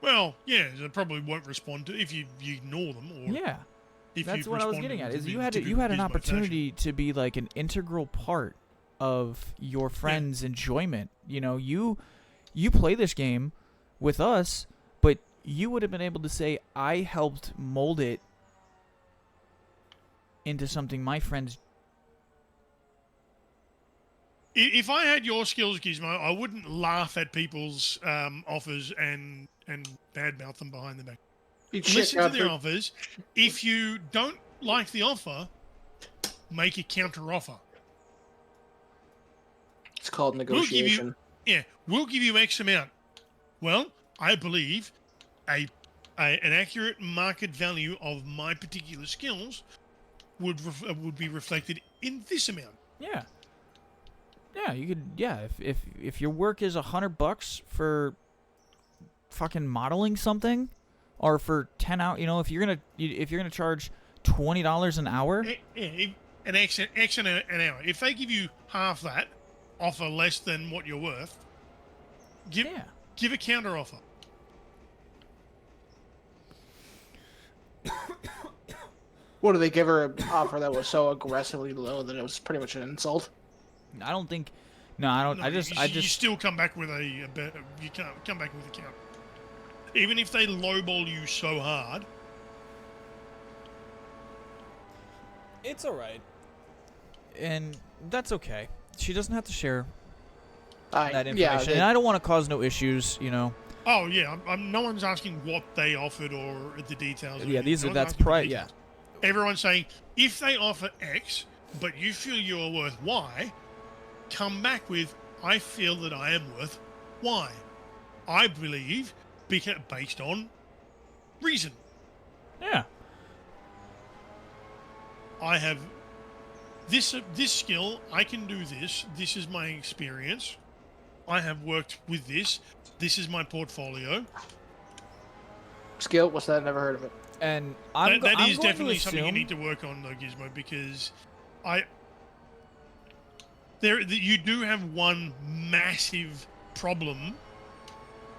Well, yeah, they probably won't respond to if you ignore them, or Yeah. if That's you what I was respond getting to at. them Is in you had typical an Gizmo opportunity to be like an integral part of your friends' enjoyment. You know, you play this game with us, but you would have been able to say, I helped mold it into something my friends. If I had your skills, Gizmo, I wouldn't laugh at people's offers and badmouth them behind the back. listen to their offers. If you don't like the offer, make a counter offer. It's called negotiation. We'll give you X amount. Well, I believe an accurate market value of my particular skills would be reflected in this amount. Yeah. Yeah, you could. Yeah, if your work is $100 for fucking modeling something, or for 10 hours, if you're gonna charge $20 an hour, An X an hour. If they give you half that, offer less than what you're worth, give a counter offer. What do they give her an offer that was so aggressively low that it was pretty much an insult? I don't think. No, I don't. No, I just. You still come back with you can't come back with a counter. Even if they lowball you so hard. It's all right, and that's okay. She doesn't have to share that information, and I don't want to cause no issues. Oh yeah, no one's asking what they offered or the details. Yeah, that's private. Yeah. Everyone's saying if they offer X, but you feel you're worth Y, come back with I feel that I am worth Y. I believe based on reason. Yeah. I have this skill. I can do this. This is my experience. I have worked with this. This is my portfolio. Skill? What's that? Never heard of it. And that is definitely something you need to work on, though, Gizmo, because you do have one massive problem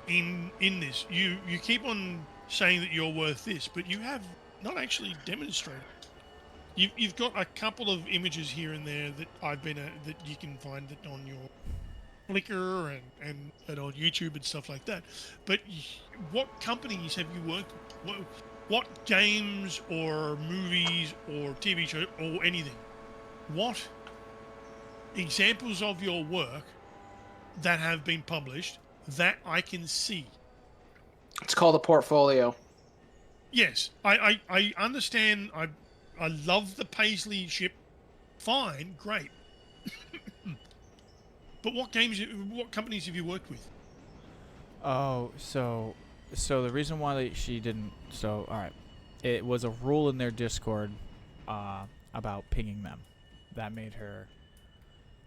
in this. You keep on saying that you're worth this, but you have not actually demonstrated. You've got a couple of images here and there that that you can find that on your Flickr and on YouTube and stuff like that. But what companies have you worked with? What games or movies or TV shows or anything? What examples of your work that have been published that I can see? It's called a portfolio. Yes, I understand. I love the Paisley ship. Fine, great. But what companies have you worked with? Oh, so the reason why she didn't. So all right, it was a rule in their Discord about pinging them that made her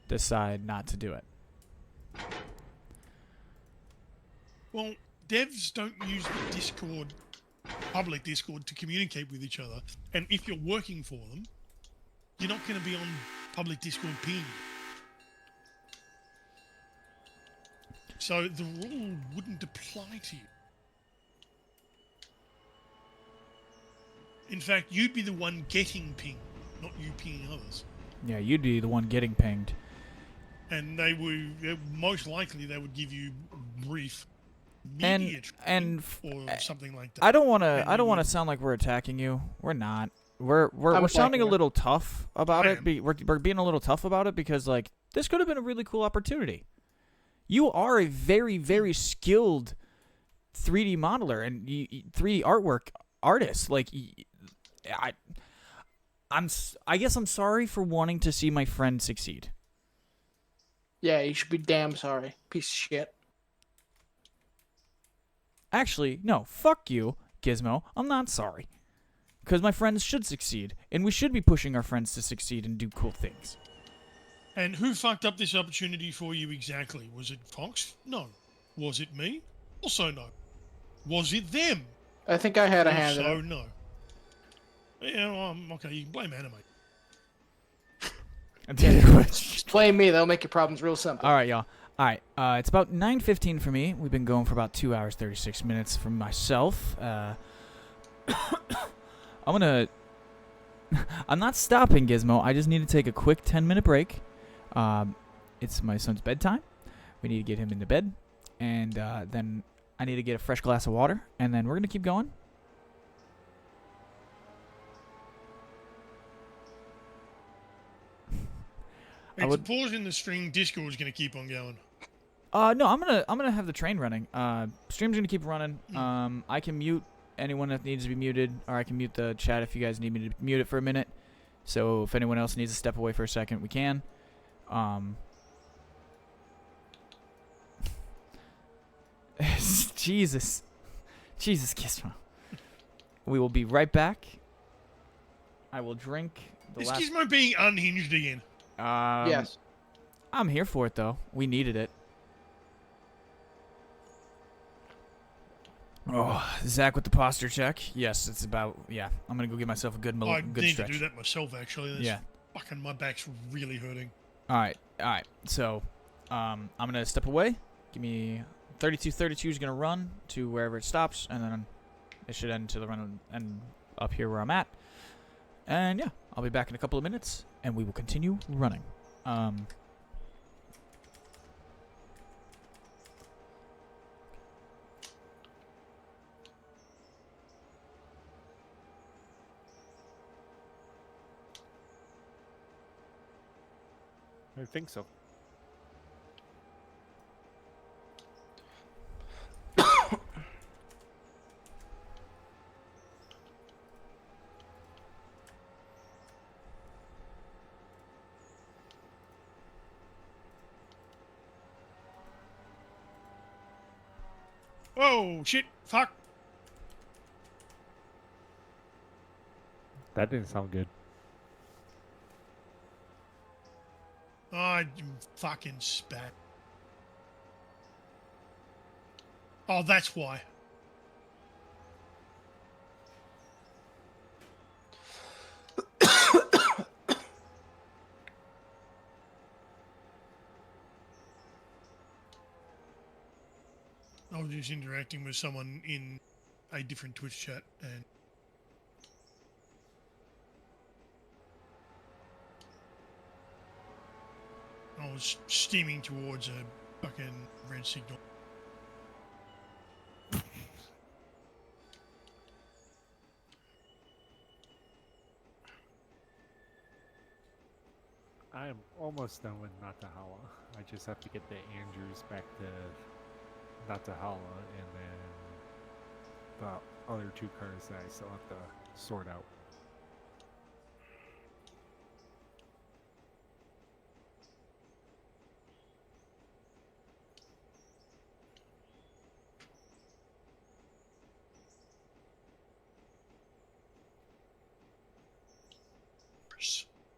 decide not to do it. Well, devs don't use the Discord, public Discord, to communicate with each other. And if you're working for them, you're not going to be on public Discord ping. So the rule wouldn't apply to you. In fact, you'd be the one getting pinged, not you pinging others. Yeah, you'd be the one getting pinged. And they would most likely give you brief and or something like that. I don't want to sound like we're attacking you. We're not. We're sounding a little tough about it. We're being a little tough about it because this could have been a really cool opportunity. You are a very, very skilled 3D modeler and 3D artwork artist. I guess I'm sorry for wanting to see my friend succeed. Yeah, you should be damn sorry. Piece of shit. Actually, no, fuck you, Gizmo. I'm not sorry. Because my friends should succeed, and we should be pushing our friends to succeed and do cool things. And who fucked up this opportunity for you exactly? Was it Fox? No. Was it me? Also no. Was it them? I think I had a hand in it. Also no. Yeah, okay, you can blame anime. Just blame me. That'll make your problems real simple. All right, y'all. All right, it's about 9:15 for me. We've been going for about 2 hours, 36 minutes for myself. I'm not stopping, Gizmo. I just need to take a quick 10-minute break. It's my son's bedtime. We need to get him into bed. And then I need to get a fresh glass of water. And then we're going to keep going. It's a pause in the stream. Discord's going to keep on going. No, I'm gonna have the train running. Stream's gonna keep running. I can mute anyone that needs to be muted, or I can mute the chat if you guys need me to mute it for a minute. So if anyone else needs to step away for a second, we can. Jesus, Gizmo. We will be right back. I will drink the Is last. Gizmo being unhinged again? Yes. I'm here for it though. We needed it. Oh, Zach with the posture check. Yes, it's about. Yeah, I'm gonna go get myself a good I good need stretch. to do that myself, actually. That's Yeah. Fucking, my back's really hurting. All right. So, I'm gonna step away. Give me 32. 32 is gonna run to wherever it stops, and then it should end to the run and up here where I'm at. And yeah, I'll be back in a couple of minutes, and we will continue running. I think so. Oh, shit. Fuck. That didn't sound good. Oh, you fucking spat. Oh, that's why. I was just interacting with someone in a different Twitch chat, and I was steaming towards a fucking red signal. I am almost done with Natahala. I just have to get the Andrews back to Natahala, and then the other two cars that I still have to sort out.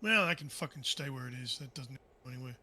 Well, I can fucking stay where it is. That doesn't go anywhere.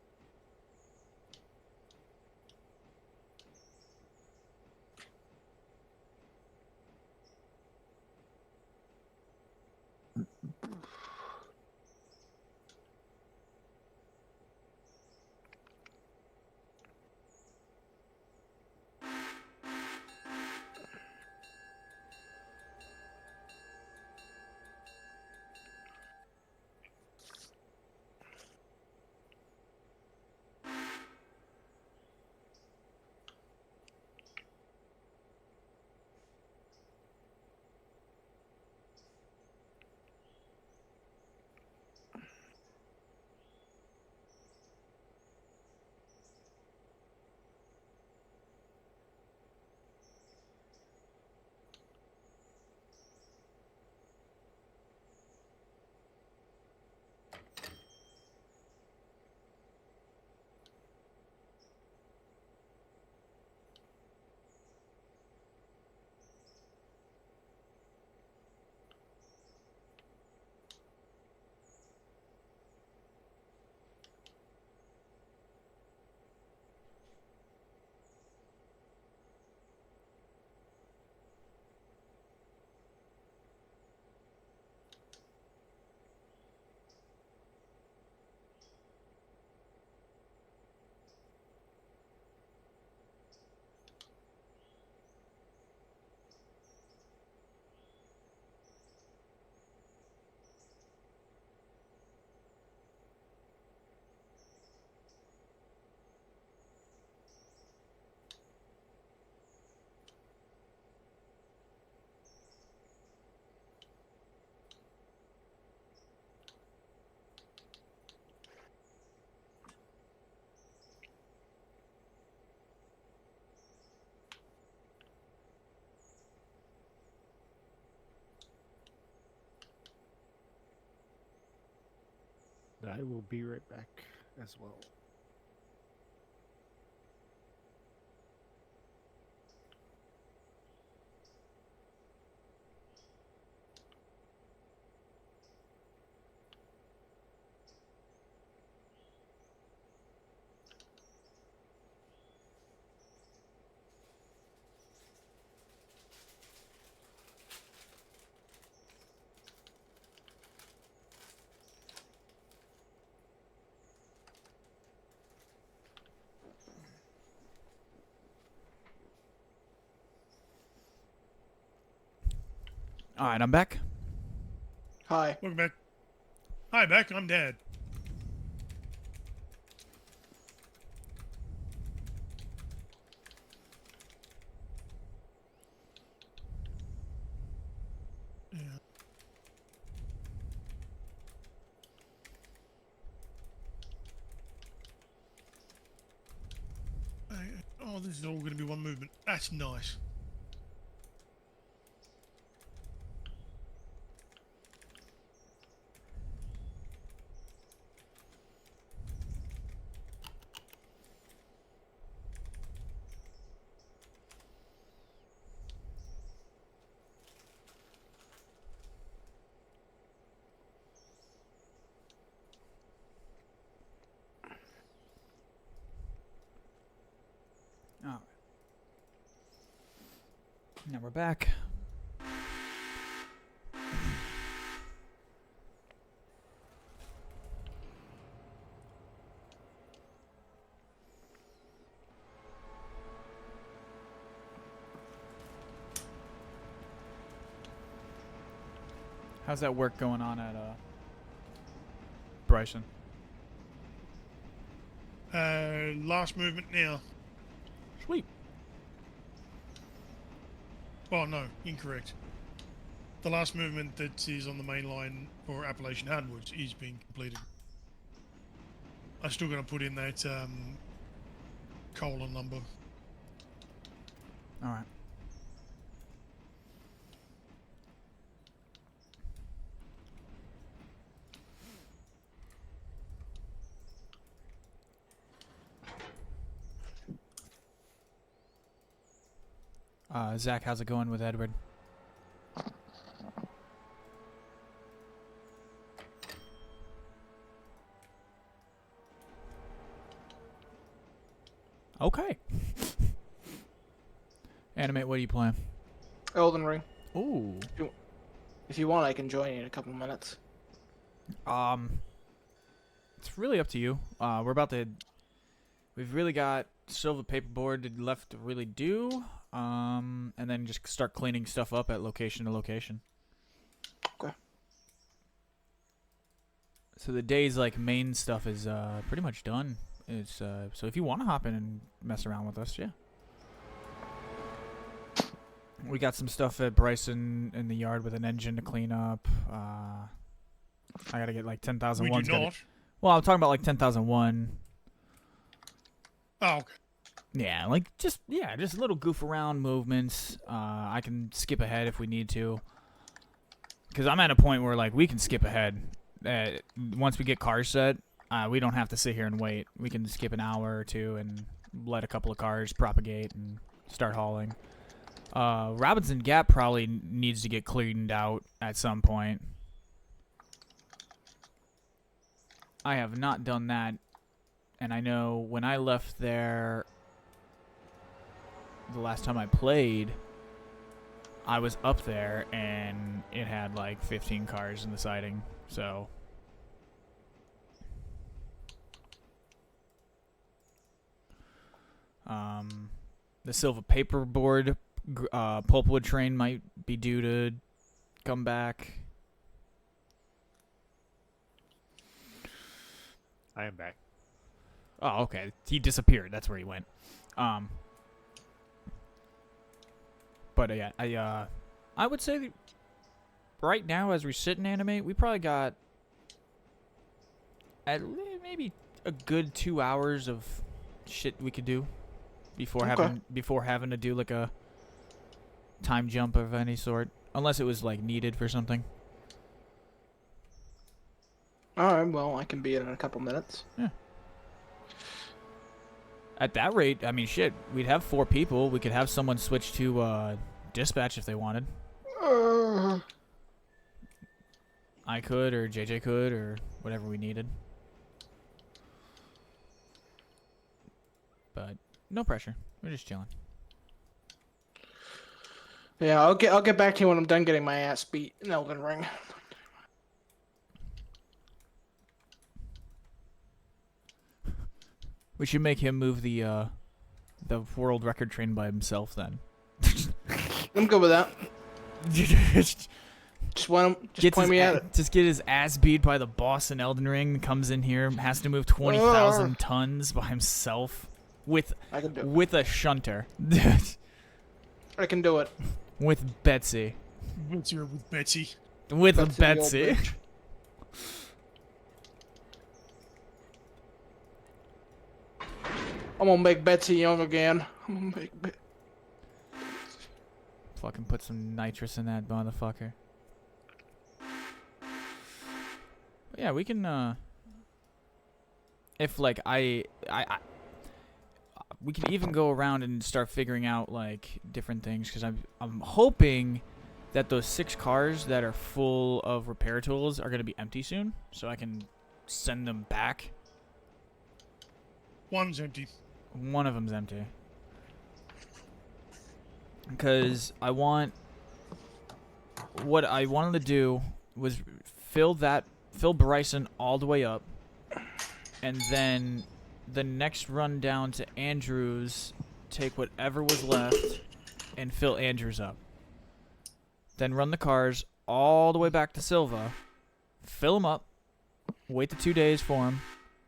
I will be right back as well. All right, I'm back. Hi. Welcome back. Hi, Beck. I'm Dad. Yeah. Oh, this is all going to be one movement. That's nice. All right. Now we're back. How's that work going on at Bryson? Last movement now. Sweet. Oh, no. Incorrect. The last movement that is on the main line for Appalachian Hardwoods is being completed. I'm still going to put in that coal and lumber. All right. Zach, how's it going with Edward? Okay. Animate, what are you playing? Elden Ring. Ooh. If you want, I can join you in a couple minutes. It's really up to you. We've really got silver paperboard left to really do. And then just start cleaning stuff up at location to location. Okay. So the day's like main stuff is pretty much done. It's so if you want to hop in and mess around with us, yeah. We got some stuff at Bryson in the yard with an engine to clean up. I gotta get like 10,000 We ones. do not. Well, I'm talking about like 10,001. Oh, okay. Yeah, like just little goof around movements. I can skip ahead if we need to. Because I'm at a point where like we can skip ahead. Once we get cars set, we don't have to sit here and wait. We can skip an hour or two and let a couple of cars propagate and start hauling. Robinson Gap probably needs to get cleaned out at some point. I have not done that, and I know when I left there the last time I played, I was up there and it had like 15 cars in the siding, so the silver paperboard pulpwood train might be due to come back. I am back. Oh, okay. He disappeared. That's where he went. But yeah, I would say right now as we sit and animate, we probably got at least maybe a good 2 hours of shit we could do before having to do like a time jump of any sort, unless it was like needed for something. All right, well, I can be in a couple minutes. Yeah. At that rate, I mean, shit, we'd have 4 people. We could have someone switch to dispatch if they wanted. I could, or JJ could, or whatever we needed. But no pressure. We're just chilling. Yeah, I'll get back to you when I'm done getting my ass beat in Elden Ring. We should make him move the world record train by himself then. I'm good with that. just Point me at it. Just get his ass beat by the boss in Elden Ring. Comes in here, has to move 20,000 tons by himself with I can do it. with a shunter. I can do it. With Betsy. What's your with Betsy? With Betsy, the old Betsy. bitch. I'm gonna make Betsy young again. I'm gonna make Fucking put some nitrous in that motherfucker. But yeah, we can if like we can even go around and start figuring out like different things, because I'm hoping that those 6 cars that are full of repair tools are going to be empty soon, so I can send them back. One's empty. One of them's empty. Because what I wanted to do was fill Bryson all the way up, and then the next run down to Andrews, take whatever was left and fill Andrews up. Then run the cars all the way back to Silva, fill them up, wait the 2 days for them.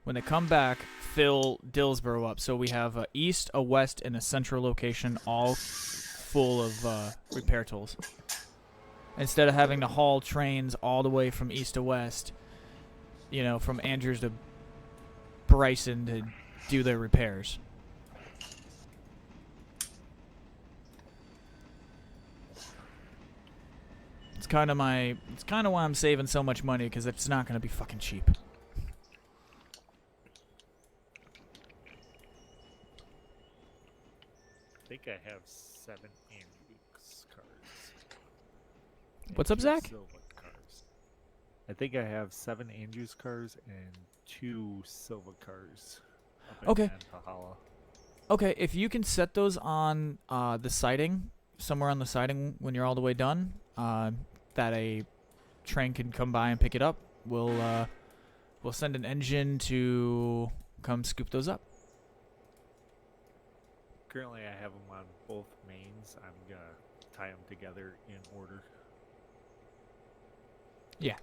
When they come back, fill Dillsboro up. So we have a east, a west, and a central location all full of repair tools. Instead of having to haul trains all the way from east to west, you know, from Andrews to Bryson to do their repairs. It's kind of why I'm saving so much money, because it's not going to be fucking cheap. I think I have 7 Andrews cars. What's up, And Zach? 2 Silva cars. I think I have 7 Andrews cars and 2 Silva cars. Up in Okay. Antahala. Okay, if you can set those on the siding, somewhere on the siding when you're all the way done, that a train can come by and pick it up, we'll send an engine to come scoop those up. Currently, I have them on both mains. I'm gonna tie them together in order. Yeah.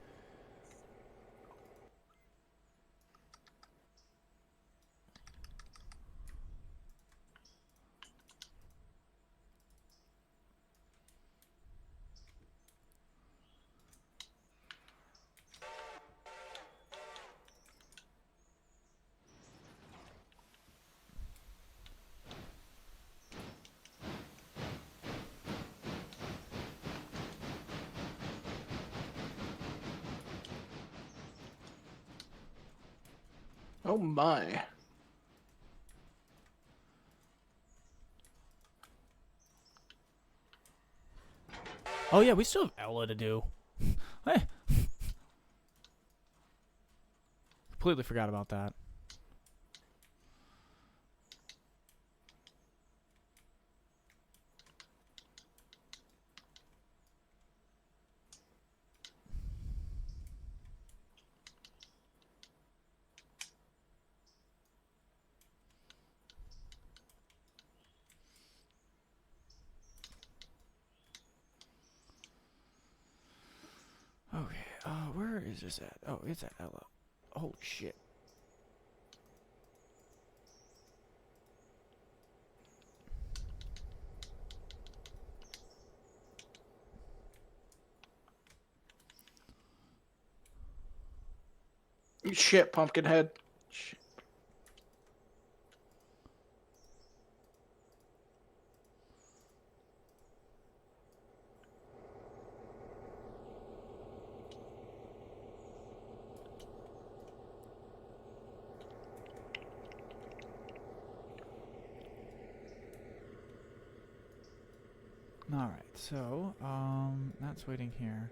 Oh my. Oh yeah, we still have Ella to do. Hey. Completely forgot about that. Okay, where is this at? Oh, it's at Ella. Holy shit. Shit, Pumpkinhead. Shit. All right, so that's waiting here.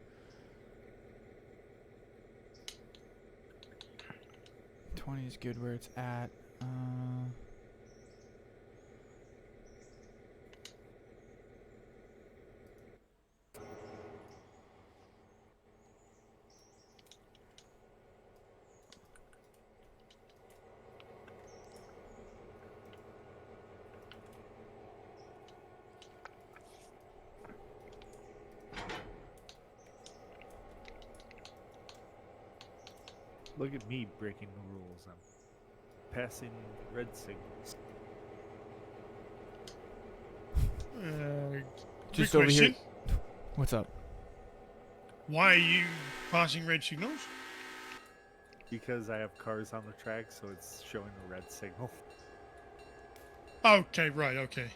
20 is good where it's at. Look at me breaking the rules. I'm passing red signals. Just Quick over here. question. What's up? Why are you passing red signals? Because I have cars on the track, so it's showing a red signal. Okay, right, okay.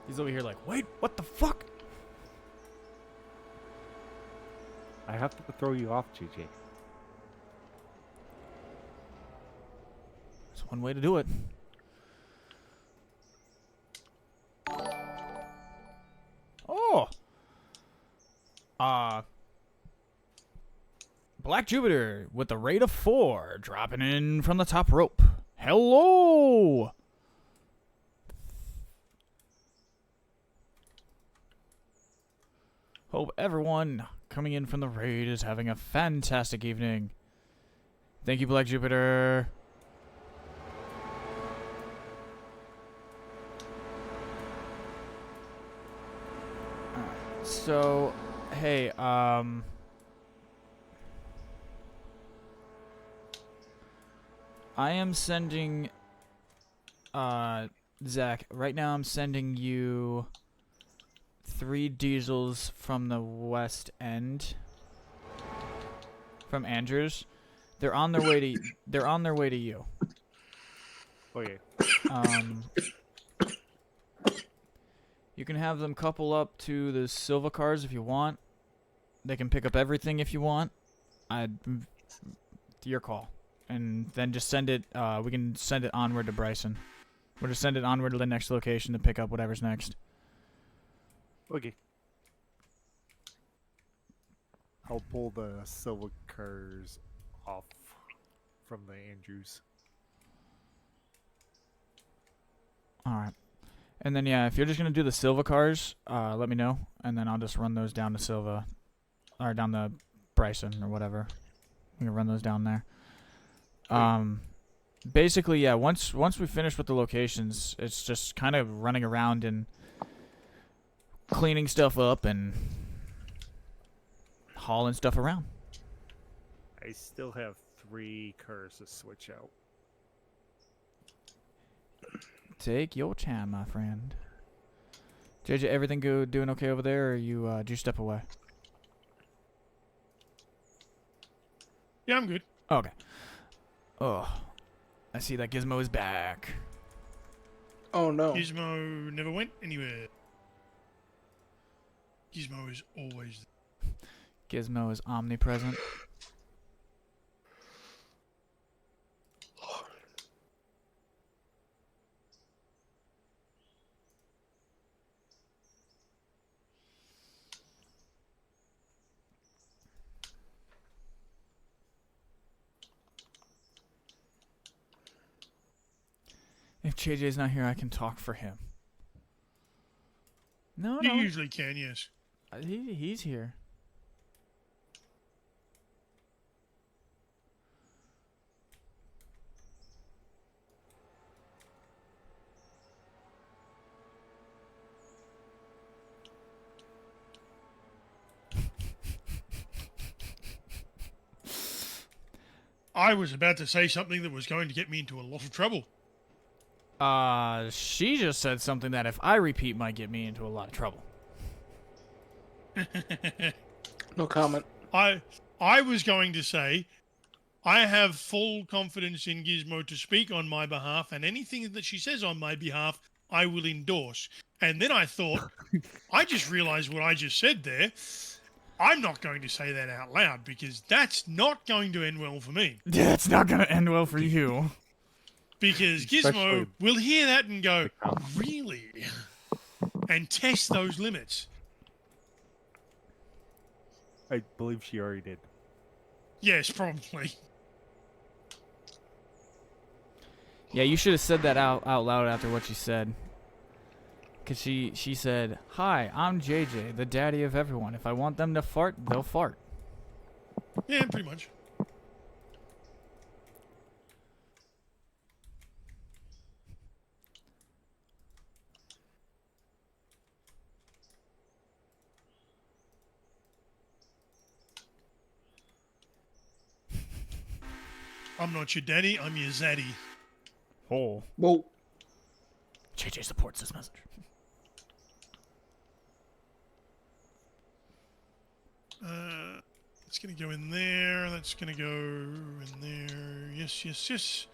He's over here like, wait, what the fuck? I have to throw you off, JJ. That's one way to do it. Oh! Black Jupiter with a rate of 4, dropping in from the top rope. Hello! Hope everyone coming in from the raid is having a fantastic evening. Thank you, Black Jupiter. Alright, so, hey, I am sending, Zach, right now I'm sending you 3 diesels from the west end. From Andrews. They're on their way to you. Okay. You can have them couple up to the Silva cars if you want. They can pick up everything if you want. Your call. And then just send it, we can send it onward to Bryson. We'll just send it onward to the next location to pick up whatever's next. Okay. I'll pull the silver cars off from the Andrews. Alright. And then, yeah, if you're just going to do the Silva cars, let me know. And then I'll just run those down to Silva. Or down to Bryson or whatever. We can run those down there. Basically, yeah, once we finish with the locations, it's just kind of running around and cleaning stuff up and hauling stuff around. I still have 3 cars to switch out. Take your time, my friend. JJ, everything doing okay over there, or did you step away? Yeah, I'm good. Okay. Oh, I see that Gizmo is back. Oh no. Gizmo never went anywhere. Gizmo is always Gizmo is omnipresent. If JJ's not here, I can talk for him. No, You no. usually can, yes. He's here. I was about to say something that was going to get me into a lot of trouble. She just said something that if I repeat might get me into a lot of trouble. No comment. I was going to say I have full confidence in Gizmo to speak on my behalf, and anything that she says on my behalf, I will endorse. And then I thought, I just realized what I just said there. I'm not going to say that out loud because that's not going to end well for me. Yeah, it's not gonna end well for you. Because Gizmo Especially will hear that and go, really? and test those limits. I believe she already did. Yes, probably. Yeah, you should have said that out loud after what she said. Because she said, "Hi, I'm JJ, the daddy of everyone. If I want them to fart, they'll fart." Yeah, pretty much. I'm not your daddy, I'm your zaddy. Oh. Whoa. JJ supports this message. It's gonna go in there. That's gonna go in there. Yes, yes, yes.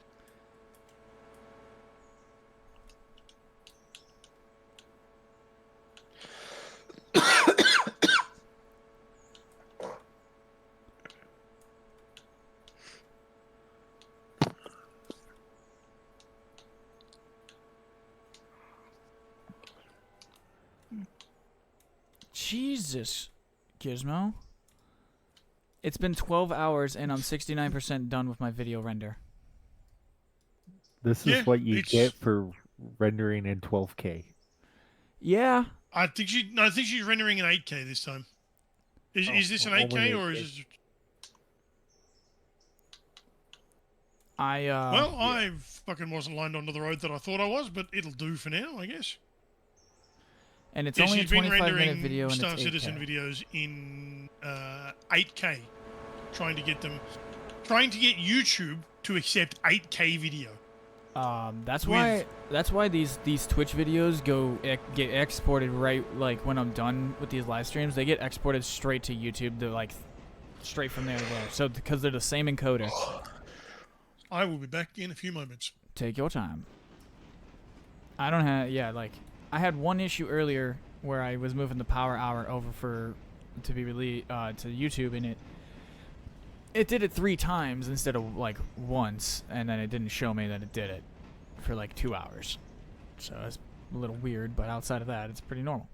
Jesus, Gizmo. It's been 12 hours and I'm 69% done with my video render. This Yeah, is what you it's- get for rendering in 12K. Yeah. I think she's rendering an 8K this time. Is this an 8K or is this? Well, I fucking wasn't lined onto the road that I thought I was, but it'll do for now, I guess. And it's Yeah, only a she's been 25-minute rendering video and Star it's Citizen 8K. videos in 8K, trying to get YouTube to accept 8K video. That's With- why these Twitch videos get exported right, like when I'm done with these live streams, they get exported straight to YouTube. They're like straight from there to there. So because they're the same encoder. I will be back in a few moments. Take your time. I don't have I had one issue earlier where I was moving the power hour over to be released to YouTube, and it did it 3 times instead of like once, and then it didn't show me that it did it for like 2 hours. So it's a little weird, but outside of that, it's pretty normal.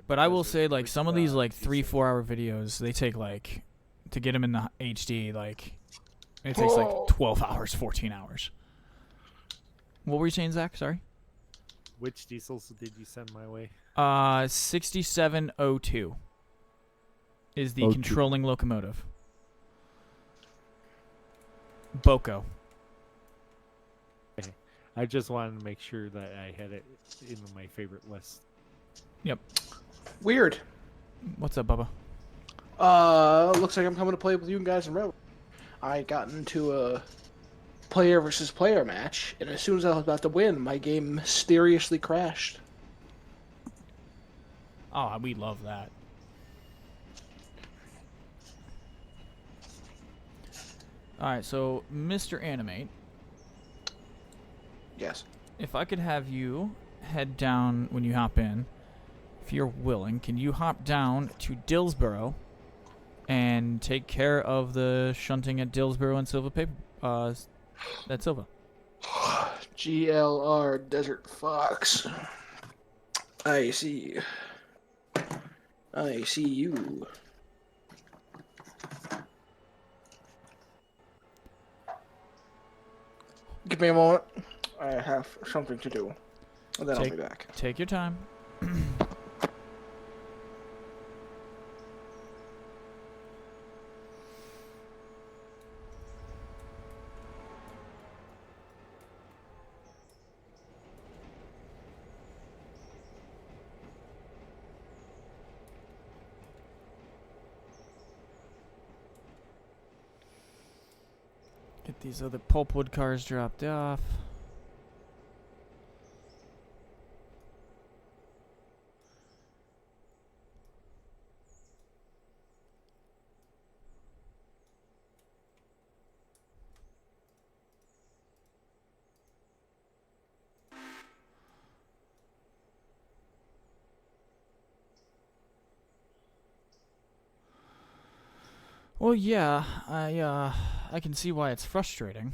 But I will say, like, some of these like 3-4 hour videos, they take like, to get them in the HD, like it takes like 12 hours, 14 hours. What were you saying, Zach? Sorry. Which diesels did you send my way? 6702 is the 02. controlling locomotive. Boko. Okay. I just wanted to make sure that I had it in my favorite list. Yep. Weird. What's up, Bubba? Looks like I'm coming to play with you guys in Rebel. I got into a player versus player match, and as soon as I was about to win, my game mysteriously crashed. Oh, we love that. Alright, so Mr. Animate, Yes. if I could have you head down when you hop in, if you're willing, can you hop down to Dillsboro and take care of the shunting at Dillsboro and Silva Paper? At Silva. GLR Desert Fox. I see. I see you. Give me a moment. I have something to do. And then I'll be back. Take your time. Get these other pulpwood cars dropped off. Well, yeah, I can see why it's frustrating.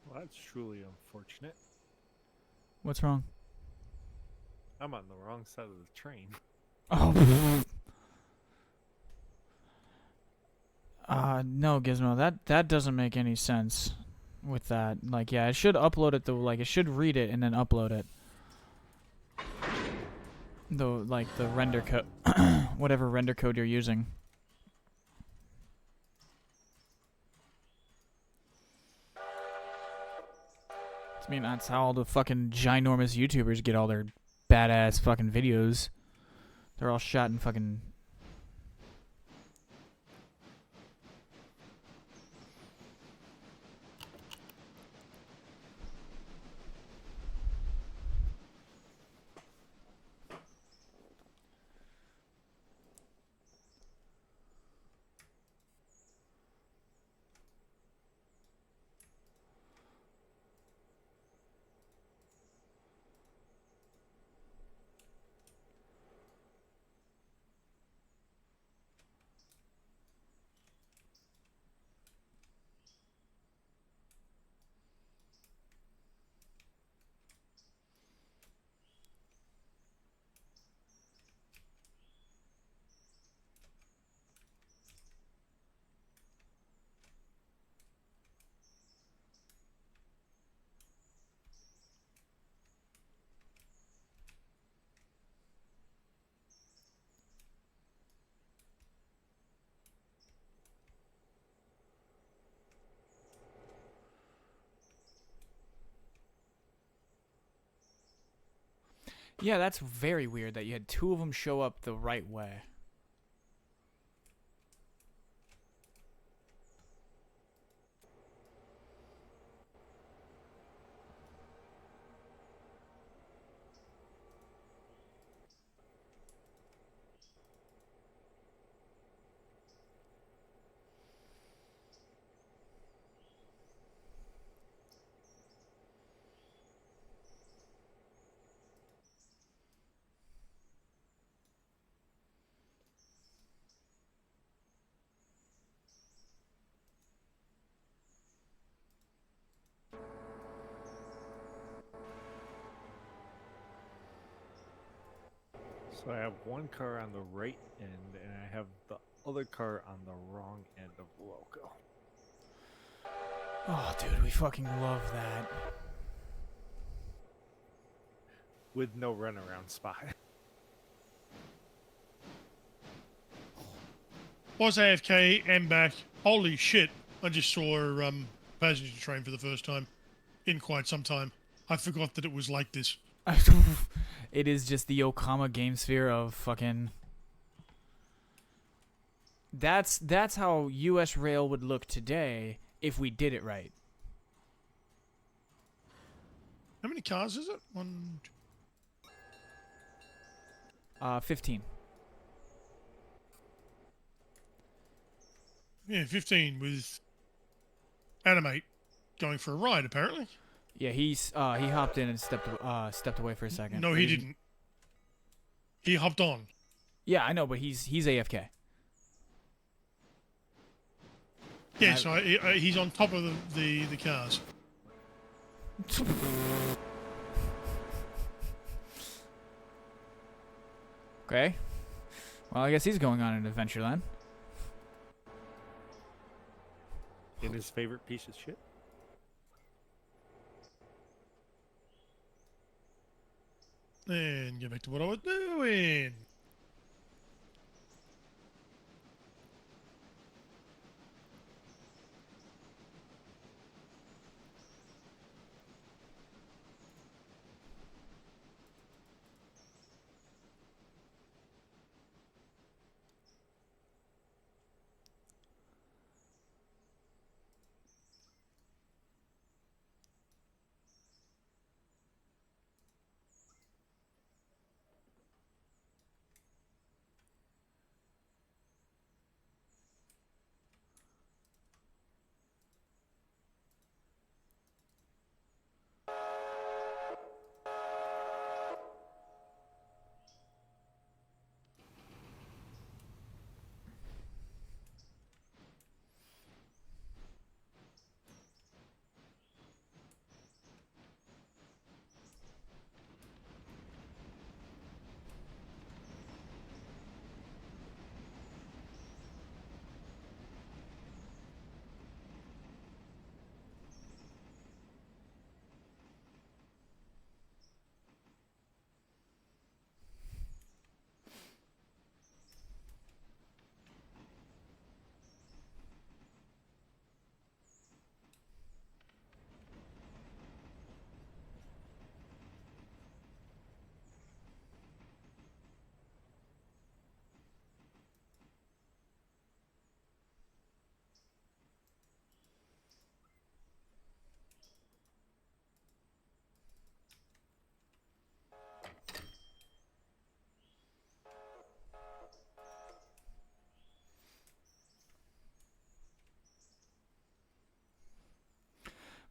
Well, that's truly unfortunate. What's wrong? I'm on the wrong side of the train. Oh, no, Gizmo, that doesn't make any sense with that. Like, yeah, it should upload it though. Like, it should read it and then upload it. Though, like the render code, whatever render code you're using. I mean, that's how all the fucking ginormous YouTubers get all their badass fucking videos. They're all shot in fucking. Yeah, that's very weird that you had two of them show up the right way. So I have one car on the right end, and I have the other car on the wrong end of the logo. Oh, dude, we fucking love that. With no runaround spot. Was AFK and back. Holy shit! I just saw a passenger train for the first time in quite some time. I forgot that it was like this. It is just the Okama game sphere of fucking. That's how U.S. Rail would look today if we did it right. How many cars is it? 1, 2. 15. Yeah, 15 with Animate going for a ride, apparently. Yeah, he hopped in and stepped away for a second. No, But he he's- didn't. He hopped on. Yeah, I know, but he's AFK. Yeah, so he's on top of the cars. Okay. Well, I guess he's going on an adventure then. In his favorite piece of shit. And get back to what I was doing.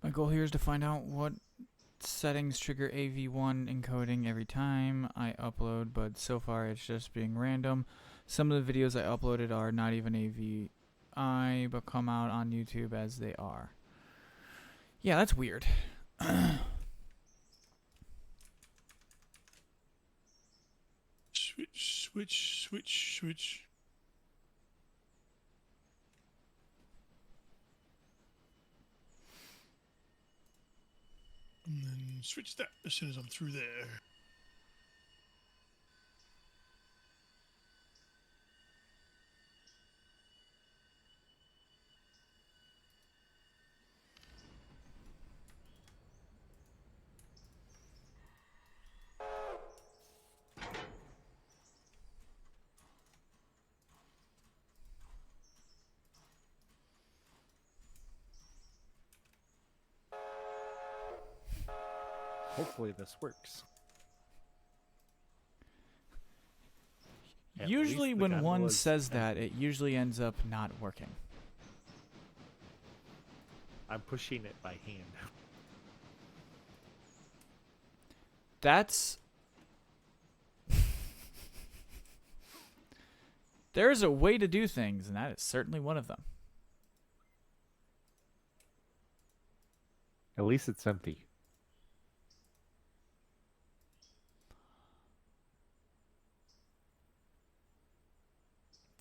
My goal here is to find out what settings trigger AV1 encoding every time I upload, but so far it's just being random. Some of the videos I uploaded are not even AVI, but come out on YouTube as they are. Yeah, that's weird. Switch. And then switch that as soon as I'm through there. Hopefully this works. At Usually least the when one gondola's says that, empty. it usually ends up not working. I'm pushing it by hand. That's... There's a way to do things, and that is certainly one of them. At least it's empty.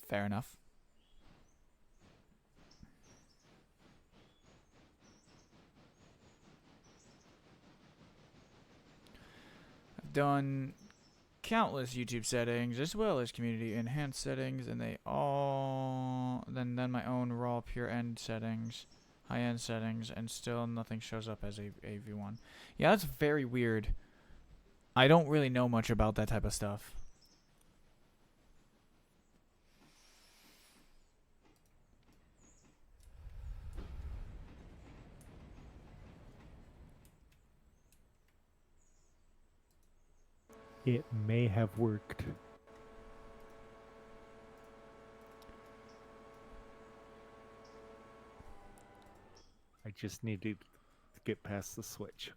Fair enough. I've done countless YouTube settings as well as community enhanced settings, and they all then my own raw pure end settings, high end settings, and still nothing shows up as AV1. Yeah, that's very weird. I don't really know much about that type of stuff. It may have worked. I just needed to get past the switch.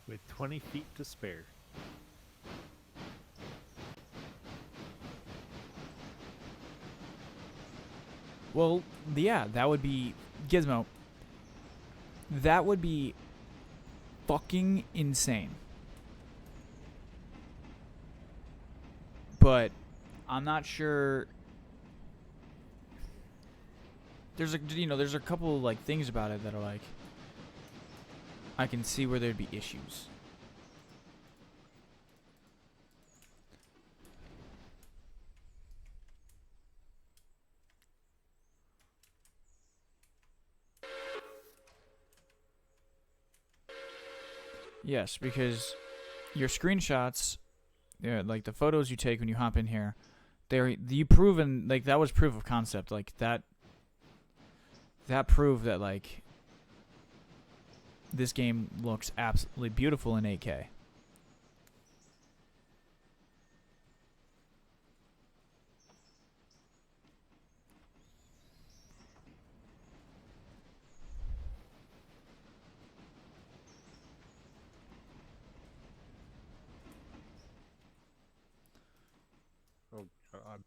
With 20 feet to spare. Well, yeah, that would be Gizmo. That would be fucking insane. But I'm not sure. There's a couple of like things about it that are like I can see where there'd be issues. Yes, because your screenshots, like the photos you take when you hop in here, you proven like that was proof of concept. Like that proved that like this game looks absolutely beautiful in 8K. Oh god.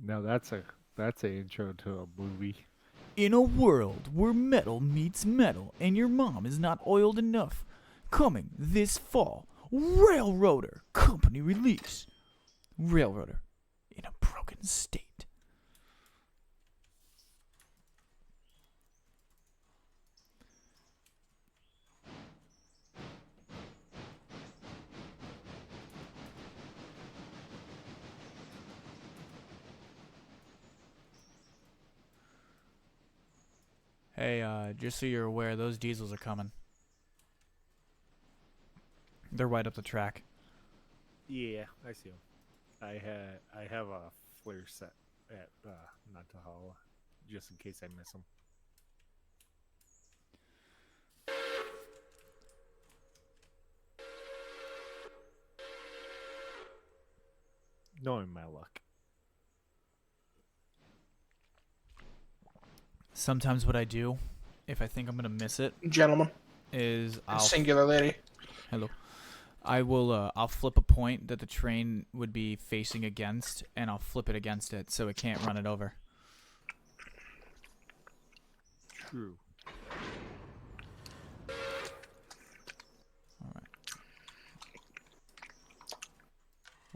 Now that's That's an intro to a movie. In a world where metal meets metal and your mom is not oiled enough, coming this fall, Railroader company release. Railroader in a broken state. Hey, just so you're aware, those diesels are coming. They're right up the track. Yeah, I see 'em. I have a flare set at Nantahala, just in case I miss them. Knowing my luck. Sometimes what I do, if I think I'm gonna miss it, Gentlemen, is I'll singular lady. hello. I'll flip a point that the train would be facing against, and I'll flip it against it so it can't run it over. True.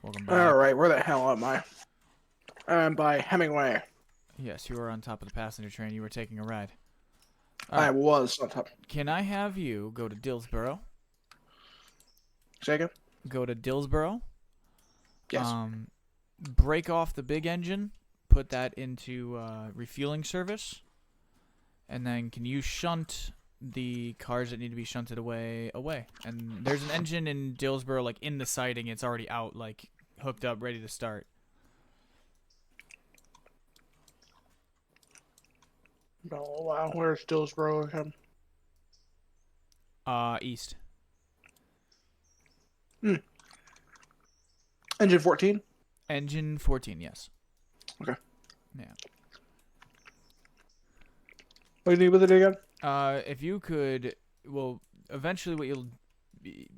Welcome back. All right, where the hell am I? I'm by Hemingway. Yes, you were on top of the passenger train. You were taking a ride. I Alright, was on top. can I have you go to Dillsboro? Say again? Go to Dillsboro. Yes. Break off the big engine. Put that into refueling service. And then can you shunt the cars that need to be shunted away? And there's an engine in Dillsboro, like in the siding. It's already out, like hooked up, ready to start. Oh, wow. Where's Dillsboro again? East. Engine 14? Engine 14, yes. Okay. Yeah. What do you need with it again? If you could, well, eventually what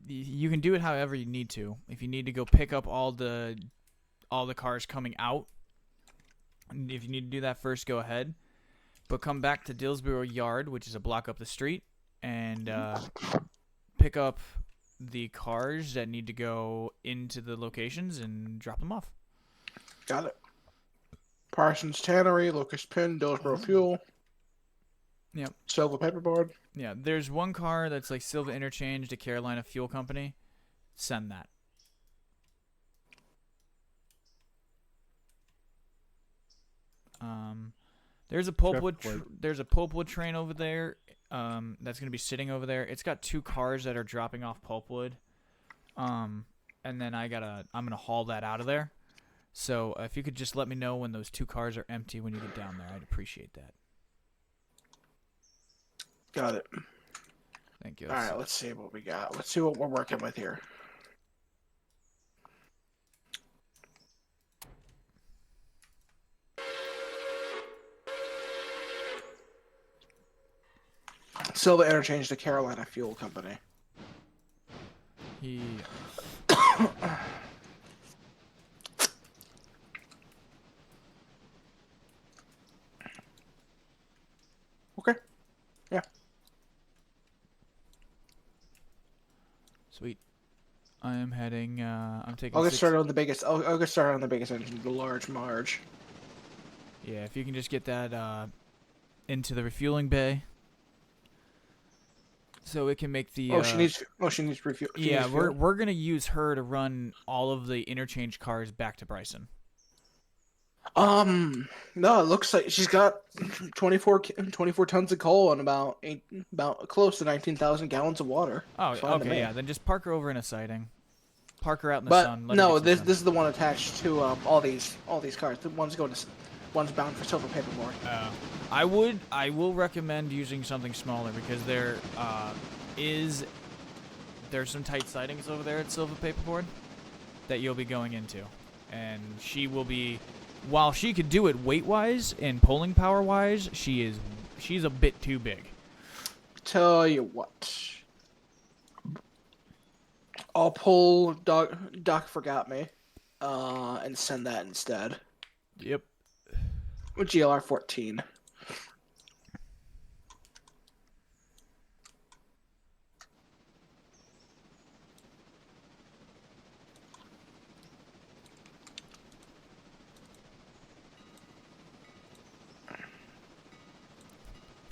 you can do it however you need to. If you need to go pick up all the cars coming out, and if you need to do that first, go ahead. But come back to Dillsboro Yard, which is a block up the street, and pick up the cars that need to go into the locations and drop them off. Got it. Parsons Tannery, Locust Pin, Dillsboro Fuel. Yep. Silver Paperboard. Yeah, there's one car that's like Silva Interchange to Carolina Fuel Company. Send that. There's a pulpwood train over there. That's gonna be sitting over there. It's got 2 cars that are dropping off pulpwood. And then I'm gonna haul that out of there. So if you could just let me know when those 2 cars are empty when you get down there, I'd appreciate that. Got it. Thank you. All right, let's see what we got. Let's see what we're working with here. Silva Interchange to Carolina Fuel Company. He. Okay. Yeah. Sweet. I am heading. I'm taking. I'll get started on the biggest. I'll get started on the biggest engine, the large Marge. Yeah, if you can just get that into the refueling bay, so it can make the. She needs refuel. Yeah, we're gonna use her to run all of the interchange cars back to Bryson. No, it looks like she's got 24 tons of coal and about close to 19,000 gallons of water. Oh, It's fine to okay, me. yeah. Then just park her over in a siding. Park her out in the But sun. Let her no, get some this sun. is the one attached to all these cars. The one's one's bound for Silver Paperboard. I will recommend using something smaller because there's some tight sidings over there at Silver Paperboard that you'll be going into, and she will be. While she could do it weight-wise and pulling power-wise, she's a bit too big. Tell you what, I'll pull Doc Forgot Me, and send that instead. Yep. With GLR 14.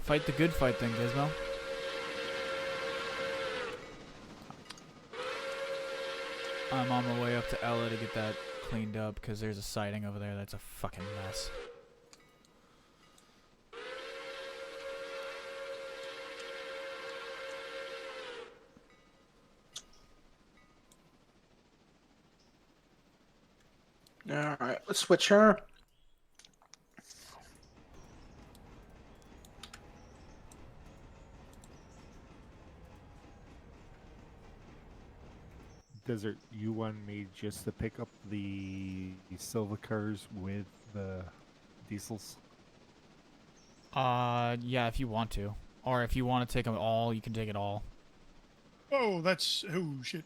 Fight the good fight then, Gizmo. I'm on my way up to Ella to get that cleaned up because there's a siding over there that's a fucking mess. Alright, let's switch her. Desert, you want me just to pick up the silver cars with the diesels? Yeah, if you want to. Or if you want to take them all, you can take it all. Oh, that's... Oh, shit.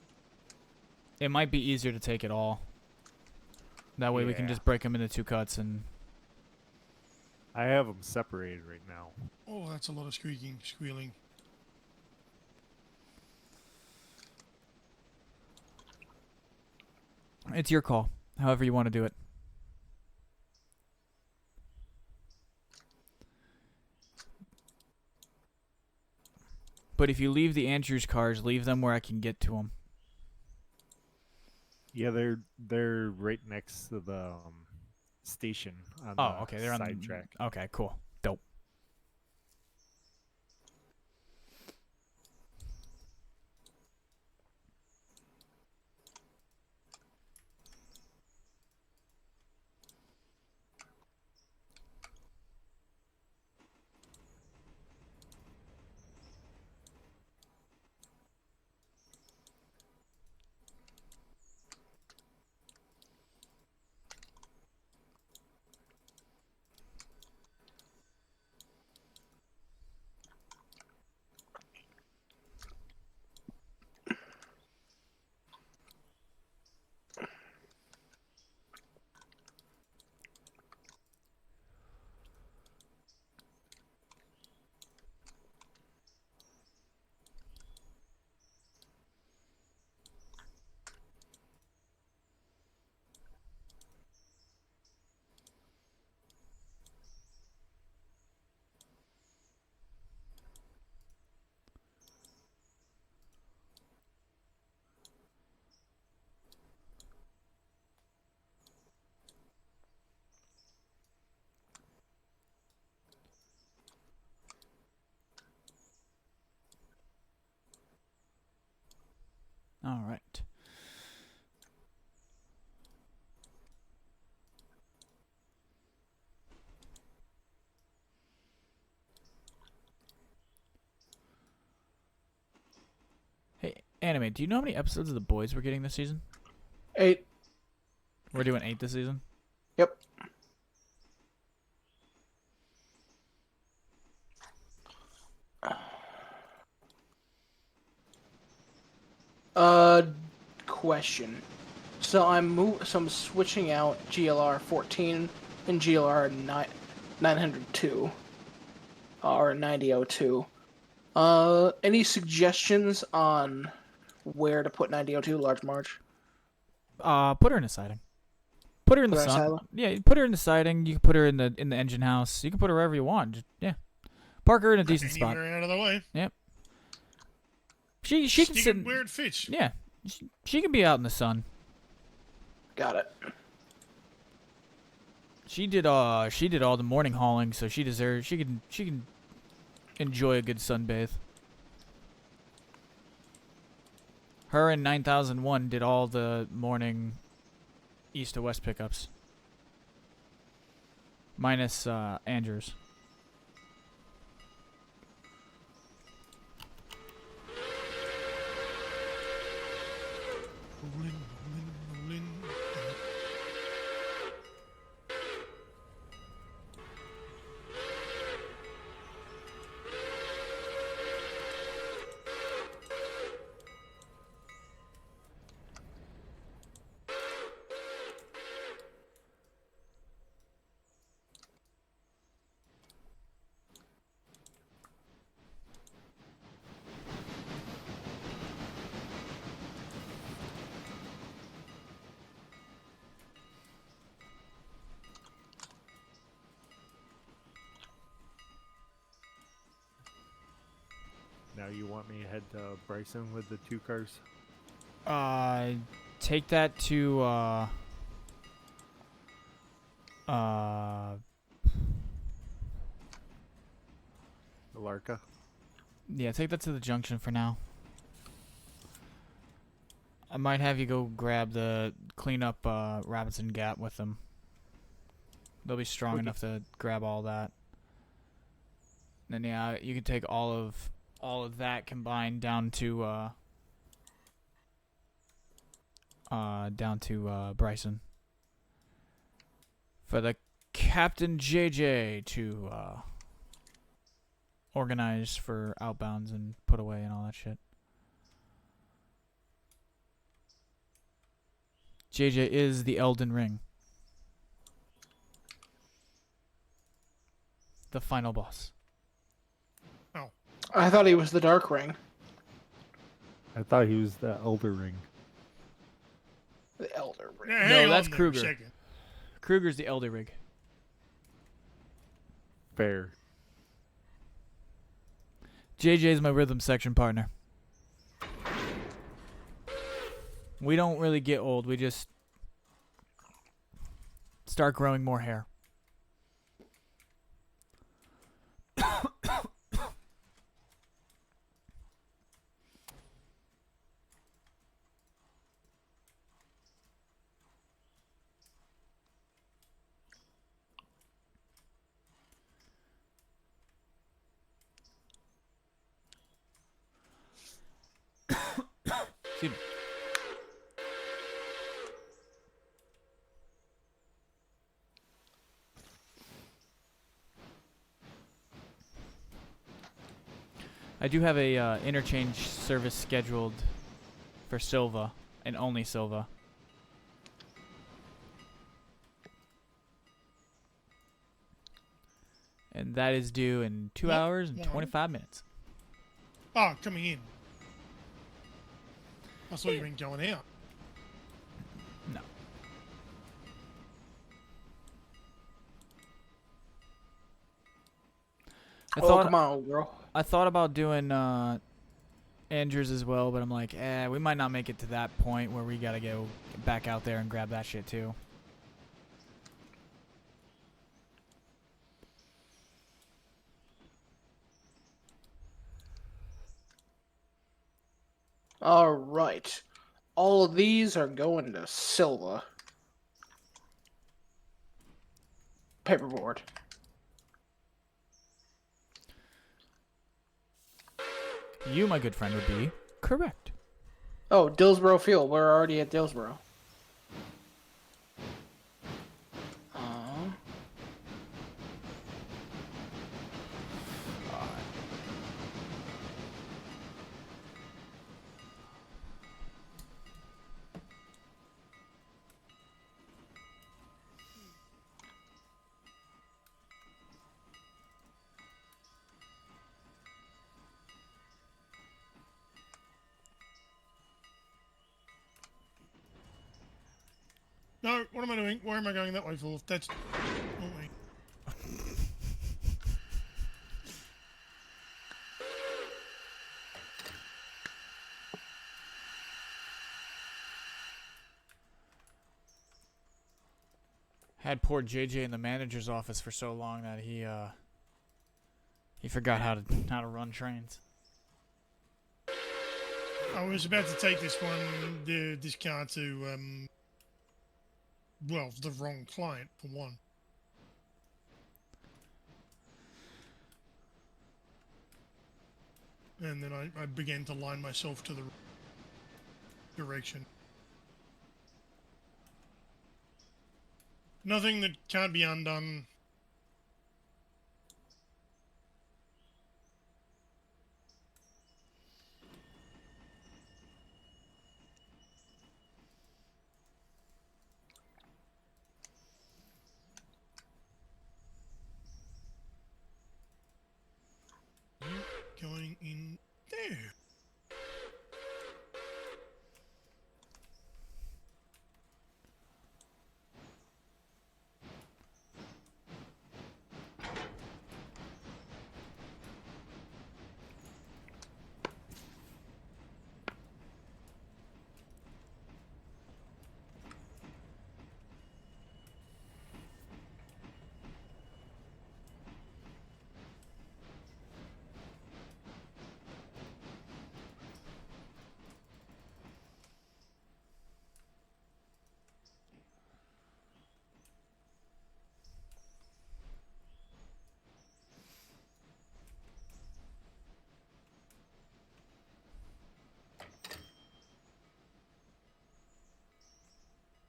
It might be easier to take it all. That way we can Yeah. just break them into 2 cuts and... I have them separated right now. Oh, that's a lot of squealing. It's your call. However you want to do it. But if you leave the Andrews cars, leave them where I can get to them. Yeah, they're right next to the station on Oh, the okay. They're on side the track. Okay, cool. Dope. All right. Hey, Anime, do you know how many episodes of The Boys we're getting this season? 8. We're doing 8 this season? Yep. Question. So I'm switching out GLR 14 and GLR 902 or 9002. Any suggestions on where to put 9002 large march? Put her in the siding. Put her in the Put her in sun. silo? Yeah, you put her in the siding. You can put her in the engine house. You can put her wherever you want. Yeah, park her in a decent spot. Anywhere out of the way. She can Stick sit. it where it fits. Yeah, she can be out in the sun. Got it. She did all the morning hauling, so she deserves. She can enjoy a good sunbathe. Her and 9001 did all the morning east to west pickups. Minus Andrews. Rolling. you want me to head to Bryson with the 2 cars? Take that to uh Alarka? yeah, take that to the junction for now. I might have you go clean up Robinson Gap with them. They'll be strong Okay. enough to grab all that. Then yeah, you can take all of that combined down to Bryson. For the Captain JJ to organize for outbounds and put away and all that shit. JJ is the Elden Ring. The final boss. I thought he was the Dark Ring. I thought he was the Elder Ring. The Elder Ring. Now, No, hang that's on there a Kruger. second. Kruger's the Elder Rig. Fair. JJ's my rhythm section partner. We don't really get old. We just start growing more hair. Excuse me. I do have a interchange service scheduled for Silva and only Silva. And that is due in 2 Yep. hours and Yeah. 25 minutes. Oh, coming in. I thought you meant going out. No. Come on, bro. I thought about doing Andrews as well, but I'm like, we might not make it to that point where we gotta go back out there and grab that shit too. All right. All of these are going to Silva. Paperboard. You, my good friend, would be correct. Oh, Dillsboro Field. We're already at Dillsboro. No, what am I doing? Where am I going that way for? That's... Oh, wait. Had poor JJ in the manager's office for so long that he forgot how to run trains. I was about to take this car to, well, the wrong client, for one. And then I began to line myself to the direction. Nothing that can't be undone. Going in there.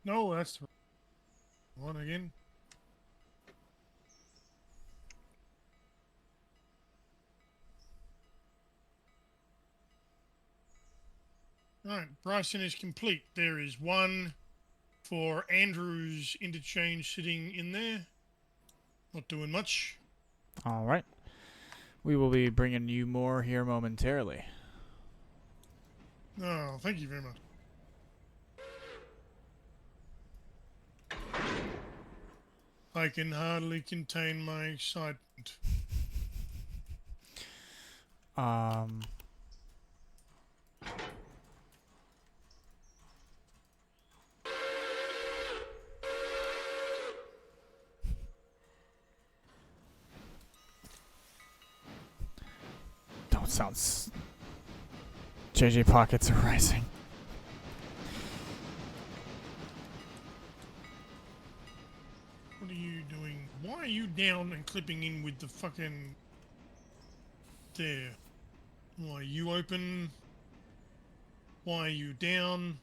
No, that's the one again. Alright, Bryson is complete. There is one for Andrew's interchange sitting in there. Not doing much. All right. We will be bringing you more here momentarily. Oh, thank you very much. I can hardly contain my excitement. Um. Don't sound. JJ pockets are rising. What are you doing? Why are you down and clipping in with the fucking... There. Why are you open? Why are you down?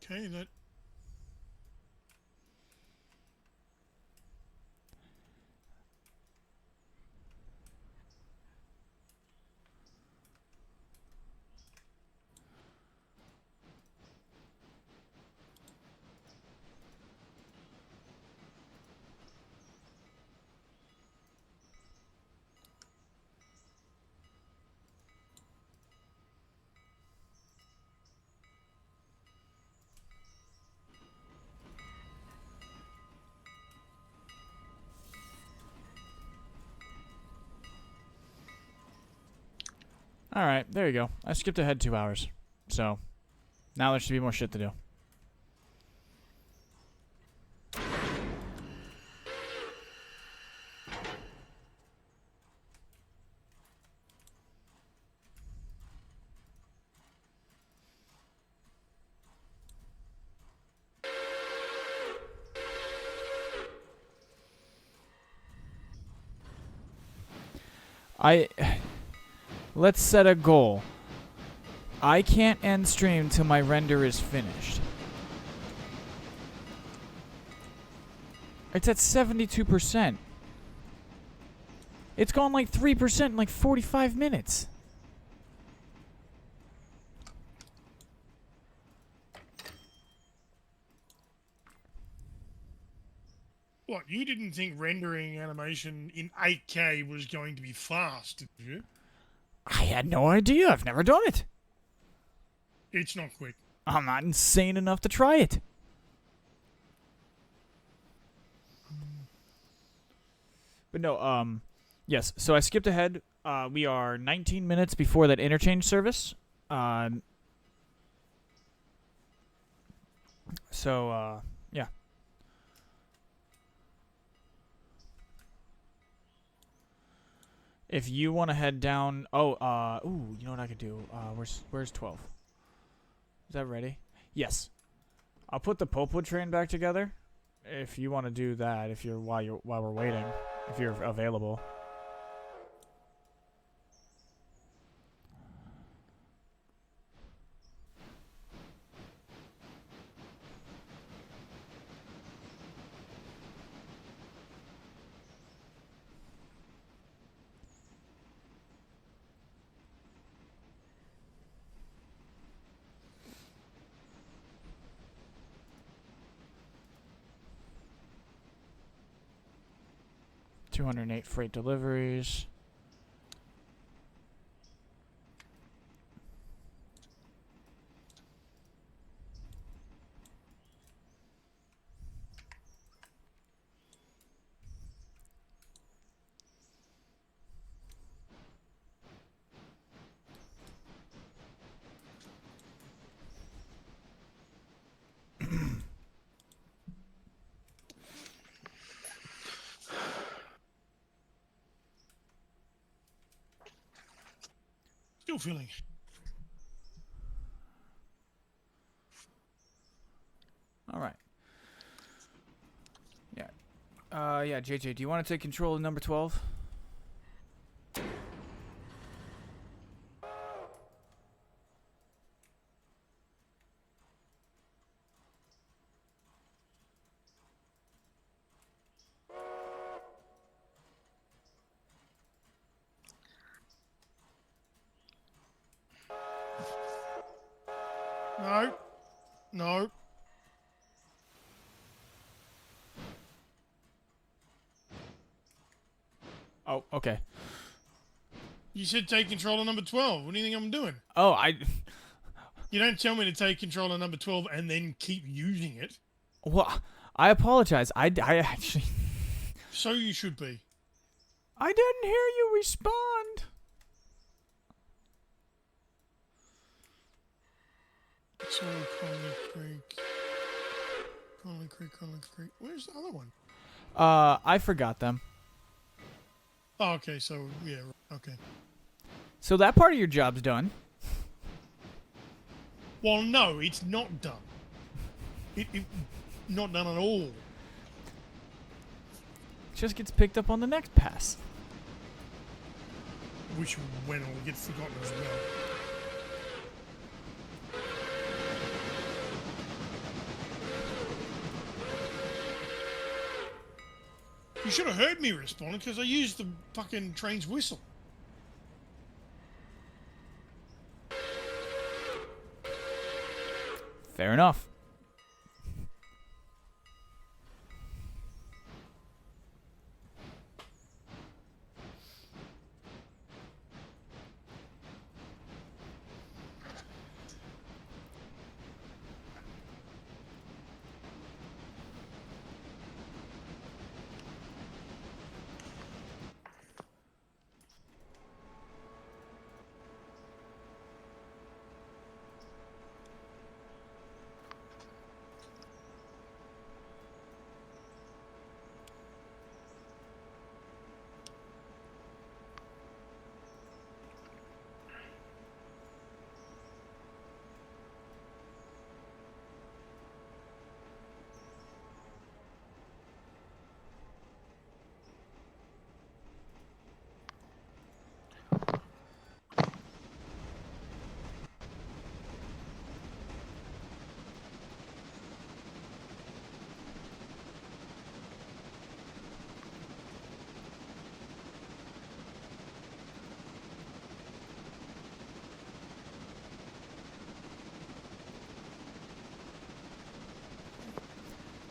Okay, that... All right, there you go. I skipped ahead 2 hours, so now there should be more shit to do. Let's set a goal. I can't end stream till my render is finished. It's at 72%. It's gone like 3% in like 45 minutes. What, you didn't think rendering animation in 8K was going to be fast, did you? I had no idea. I've never done it. It's not quick. I'm not insane enough to try it. But no, yes. So I skipped ahead. We are 19 minutes before that interchange service. Yeah. If you want to head down, ooh, you know what I could do? Where's 12? Is that ready? Yes. I'll put the pulpwood train back together. If you want to do that, while we're waiting, if you're available. $208 freight deliveries. Still feeling. All right. Yeah. Yeah, JJ, do you want to take control of number 12? No. No. Oh, okay. You said take control of number 12. What do you think I'm doing? Oh, You don't tell me to take control of number 12 and then keep using it. well, I apologize. I actually, So you should be. I didn't hear you respond. It's all Conley Creek. Conley Creek, Conley Creek. Where's the other one? I forgot them. Oh, okay, so, yeah, okay. So that part of your job's done. Well, no, it's not done. It not done at all. Just gets picked up on the next pass. Which when will get forgotten as well. You should have heard me respond because I used the fucking train's whistle. Fair enough.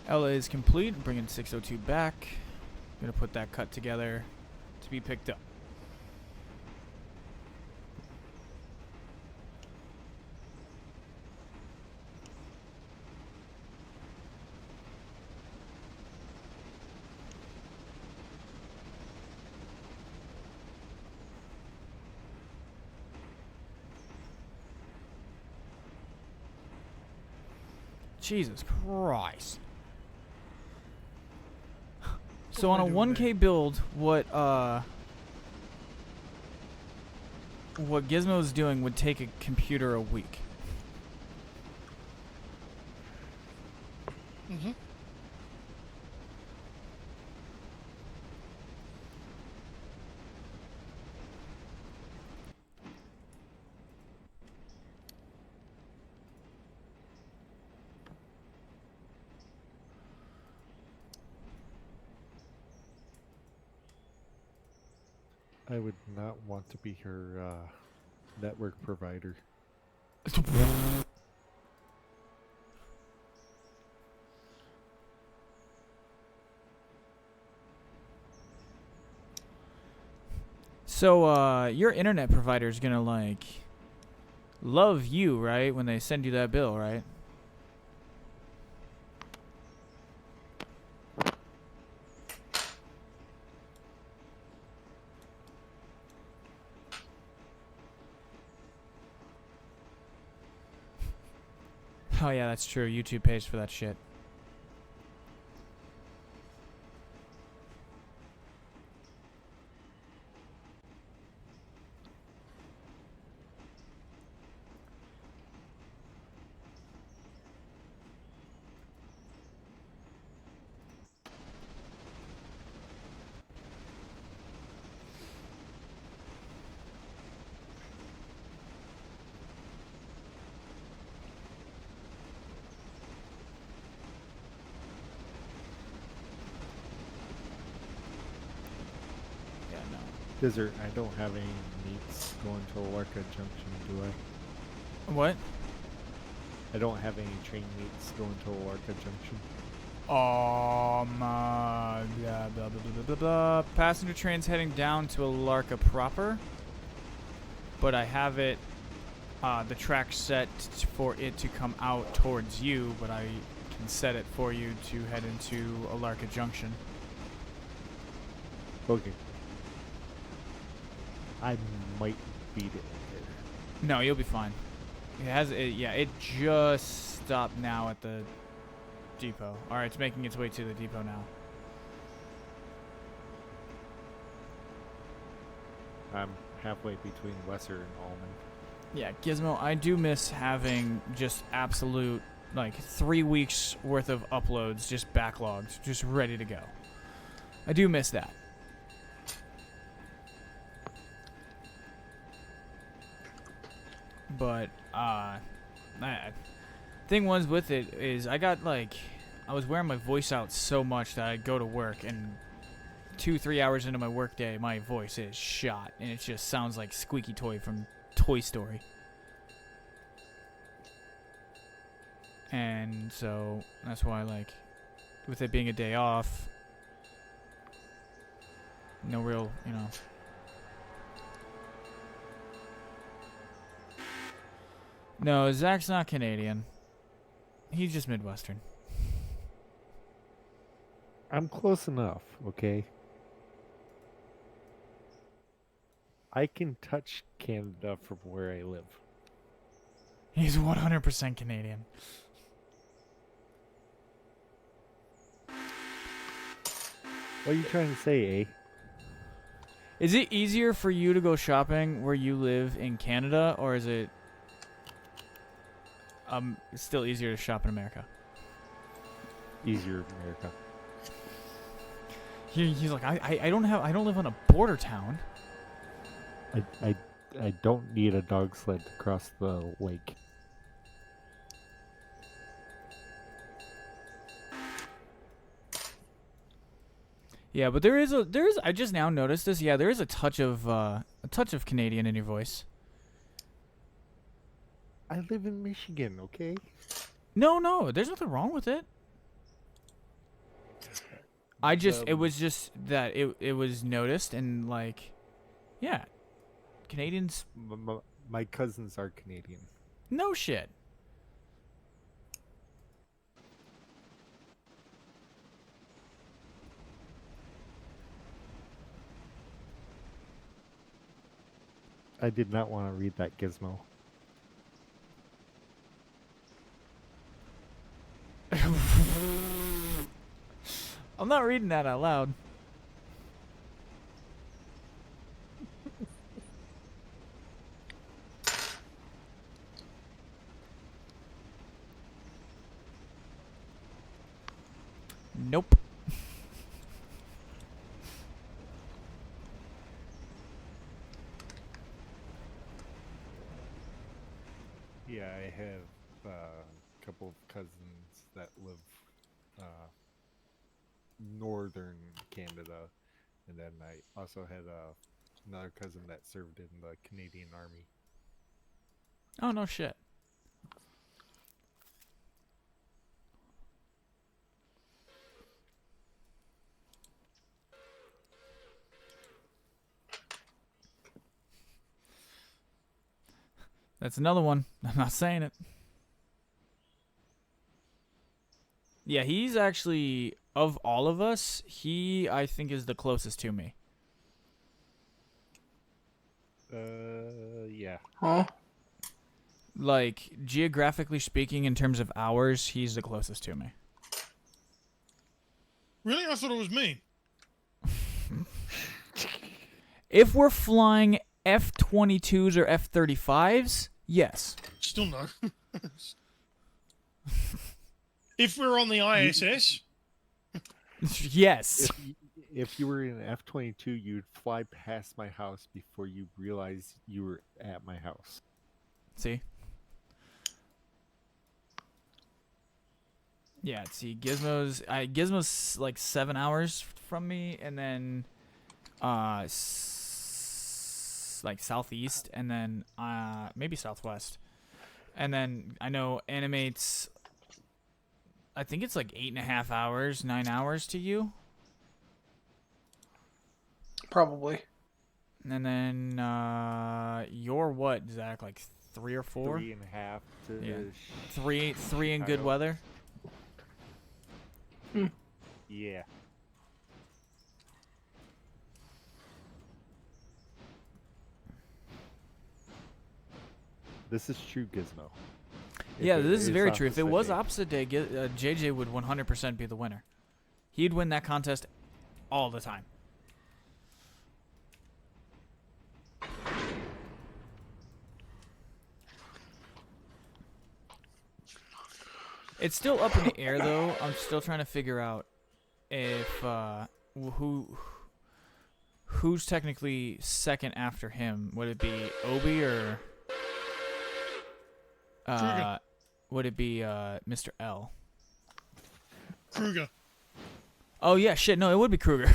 L is complete. I'm bringing 602 back. I'm gonna put that cut together to be picked up. Jesus Christ. So on a 1K build, what Gizmo's doing would take a computer a week. Mm-hmm. I would not want to be her network provider. So your internet provider is gonna like love you, right? When they send you that bill, right? Oh yeah, that's true. YouTube pays for that shit. Yeah, no. Desert, I don't have any meats going to Orca Junction, do I? What? I don't have any train mates going to Alarka Junction. Blah, blah, blah, blah, blah, blah, blah. Passenger train's heading down to Alarka proper, but I have it, the track set for it to come out towards you, but I can set it for you to head into Alarka Junction. Okay. I might beat it there. No, you'll be fine. It just stopped now at the depot. Alright, it's making its way to the depot now. I'm halfway between Lesser and Almond. Yeah, Gizmo, I do miss having just absolute, like, 3 weeks worth of uploads just backlogged, just ready to go. I do miss that. But, thing was with it is I was wearing my voice out so much that I'd go to work and 2-3 hours into my workday, my voice is shot and it just sounds like Squeaky Toy from Toy Story. And so that's why, like, with it being a day off, no real, you know. No, Zach's not Canadian. He's just Midwestern. I'm close enough, okay? I can touch Canada from where I live. He's 100% Canadian. What are you trying to say, eh? Is it easier for you to go shopping where you live in Canada, or is it it's still easier to shop in America? Easier in America. He's like, I don't live on a border town. I don't need a dog sled to cross the lake. Yeah, but there is I just now noticed this. Yeah, there is a touch of Canadian in your voice. I live in Michigan, okay? No, there's nothing wrong with it. It was just that it was noticed and, like, yeah, Canadians. My cousins are Canadian. No shit. I did not want to read that gizmo. I'm not reading that out loud. Nope. Yeah, I have a couple of cousins that live northern Canada, and then I also had another cousin that served in the Canadian Army. Oh, no shit. That's another one. I'm not saying it. Yeah, he's actually, of all of us, I think is the closest to me. Yeah. Huh? Like, geographically speaking, in terms of hours, he's the closest to me. Really? I thought it was me. If we're flying F-22s or F-35s, yes. Still no. If we're on the ISS, Yes. If you were in an F-22, you'd fly past my house before you realized you were at my house. See? Yeah, see, Gizmo's like 7 hours from me, and then like southeast, and then maybe southwest. And then I know animates, I think it's like 8.5 hours, 9 hours to you. Probably. And then you're what, Zach? Like 3 or 4? 3.5 to Yeah. Three in good Chicago. weather. Yeah. This is true, Gizmo. Yeah, this is very true. If it was opposite day, JJ would 100% be the winner. He'd win that contest all the time. It's still up in the air, though. I'm still trying to figure out if who's technically second after him. Would it be Obi or Kruger. would it be Mr.L? Kruger. Oh yeah, shit. No, it would be Kruger.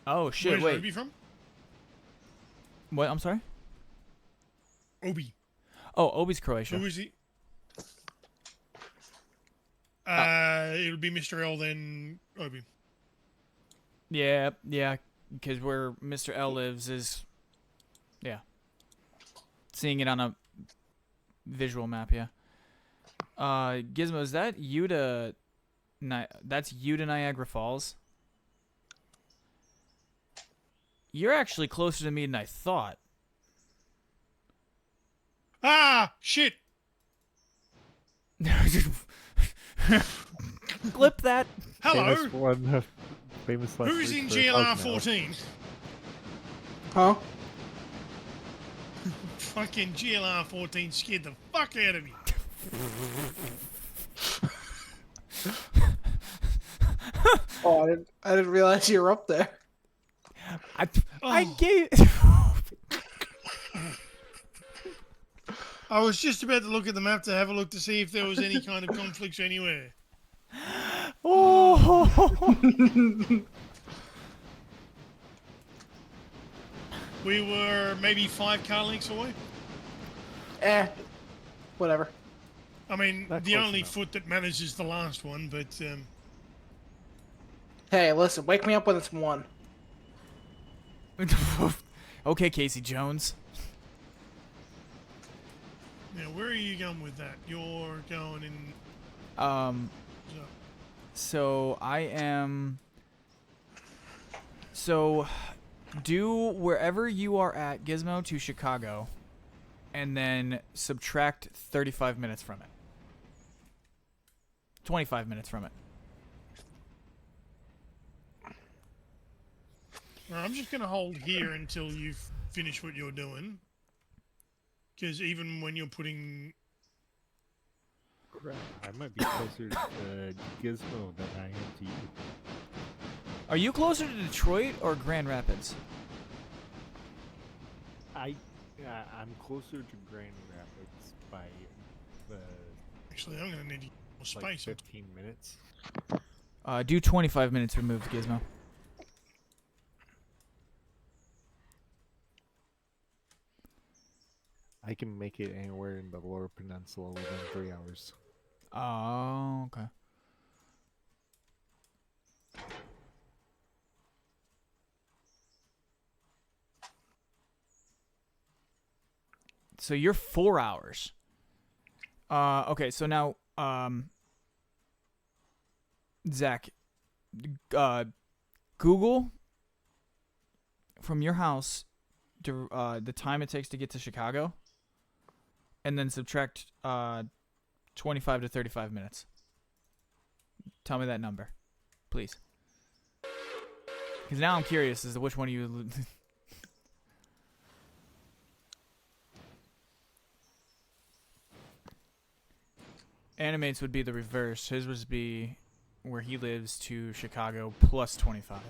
Oh shit! Where's Wait. Obi from? What? I'm sorry. Obi. Oh, Obi's Croatia. Who is he? It'll be Mr.L then Obi. Yeah, because where Mr.L lives is, yeah. Seeing it on a visual map, yeah. Gizmo, is that you to? That's you to Niagara Falls. You're actually closer to me than I thought. Ah, shit. Clip that. Hello. Famous one. Famous last Who's week in for GLR us now. 14? Huh? Fucking GLR 14 scared the fuck out of me. Oh, I didn't realize you were up there. I Oh. gave. I was just about to look at the map to have a look to see if there was any kind of conflicts anywhere. Oh. We were maybe 5 car lengths away. Whatever. I mean, Not the close only enough. foot that matters is the last one, but Hey, listen, wake me up when it's 1. Okay, Casey Jones. now where are you going with that? You're going in. So I am. So, do wherever you are at Gizmo to Chicago, and then subtract 35 minutes from it. 25 minutes from it. I'm just going to hold here until you finish what you're doing. Because even when you're putting. Crap, I might be closer to Gizmo than I am to you. Are you closer to Detroit or Grand Rapids? I'm closer to Grand Rapids by Actually, I'm going to need more like space. 15 minutes. Do 25 minutes removed, Gizmo. I can make it anywhere in the Lower Peninsula within 3 hours. Oh, okay. So you're 4 hours. Okay, so now, Zach, Google from your house to, the time it takes to get to Chicago, and then subtract 25 to 35 minutes. Tell me that number, please. Because now I'm curious as to which one of you. Animates would be the reverse. His would be where he lives to Chicago plus 25.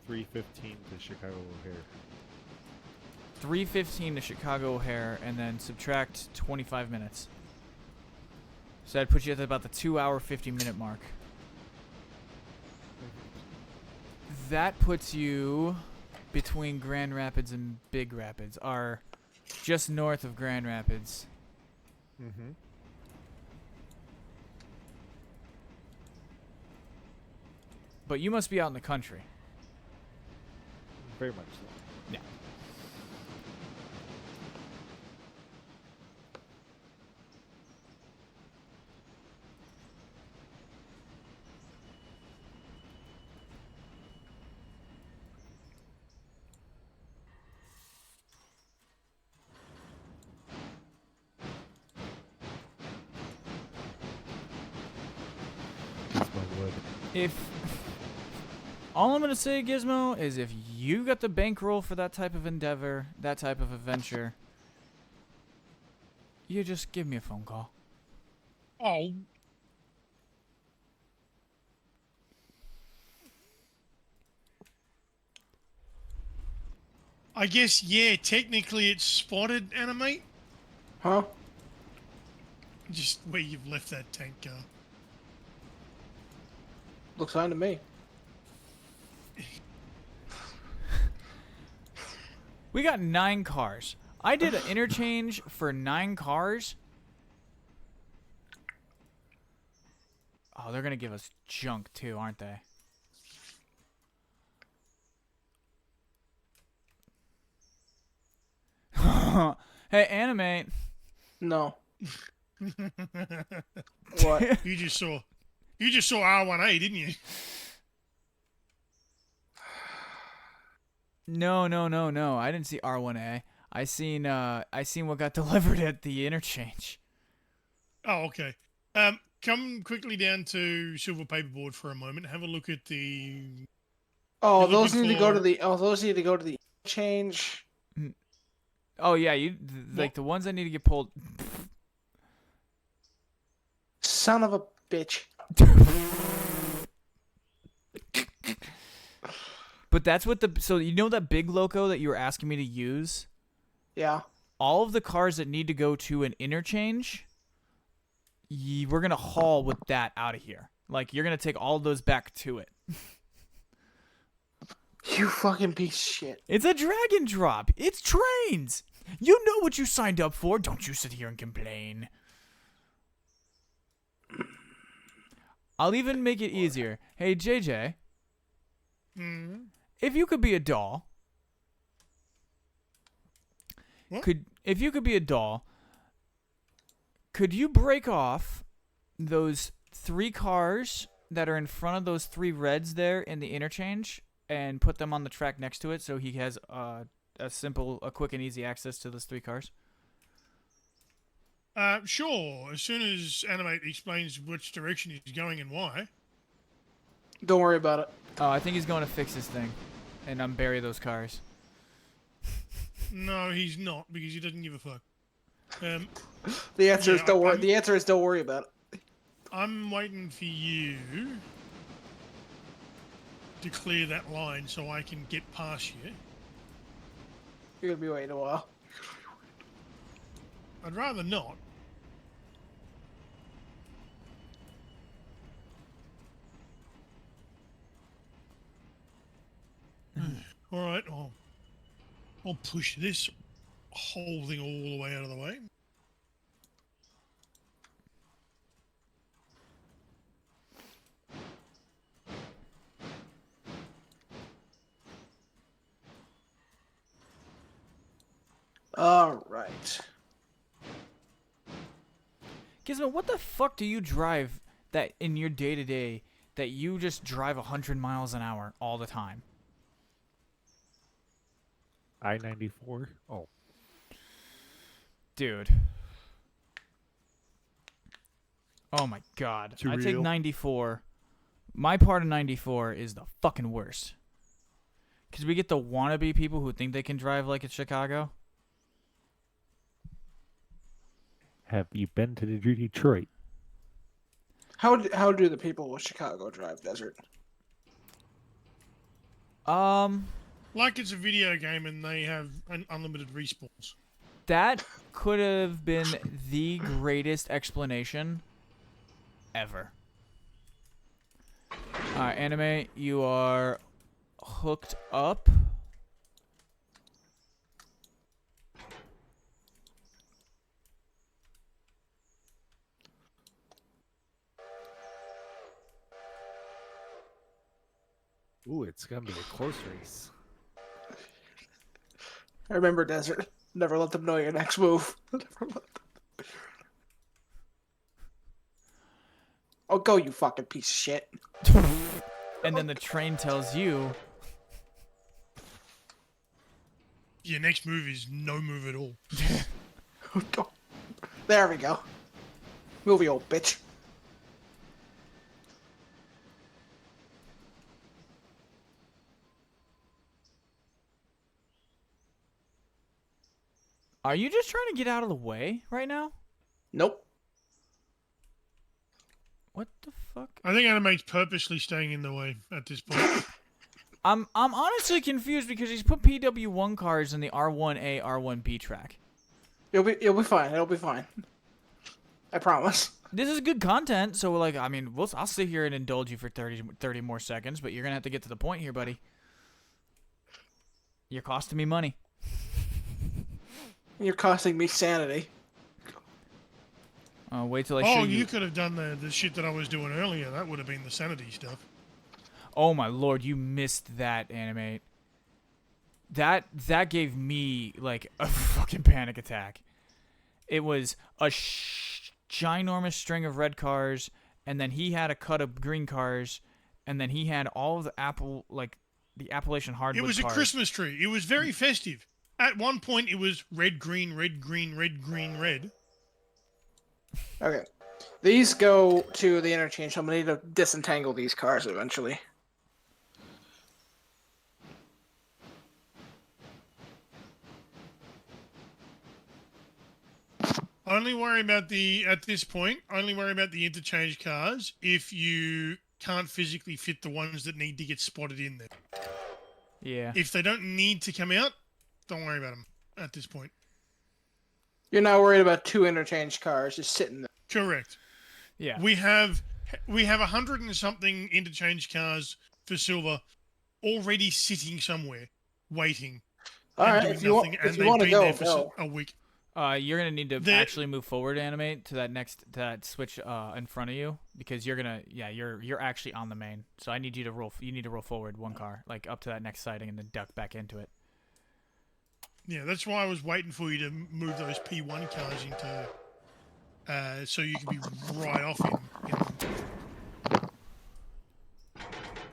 3:15 to Chicago O'Hare. 3:15 to Chicago O'Hare, and then subtract 25 minutes. So that'd put you at about the 2 hour 50 minute mark. that puts you between Grand Rapids and Big Rapids, are just north of Grand Rapids. Mm-hmm. But you must be out in the country. Very much so. Yeah. Gizmo would. If all I'm gonna say, Gizmo, is if you got the bankroll for that type of endeavor, that type of adventure, you just give me a phone call. Oh, I guess, yeah, technically it's spotted, Animate. Huh? Just where you've left that tank car. Looks fine to me. We got 9 cars. I did an interchange for 9 cars. Oh, they're gonna give us junk too, aren't they? Hey, Animate. No. What? You just saw R1A, didn't you? No. I didn't see R1A. I seen what got delivered at the interchange. Oh, okay. Come quickly down to Silver Paperboard for a moment. Have a look at the. Oh, You're those looking need to go for- to the. Oh, those need to go to the change. Oh yeah, like the ones that need to get pulled. Son of a bitch. But that's what so you know that big loco that you were asking me to use? Yeah. All of the cars that need to go to an interchange, we're going to haul with that out of here. Like, you're going to take all of those back to it. You fucking piece of shit. It's a drag and drop. It's trains. You know what you signed up for. Don't you sit here and complain. I'll even make it easier. Hey, JJ. If you could be a doll. What? If you could be a doll, could you break off those 3 cars that are in front of those 3 reds there in the interchange and put them on the track next to it so he has a quick and easy access to those 3 cars? Sure. As soon as Animate explains which direction he's going and why. Don't worry about it. Oh, I think he's going to fix this thing and unbury those cars. No, he's not because he doesn't give a fuck. The answer is Yeah, don't worry. I'm- The answer is don't worry about it. I'm waiting for you to clear that line so I can get past you. You're gonna be waiting a while. I'd rather not. All right, I'll push this whole thing all the way out of the way. All right. Gizmo, what the fuck do you drive that in your day-to-day that you just drive 100 miles an hour all the time? I-94. Oh, Dude. Oh my god. Too I take real? 94. My part of 94 is the fucking worst. Because we get the wannabe people who think they can drive like it's Chicago. have you been to Detroit? How do the people of Chicago drive desert? Like it's a video game and they have unlimited respawns. That could have been the greatest explanation ever. Alright, Anime, you are hooked up. Ooh, it's gonna be a close race. I remember Desert. Never let them know your next move. Oh, go, you fucking piece of shit. And then the train tells you, Your next move is no move at all. Go. There we go. Move, you old bitch. are you just trying to get out of the way right now? Nope. What the fuck? I think Animate's purposely staying in the way at this point. I'm honestly confused because he's put PW1 cars in the R1A, R1B track. You'll be fine. It'll be fine. I promise. This is good content, so like, I mean, I'll sit here and indulge you for 30 more seconds, but you're gonna have to get to the point here, buddy. You're costing me money. You're costing me sanity. Wait till I show Oh, you. you could have done the shit that I was doing earlier. That would have been the sanity stuff. Oh my lord, you missed that, Animate. That gave me like a fucking panic attack. It was a ginormous string of red cars, and then he had a cut of green cars, and then he had all of the the Appalachian hardwood It was a cars. Christmas tree. It was very festive. At one point, it was red, green, red, green, red, green, red. Okay. These go to the interchange, so I'm gonna need to disentangle these cars eventually. Only worry about at this point, only worry about the interchange cars if you can't physically fit the ones that need to get spotted in there. Yeah. If they don't need to come out, don't worry about them at this point. You're not worried about two interchange cars just sitting there. Correct. Yeah. We have 100 and something interchange cars for silver already sitting somewhere, waiting. All and right, doing if you want, nothing, if and you they've want to been go, there for go. a week. You're gonna need to actually move forward, Animate, to that switch in front of you, because you're actually on the main. So I need you to roll. You need to roll forward one car, like up to that next siding, and then duck back into it. Yeah, that's why I was waiting for you to move those P1 cars into, so you can be right off in them.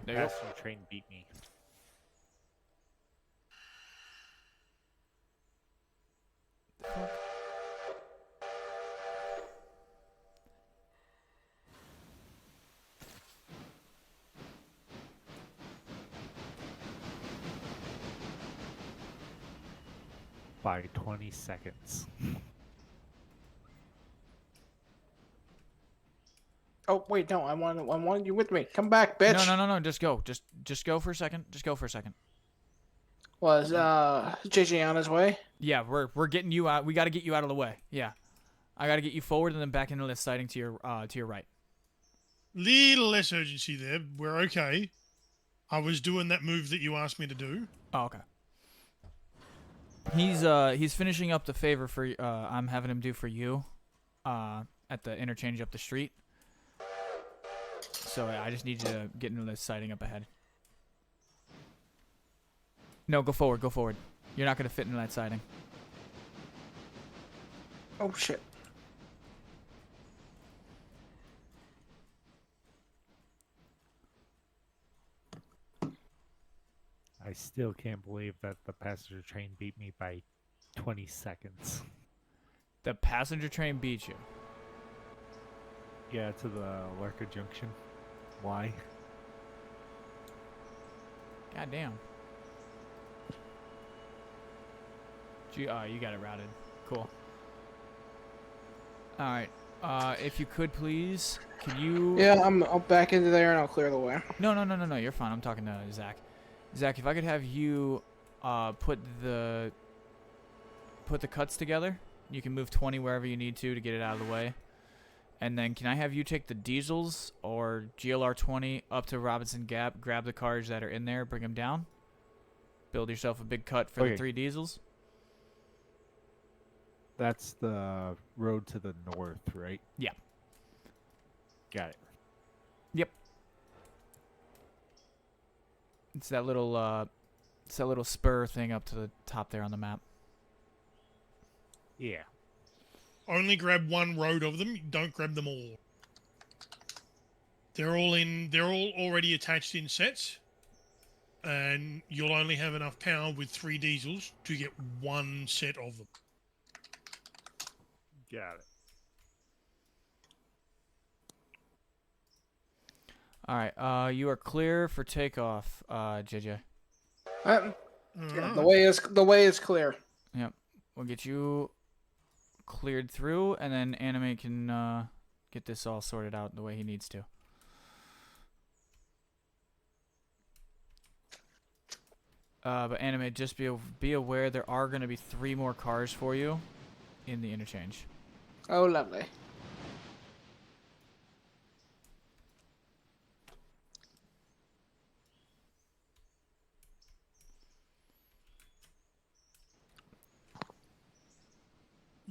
There you go. Passenger train beat me. By 20 seconds. Oh wait, no, I wanted you with me. Come back, bitch. No. Just go. Just go for a second. Just go for a second. Was JJ on his way? Yeah, we're getting you out. We got to get you out of the way. Yeah, I got to get you forward and then back into this siding to your right. Little less urgency there. We're okay. I was doing that move that you asked me to do. Oh, okay. He's finishing up the favor for I'm having him do for you, at the interchange up the street. So I just need you to get into this siding up ahead. No, go forward. Go forward. You're not gonna fit into that siding. Oh shit. I still can't believe that the passenger train beat me by 20 seconds. The passenger train beat you. Yeah, to the Larka Junction. Why? God damn. You got it routed. Cool. All right. If you could please, could you? Yeah, I'll back into there and I'll clear the way. No. You're fine. I'm talking to Zach. Zach, if I could have you put the cuts together, you can move 20 wherever you need to get it out of the way, And then can I have you take the diesels or GLR 20 up to Robinson Gap, grab the cars that are in there, bring them down? Build yourself a big cut for the Okay. 3 diesels? That's the road to the north, right? Yeah. Got it. Yep. It's that little spur thing up to the top there on the map. Yeah. Only grab one road of them. Don't grab them all. They're all already attached in sets, and you'll only have enough power with 3 diesels to get one set of them. Got it. All right. You are clear for takeoff, JJ. Yeah, Alright. the way is clear. Yep. We'll get you cleared through, and then Anime can get this all sorted out the way he needs to. But Anime, just be aware there are going to be 3 more cars for you in the interchange. Oh, lovely.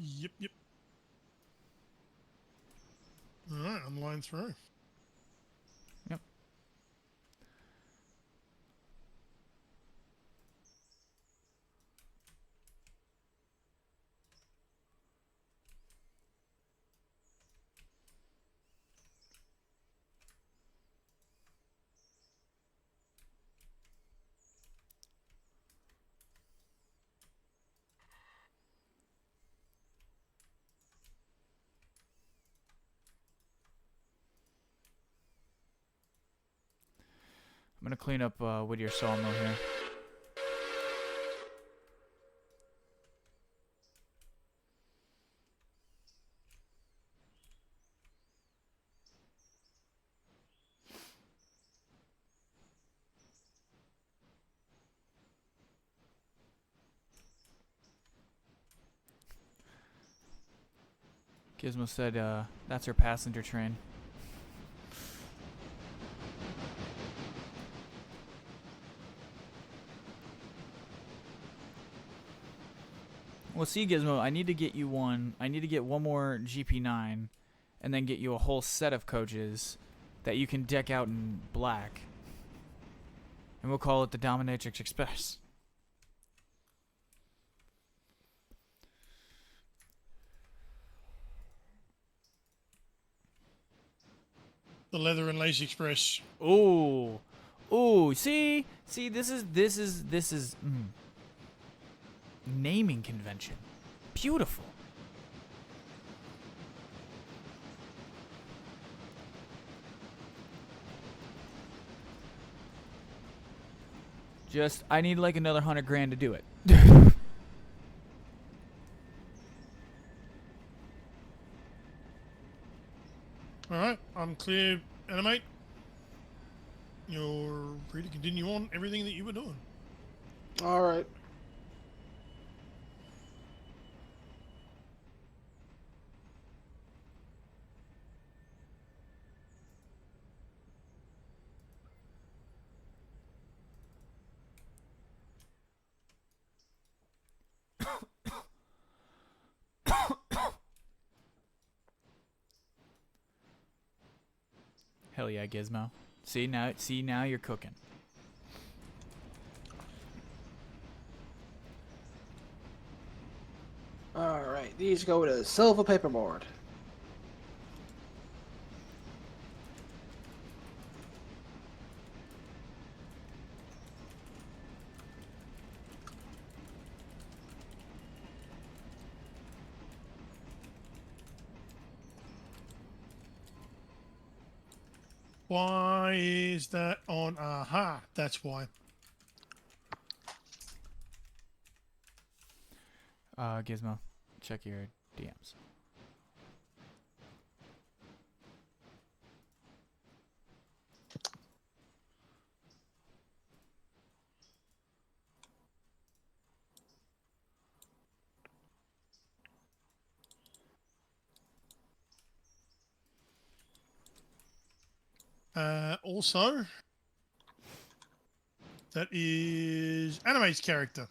Yep. Alright, I'm line through. Yep. I'm going to clean up Whittier Sawmill here. Gizmo said that's her passenger train. Well, see, Gizmo, I need to get you one. I need to get one more GP9, and then get you a whole set of coaches that you can deck out in black. And we'll call it the Dominatrix Express. The Leather and Lace Express. Ooh, ooh. See, this is naming convention. Beautiful. Just, I need like another $100,000 to do it. Alright, I'm clear, Animate. You're free to continue on everything that you were doing. All right. Hell yeah, Gizmo. See now you're cooking. All right. These go to silver paperboard. Why is that on? Aha, that's why. Gizmo, check your DMs. Also, that is Anime's character.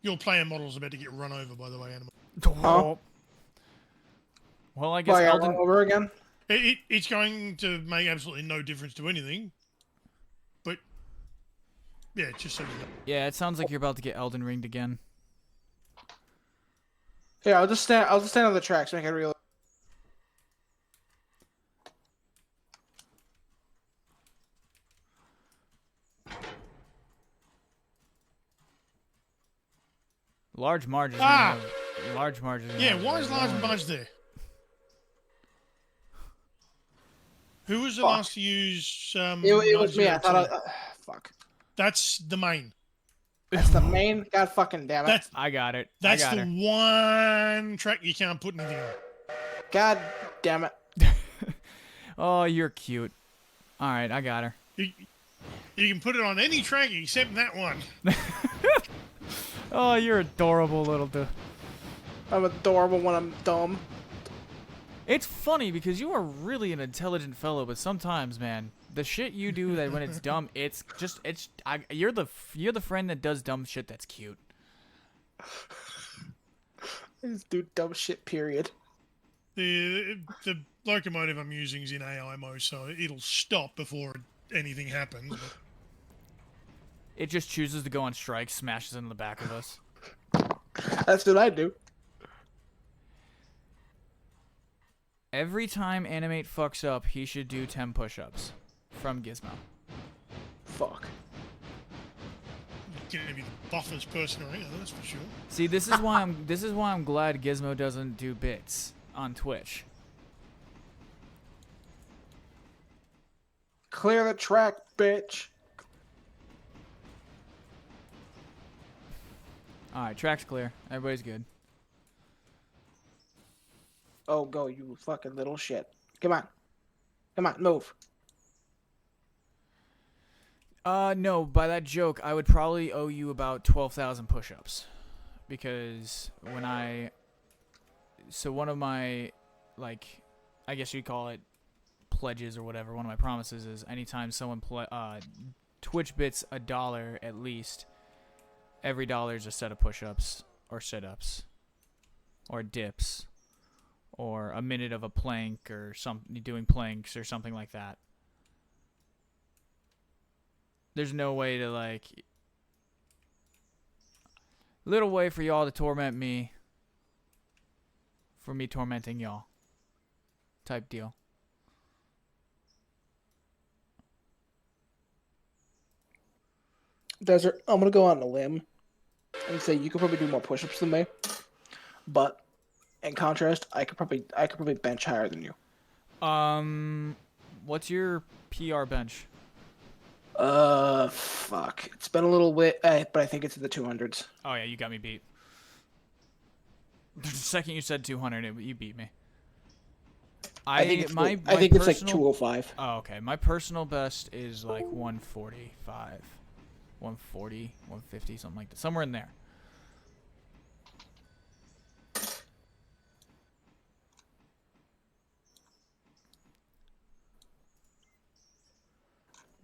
Your player model's about to get run over, by the way, Anime. Oh. Well, I guess Well, I got Elden. run over again. It's going to make absolutely no difference to anything. But, yeah, just so you know. Yeah, it sounds like you're about to get Elden Ringed again. Yeah, I'll just stand. I'll just stand on the tracks. Make it real. Large Marge is Ah! Large Marge is Yeah, why is Large Marge there? Who was the Fuck. last to use It was me. I thought. 902? Fuck. That's the main. That's the main. God fucking damn it. That's I got it. that's I got the her. one track you can't put anything on. God damn it. Oh, you're cute. All right, I got her. You can put it on any track except that one. Oh, you're adorable, little dude. I'm adorable when I'm dumb. It's funny because you are really an intelligent fellow, but sometimes, man, the shit you do that when it's dumb, you're the friend that does dumb shit that's cute. I just do dumb shit. Period. The locomotive I'm using is in AI mode, so it'll stop before anything happens. But It just chooses to go on strike, smashes into the back of us. That's what I do. Every time Animate fucks up, he should do 10 push-ups. From Gizmo. Fuck. you're gonna be the buffest person around, that's for sure. See, this is why I'm glad Gizmo doesn't do bits on Twitch. Clear the track, bitch. Alright, track's clear. Everybody's good. Oh, go, you fucking little shit. Come on. Come on, move. No, by that joke, I would probably owe you about 12,000 push-ups. Because one of my, like, I guess you'd call it pledges or whatever, one of my promises is anytime someone Twitch bits $1 at least, every dollar is a set of push-ups or sit-ups or dips or a minute of a plank or doing planks or something like that. There's no way to, like, little way for y'all to torment me for me tormenting y'all type deal. Desert, I'm gonna go on a limb and say you could probably do more push-ups than me, but in contrast, I could probably bench higher than you. What's your PR bench? Fuck. It's been a little bit, but I think it's in the 200s. Oh yeah, you got me beat. The second you said 200, you beat me. I think it's my I think it's like personal- 205. Oh, okay. My personal best is like 145, 140, 150, something like that. Somewhere in there.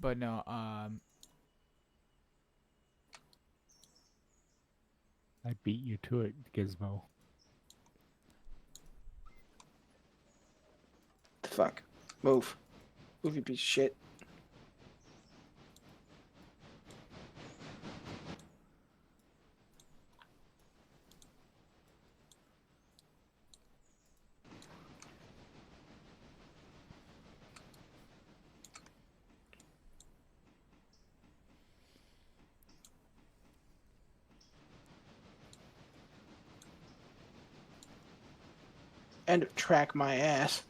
But no, I beat you to it, Gizmo. The fuck? Move. Move, you piece of shit. And track my ass.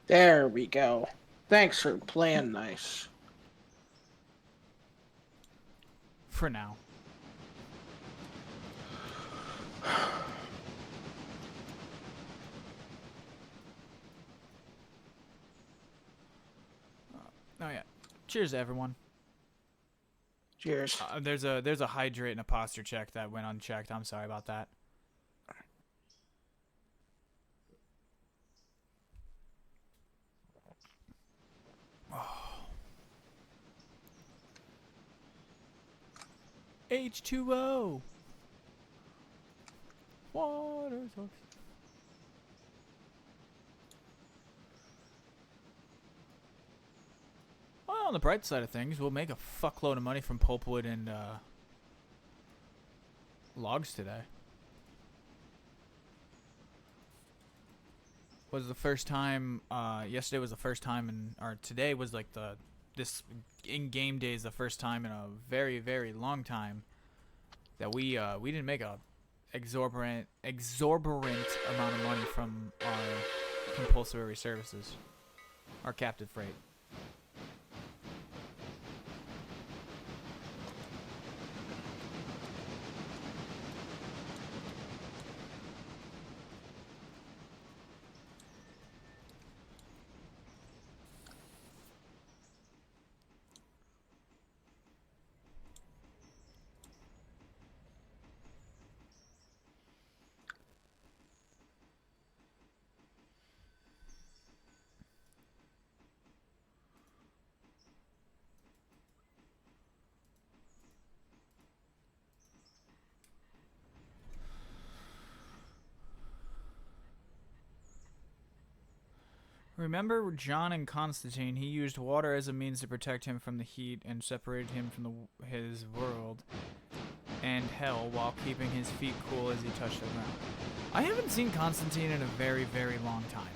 There we go. Thanks for playing nice. for now. Cheers, everyone. Cheers. There's a hydrate and a posture check that went unchecked. I'm sorry about that. H2O. Water source. Well, on the bright side of things, we'll make a fuckload of money from pulpwood and logs today. Was the first time. Yesterday was the first time, or today was like this in-game day is the first time in a very, very long time that we didn't make a exorbitant amount of money from our compulsory services, our captive freight. Remember John and Constantine? He used water as a means to protect him from the heat and separated him from his world and hell while keeping his feet cool as he touched the ground. I haven't seen Constantine in a very, very long time.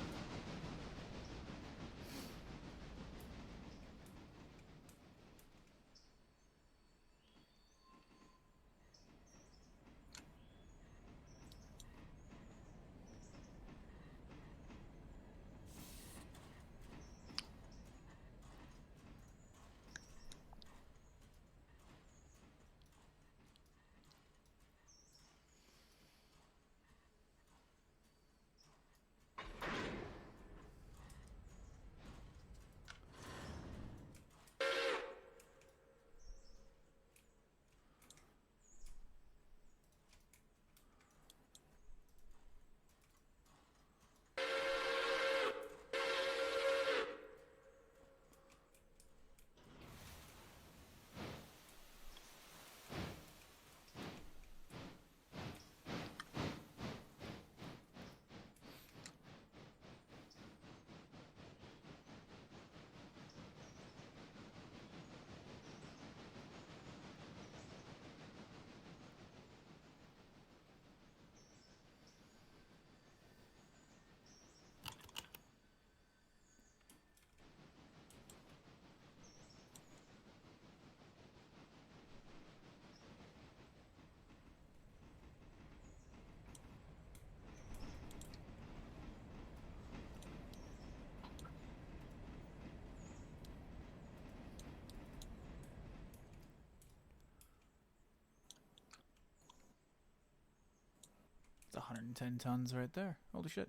It's 110 tons right there. Holy shit.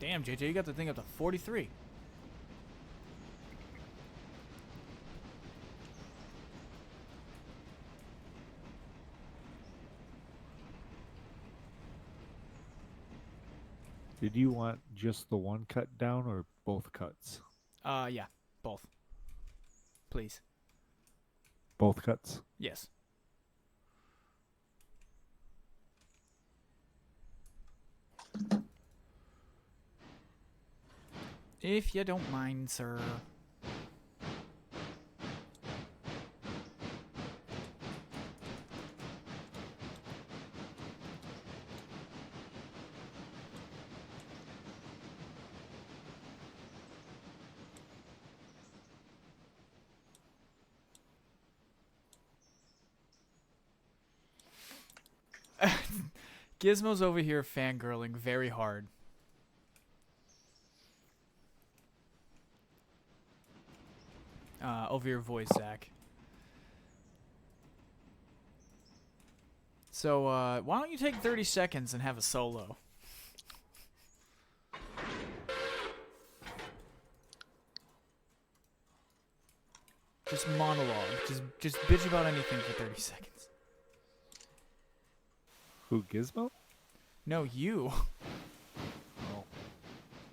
Damn, JJ, you got the thing up to 43. Did you want just the one cut down or both cuts? Yeah, both. Please. Both cuts? Yes. If you don't mind, sir. Gizmo's over here fangirling very hard. Over your voice, Zach. So, why don't you take 30 seconds and have a solo? Just monologue. Just bitch about anything for 30 seconds. Who, Gizmo? No, you. Oh.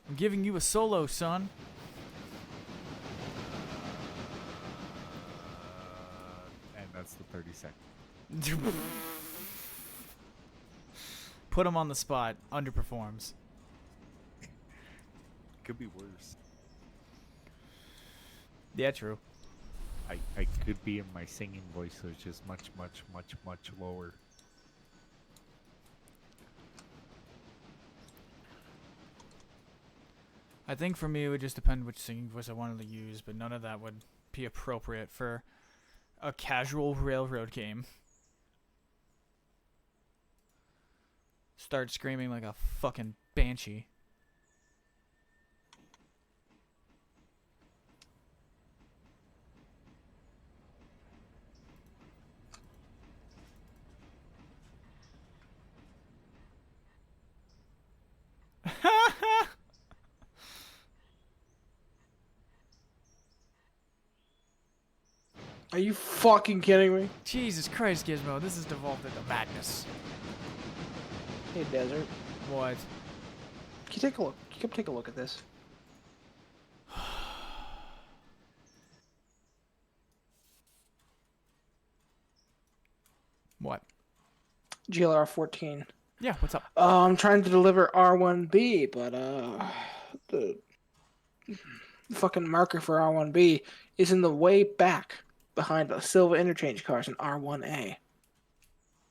I'm giving you a solo, son. And that's the 30 seconds. Put him on the spot. Underperforms. Could be worse. Yeah, true. I could be in my singing voice, so it's just much, much, much, much lower. I think for me it would just depend which singing voice I wanted to use, but none of that would be appropriate for a casual railroad game. Start screaming like a fucking banshee. Are you fucking kidding me? Jesus Christ, Gizmo, this has devolved into madness. Hey, Desert. What? Can you take a look? Can you come take a look at this? What? GLR 14. Yeah, what's up? I'm trying to deliver R1B, but the fucking marker for R1B is in the way back behind the Silva interchange cars in R1A.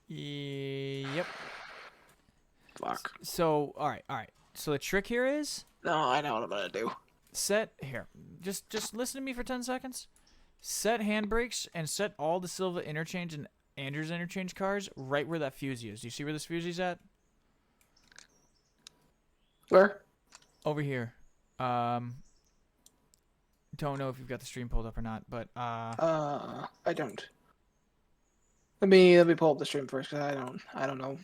Yep. Fuck. So, alright. So the trick here is No, I know what I'm gonna do. set here. Just listen to me for 10 seconds. Set handbrakes and set all the Silva interchange and Andrews interchange cars right where that fusee is. Do you see where this fusee's at? Where? Over here. Don't know if you've got the stream pulled up or not, but I don't. Let me pull up the stream first, cause I don't know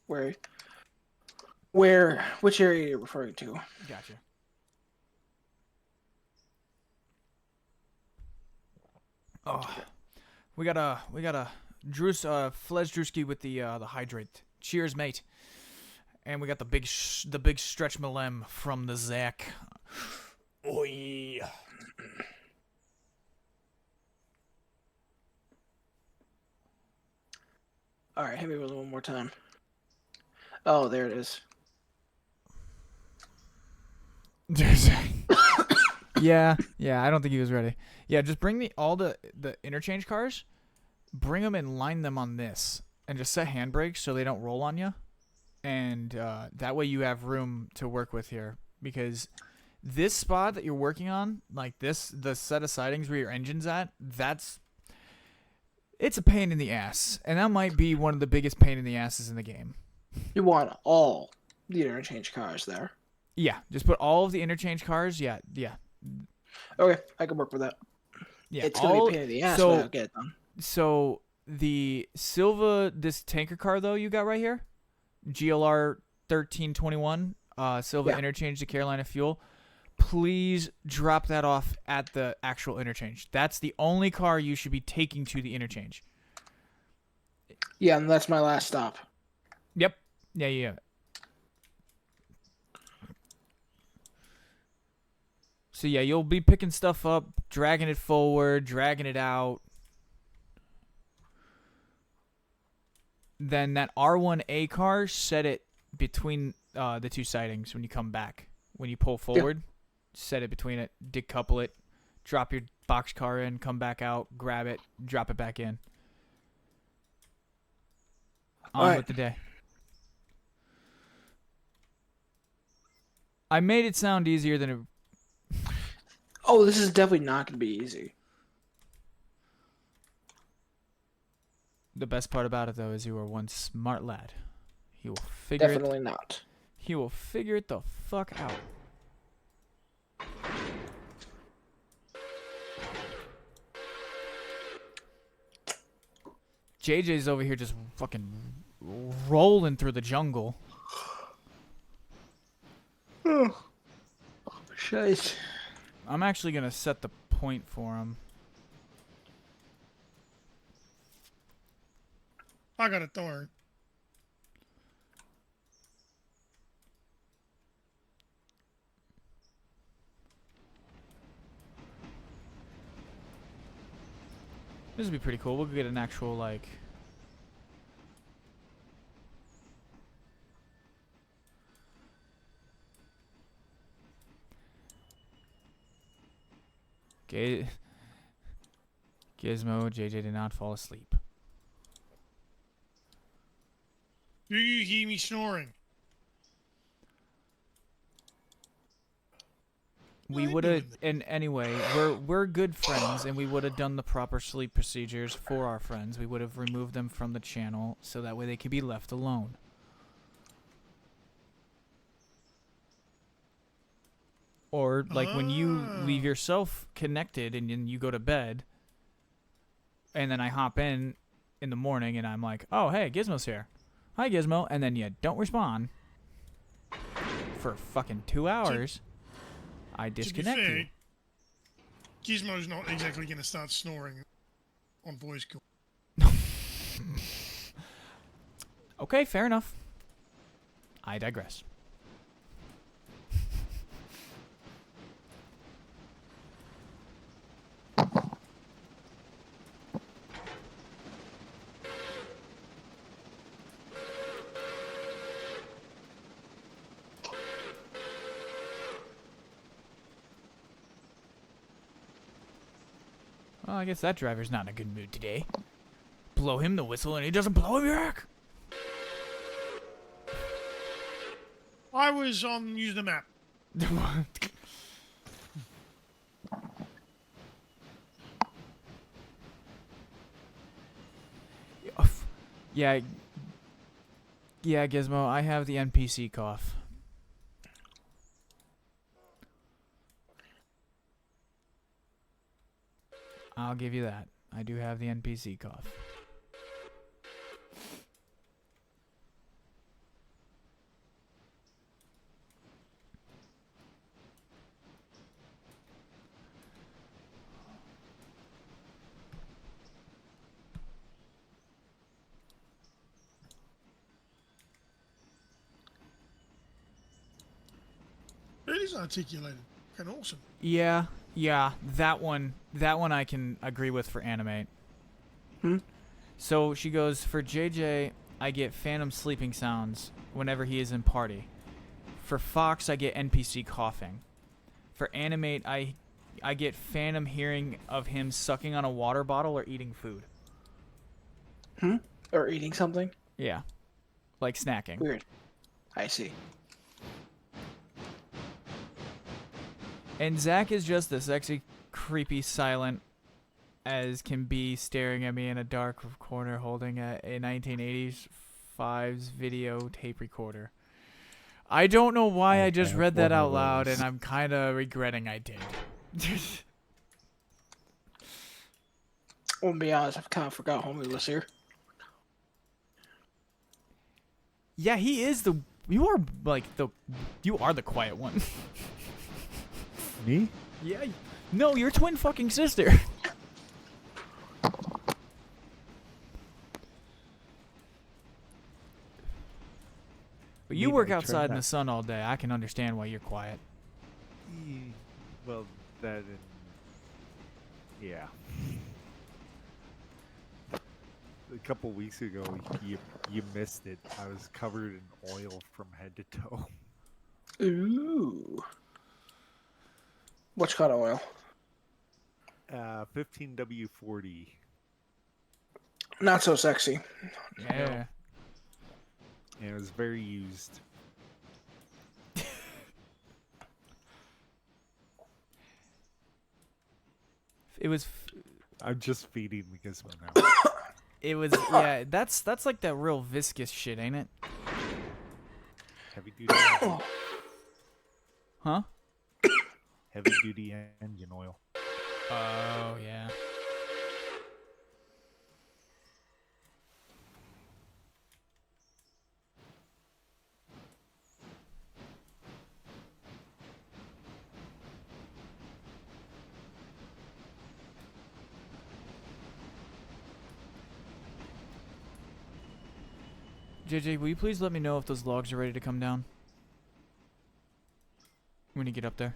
which area you're referring to. gotcha. Oh, we got a Fles Drewski with the hydrate. Cheers, mate. And we got the big stretch Malem from the Zach. Oi. All right, hit me with it one more time. Oh, there it is. yeah, I don't think he was ready. Yeah, just bring all the interchange cars, bring them and line them on this, and just set handbrakes so they don't roll on you, and that way you have room to work with here. Because this spot that you're working on, like this, the set of sidings where your engine's at, it's a pain in the ass, and that might be one of the biggest pain in the asses in the game. You want all the interchange cars there. Yeah, just put all of the interchange cars. Yeah. Okay, I can work with that. Yeah, It's gonna be a pain in the ass, so- but I'll get it done. So the Silva, this tanker car though you got right here, GLR 1321, Silva Yeah. interchange to Carolina Fuel. Please drop that off at the actual interchange. That's the only car you should be taking to the interchange. Yeah, and that's my last stop. Yep. Yeah. So yeah, you'll be picking stuff up, dragging it forward, dragging it out. Then that R1A car, set it between the two sidings when you come back. When you pull forward, set it between it, decouple it, drop your box car in, come back out, grab it, drop it back in. On Alright. with the day. I made it sound easier than it. Oh, this is definitely not gonna be easy. The best part about it, though, is you are one smart lad. He will figure Definitely not. He will figure it the fuck out. JJ's over here just fucking rolling through the jungle. Shite. I'm actually gonna set the point for him. I got it, don't worry. This would be pretty cool. We'll get an actual, like... Gizmo, JJ did not fall asleep. Do you hear me snoring? We would have, and anyway, we're good friends, and we would have done the proper sleep procedures for our friends. We would have removed them from the channel, so that way they could be left alone. Or, like, when you leave yourself connected and then you go to bed, and then I hop in the morning, and I'm like, oh, hey, Gizmo's here. Hi, Gizmo. And then you don't respond for fucking 2 hours. I disconnect to be you. fair, Gizmo's not exactly going to start snoring on voice call. Okay, fair enough. I digress. Well, I guess that driver's not in a good mood today. Blow him the whistle and he doesn't blow him back. I was on Use the Map. Yeah. Yeah, Gizmo, I have the NPC cough. I'll give you that. I do have the NPC cough. It is articulated. Kind of awesome. Yeah, that one I can agree with for animate. So she goes, for JJ, I get phantom sleeping sounds whenever he is in party. For Fox, I get NPC coughing. For animate, I get phantom hearing of him sucking on a water bottle or eating food. Or eating something? Yeah, like snacking. Weird. I see. And Zach is just the sexy, creepy, silent as can be, staring at me in a dark corner holding a 1985's video tape recorder. I don't know why I just read that out loud, and I'm kind of regretting I did. I'll be honest, I kind of forgot homie was here. Yeah, he is the... You are, like, the... You are the quiet one. Me? Yeah. No, your twin fucking sister. But you work outside in the sun all day. I can understand why you're quiet. Well, that and... Yeah. A couple weeks ago, you missed it. I was covered in oil from head to toe. Ooh. Which kind of oil? 15W40. Not so sexy. Yeah. And it was very used. It was... I'm just feeding because of now. It was... Yeah, that's like that real viscous shit, ain't it? Heavy duty engine, Huh? heavy duty engine oil. Oh, yeah. JJ, will you please let me know if those logs are ready to come down? When you get up there.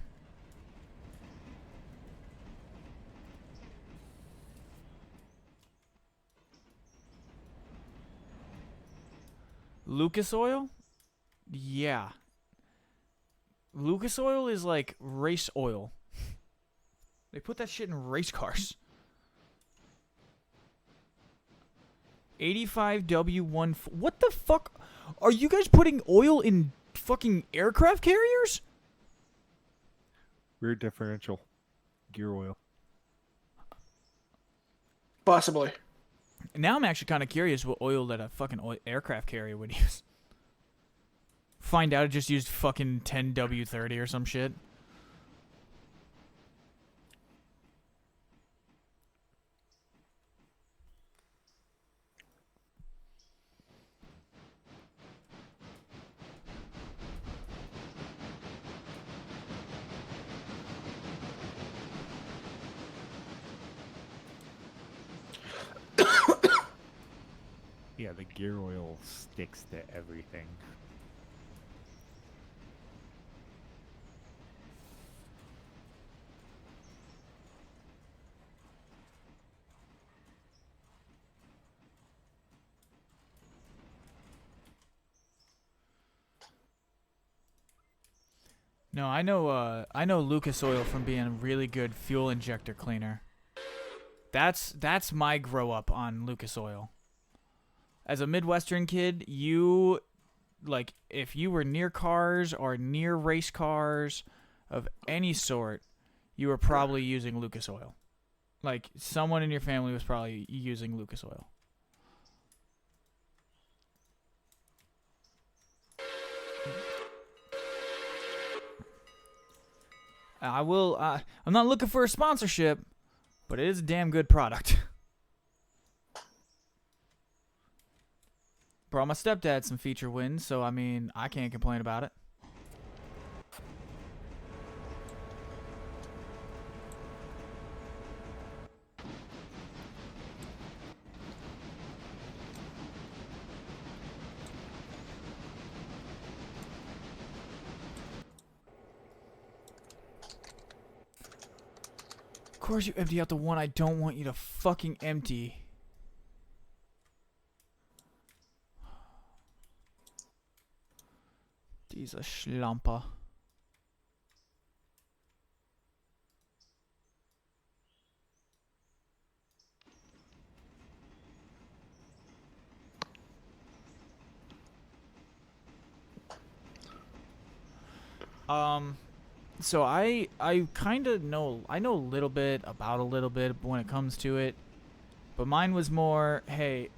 Lucas oil? Yeah. Lucas oil is like race oil. They put that shit in race cars. 85W1. What the fuck? Are you guys putting oil in fucking aircraft carriers? Rear differential, gear oil. Possibly. Now I'm actually kind of curious what oil that a fucking aircraft carrier would use. Find out it just used fucking 10W30 or some shit. Yeah, the gear oil sticks to everything. No, I know Lucas oil from being a really good fuel injector cleaner. That's my grow up on Lucas oil. As a Midwestern kid, you like if you were near cars or near race cars of any sort, you were probably using Lucas oil. Like someone in your family was probably using Lucas oil. I will. I'm not looking for a sponsorship, but it is a damn good product. Brought my stepdad some feature wins, so I mean, I can't complain about it. Of course you empty out the one I don't want you to fucking empty. Dieser Schlamper. So I kind of know, I know a little bit about a little bit when it comes to it, but mine was more, hey,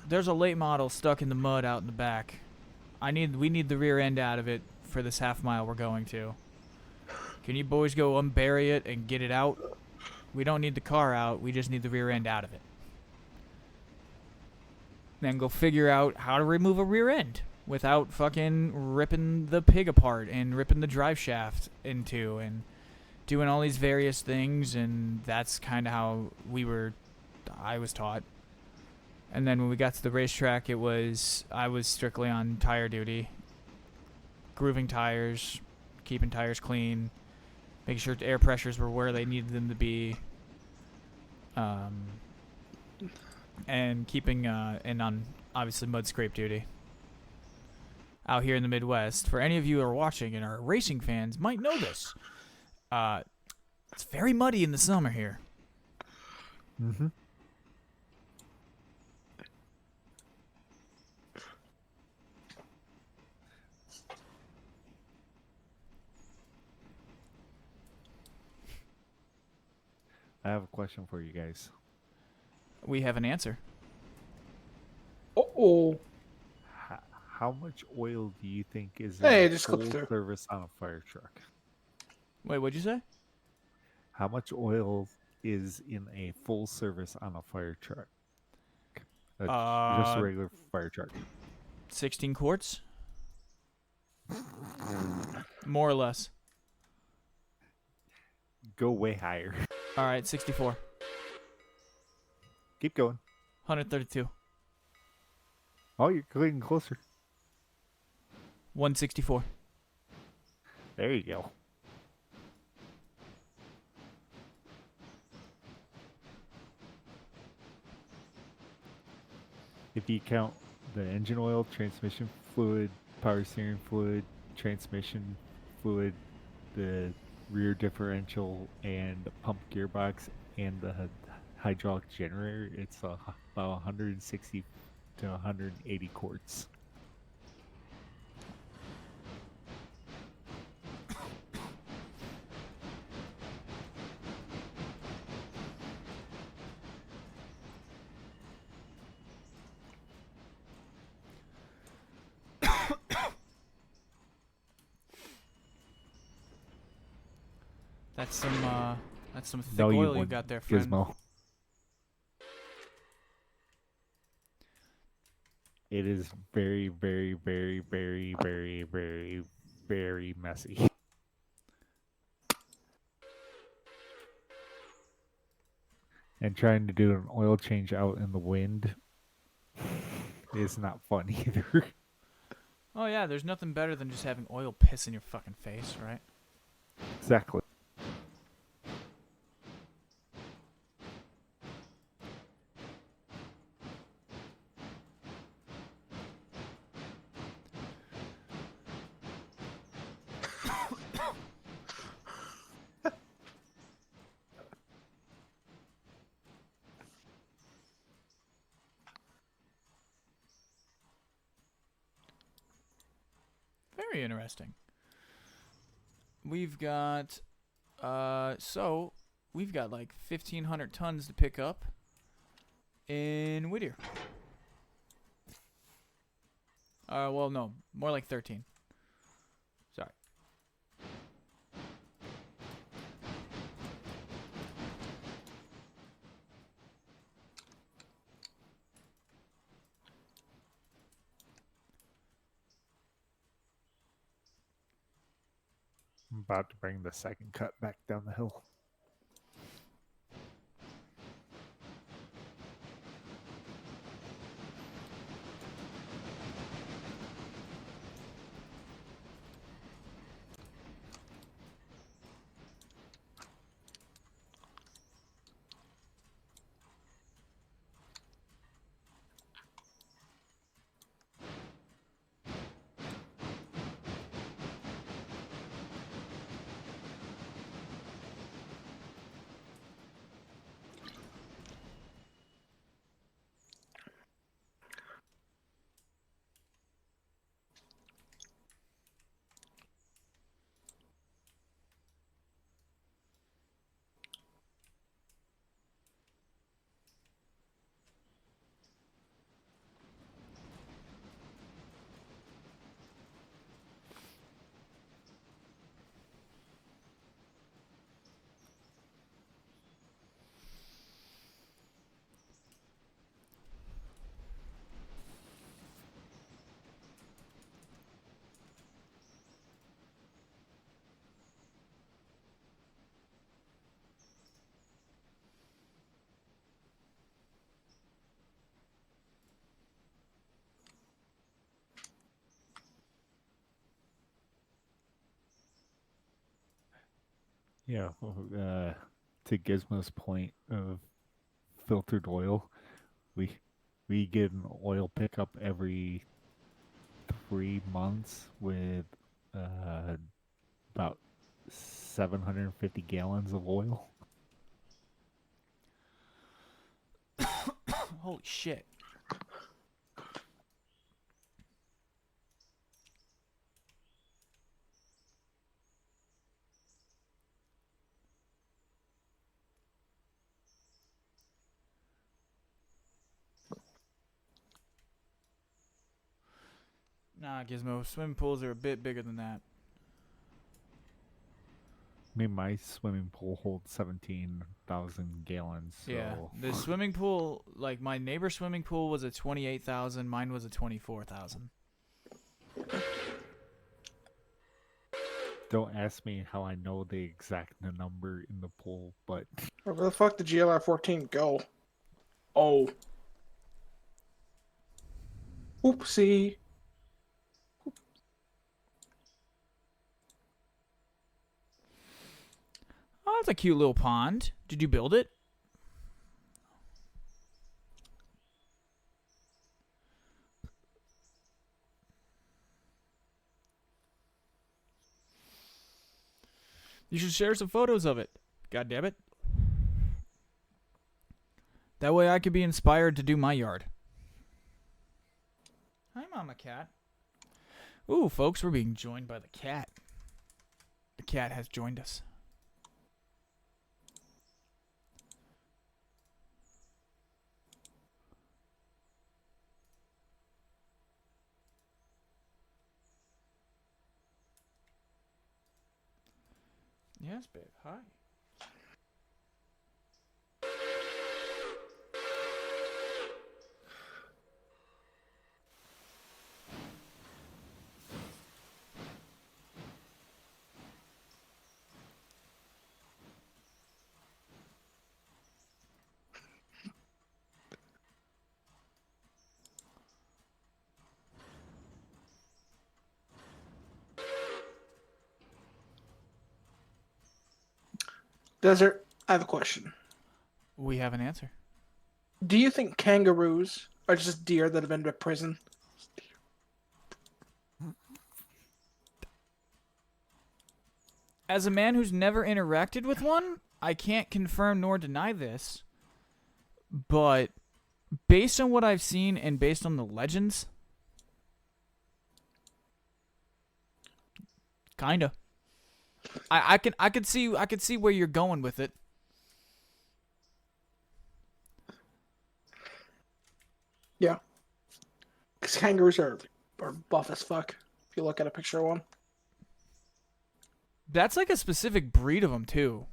there's a late model stuck in the mud out in the back. We need the rear end out of it for this half mile we're going to. Can you boys go unbury it and get it out? We don't need the car out, we just need the rear end out of it. Then go figure out how to remove a rear end without fucking ripping the pig apart and ripping the drive shaft into and doing all these various things, and that's kind of how I was taught. And then when we got to the racetrack, I was strictly on tire duty, grooving tires, keeping tires clean, making sure air pressures were where they needed them to be, and keeping and on obviously mud scrape duty. Out here in the Midwest, for any of you who are watching and are racing fans, might know this. It's very muddy in the summer here. Mm-hmm. I have a question for you guys. We have an answer. Uh-oh. How much oil do you think is in Hey, a just clip full through. service on a fire truck? Wait, what'd you say? How much oil is in a full service on a fire truck? Just a regular fire truck. 16 quarts? More or less. Go way higher. All right, 64. Keep going. 132. Oh, you're getting closer. 164. There you go. If you count the engine oil, transmission fluid, power steering fluid, transmission fluid, the rear differential, and the pump gearbox, and the hydraulic generator, it's about 160 to 180 quarts. That's some thick No, you oil you wouldn't, got there, friend. Gizmo. It is very, very, very, very, very, very, very messy. And trying to do an oil change out in the wind is not fun either. Oh yeah, there's nothing better than just having oil piss in your fucking face, right? Exactly. Very interesting. We've got we've got like 1,500 tons to pick up in Whittier. Well, no, more like 13. Sorry. I'm about to bring the second cut back down the hill. Yeah, to Gizmo's point of filtered oil, we we get an oil pickup every 3 months with uh, about 750 gallons of oil. Holy shit. Nah, Gizmo. Swimming pools are a bit bigger than that. I mean, my swimming pool holds 17,000 gallons. So Yeah, the swimming pool, like my neighbor's swimming pool was a 28,000. Mine was a 24,000. don't ask me how I know the exact number in the pool, but Where the fuck did GLR-14 go? Oh. Oopsie. Oh, that's a cute little pond. Did you build it? You should share some photos of it. God damn it. That way I could be inspired to do my yard. Hi, Mama Cat. Ooh, folks, we're being joined by the cat. The cat has joined us. Yes, babe. Hi. Desert, I have a question. We have an answer. Do you think kangaroos are just deer that have been to prison? As a man who's never interacted with one, I can't confirm nor deny this. But based on what I've seen and based on the legends, kinda. I could see where you're going with it. Yeah. Because kangaroos are buff as fuck. If you look at a picture of one. That's like a specific breed of them too.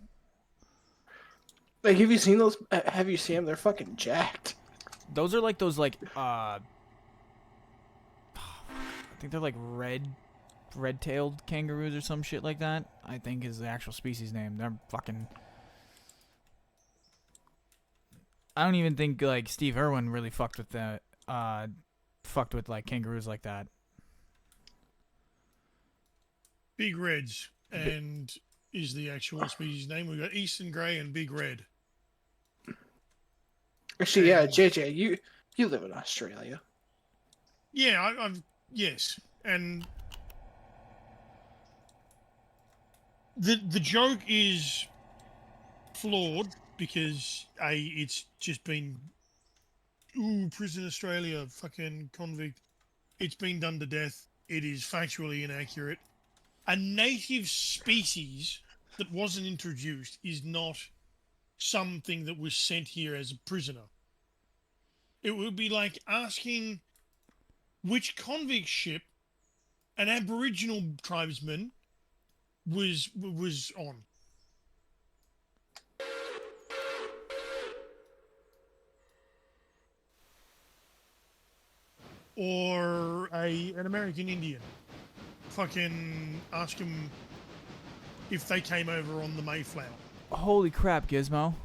Like, have you seen those? Have you seen them? They're fucking jacked. Those are like those I think they're like red-tailed kangaroos or some shit like that. I think is the actual species name. They're fucking. I don't even think like Steve Irwin really fucked with like kangaroos like that. Big Reds and is the actual species name. We've got Eastern Grey and Big Red. Actually, yeah, And- JJ, you live in Australia. Yeah, I've yes, and the joke is flawed because it's just been prison Australia, fucking convict. It's been done to death. It is factually inaccurate. A native species that wasn't introduced is not something that was sent here as a prisoner. It would be like asking which convict ship an Aboriginal tribesman was on. Or an American Indian. Fucking ask him if they came over on the Mayflower. Holy crap, Gizmo.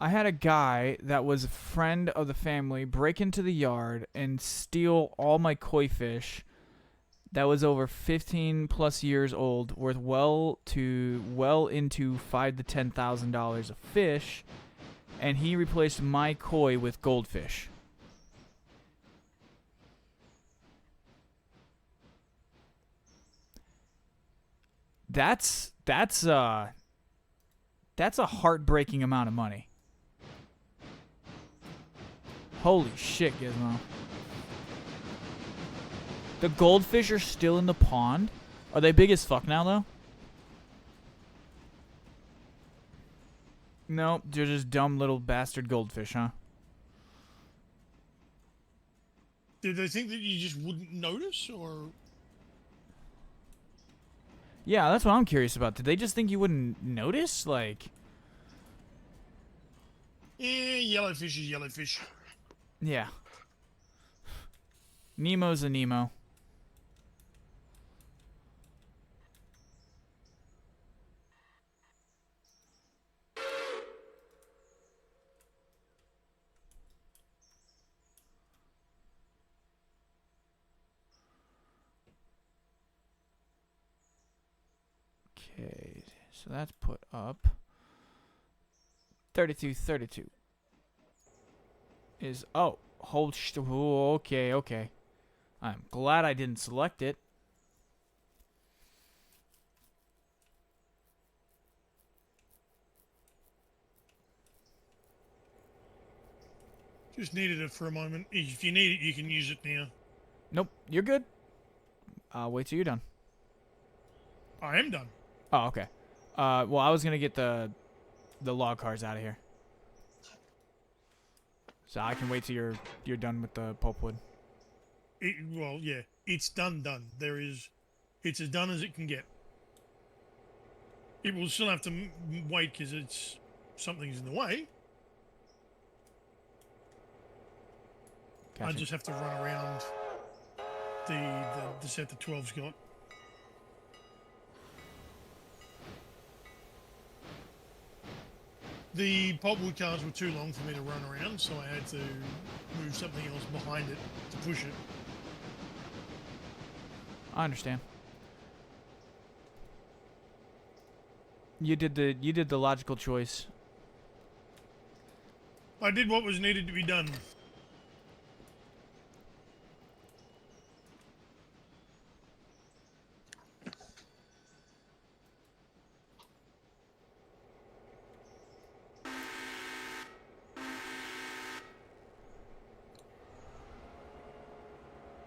I had a guy that was a friend of the family break into the yard and steal all my koi fish that was over 15 plus years old, worth well into $5,000 to $10,000 of fish, and he replaced my koi with goldfish. That's a heartbreaking amount of money. Holy shit, Gizmo. The goldfish are still in the pond? Are they big as fuck now, though? No, they're just dumb little bastard goldfish, huh? Did they think that you just wouldn't notice, or? Yeah, that's what I'm curious about. Did they just think you wouldn't notice? Like, Yeah, yellowfish is yellowfish. yeah. Nemo's a Nemo. Okay, so that's put up. 32 is, oh, ooh, okay, okay. I'm glad I didn't select it. Just needed it for a moment. If you need it, you can use it now. Nope, you're good. I'll wait till you're done. I am done. Oh, okay. Well, I was gonna get the log cars out of here, so I can wait till you're done with the pulpwood. Well, yeah, it's done. It's as done as it can get. It will still have to wait because something's in the way. Gotcha. I just have to run around the set the 12's got. The pulpwood cars were too long for me to run around, so I had to move something else behind it to push it. I understand. You did the logical choice. I did what was needed to be done.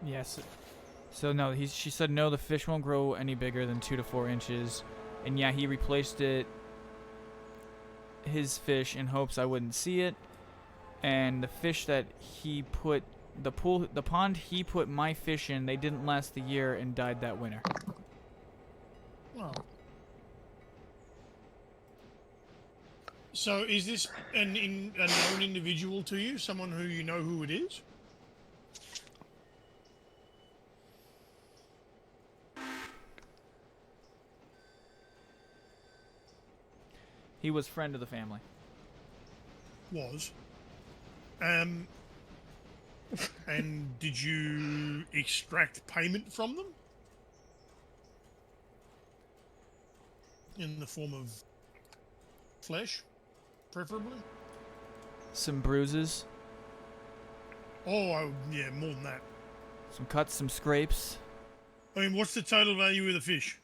Yes. So no, she said no. The fish won't grow any bigger than 2 to 4 inches, and yeah, he replaced his fish in hopes I wouldn't see it, and the fish that he put the pond he put my fish in, they didn't last the year and died that winter. Well. So is this a known individual to you? Someone who you know who it is? He was friend of the family. Was. And did you extract payment from them? In the form of flesh, preferably? Some bruises, Oh, yeah, more than that. some cuts, some scrapes. I mean, what's the total value of the fish?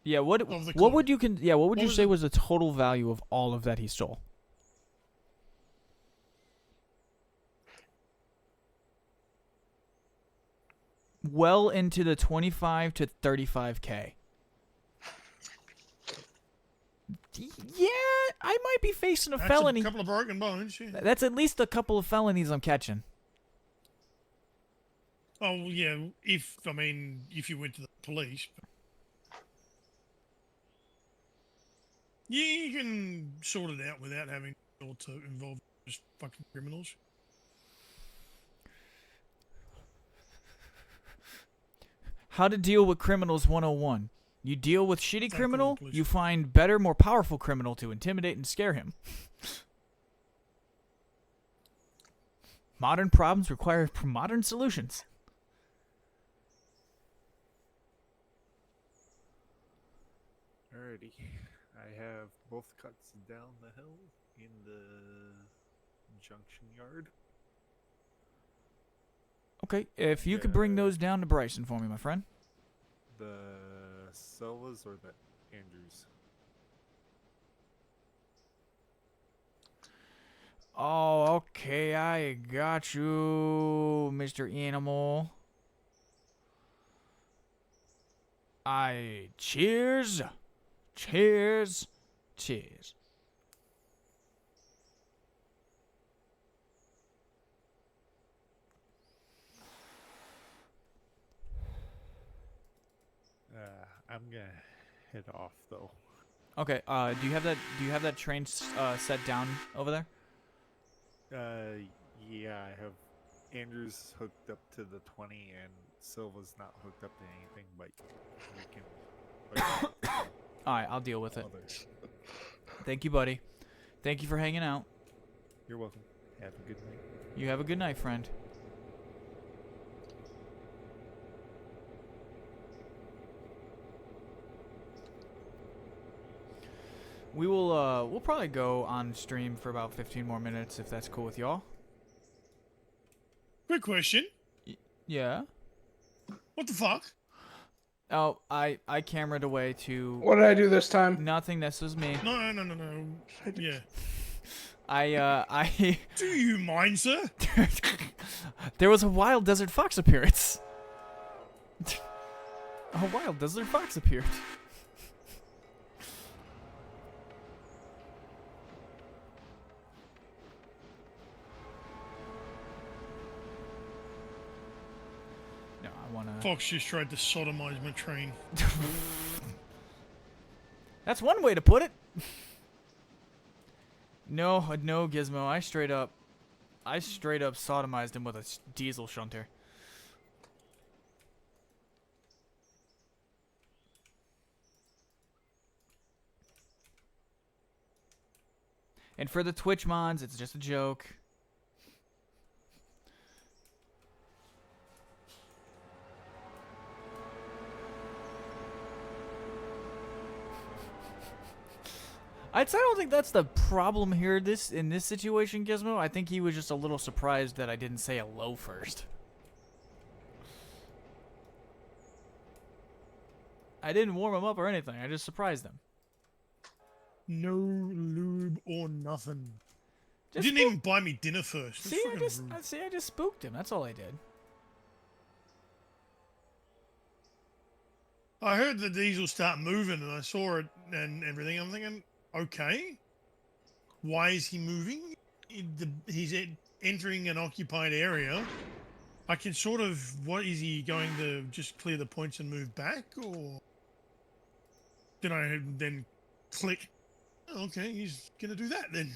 Yeah, what Of the what coin. would you what would What you was say it? was the total value of all of that he stole? Well into the 25 to 35K. Yeah, I might be facing a That's felony. a couple of broken bones, yeah. That's at least a couple of felonies I'm catching. Oh, yeah, if you went to the police. Yeah, you can sort it out without having to involve just fucking criminals. How to deal with criminals 101. You deal with shitty Exactly, criminal, police. you find better, more powerful criminal to intimidate and scare him. Modern problems require modern solutions. Alrighty. I have both cuts down the hill in the junction yard. Okay, if you could bring those down to Bryson for me, my friend. The Selvas or the Andrews? Oh, okay, I got you, Mr. Animal. Cheers. Cheers. Cheers. I'm gonna head off though. Okay. Do you have that? Do you have that train set down over there? Yeah, I have Andrew's hooked up to the 20 and Silva's not hooked up to anything, but you can hook up to All right, I'll deal with it. others. Thank you, buddy. Thank you for hanging out. You're welcome. Have a good night. You have a good night, friend. We will we'll probably go on stream for about 15 more minutes if that's cool with y'all. Quick question. Yeah. What the fuck? Oh, I cameraed away to What did I do this time? nothing. This was me. No. Yeah. I Do you mind, sir? there was a wild desert fox appearance. A wild desert fox appeared. No, I wanna. Fox just tried to sodomize my train. That's one way to put it. No, Gizmo. I straight up sodomized him with a diesel shunter. And for the Twitch mods, it's just a joke. I don't think that's the problem here. In this situation, Gizmo. I think he was just a little surprised that I didn't say hello first. I didn't warm him up or anything. I just surprised him. No lube or nothing. Just Didn't even buy me dinner first. See, I just spooked him. That's all I did. I heard the diesel start moving and I saw it and everything. I'm thinking, okay, why is he moving? He's entering an occupied area. I can sort of, what is he going to just clear the points and move back? Or did I then click, okay, he's going to do that then.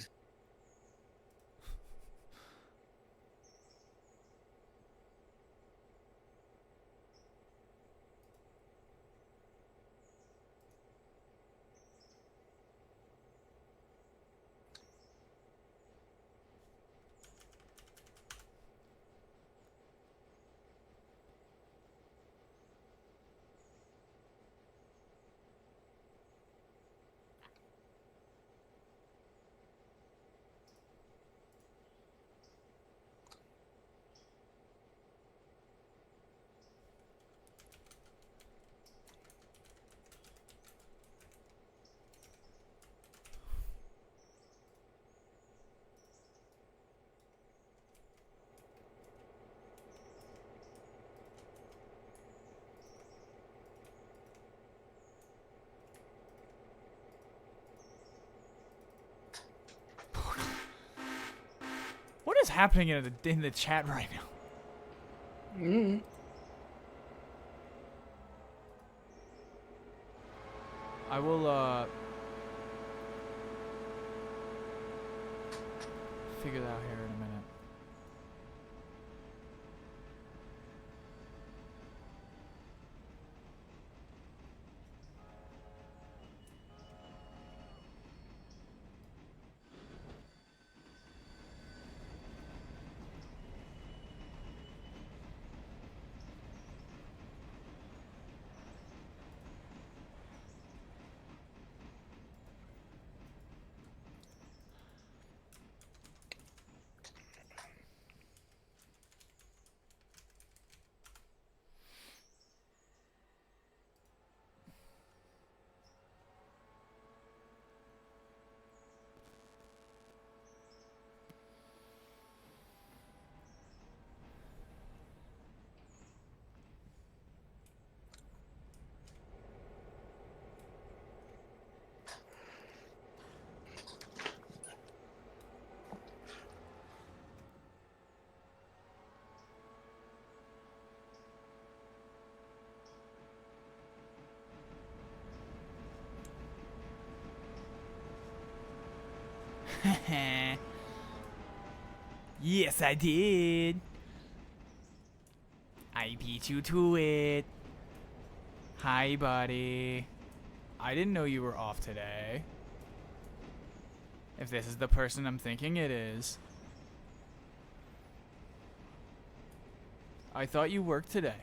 What is happening in the chat right now? Mm. I will figure that out here in a minute. Yes, I did. I beat you to it. Hi, buddy. I didn't know you were off today. If this is the person I'm thinking it is. I thought you worked today.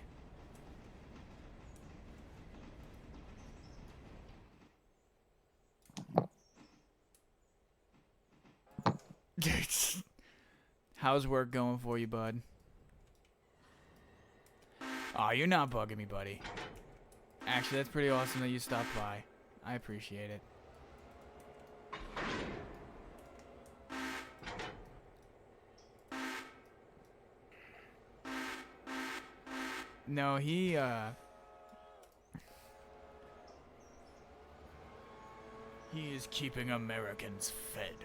How's work going for you, bud? Aw, you're not bugging me, buddy. Actually, that's pretty awesome that you stopped by. I appreciate it. No, he is keeping Americans fed.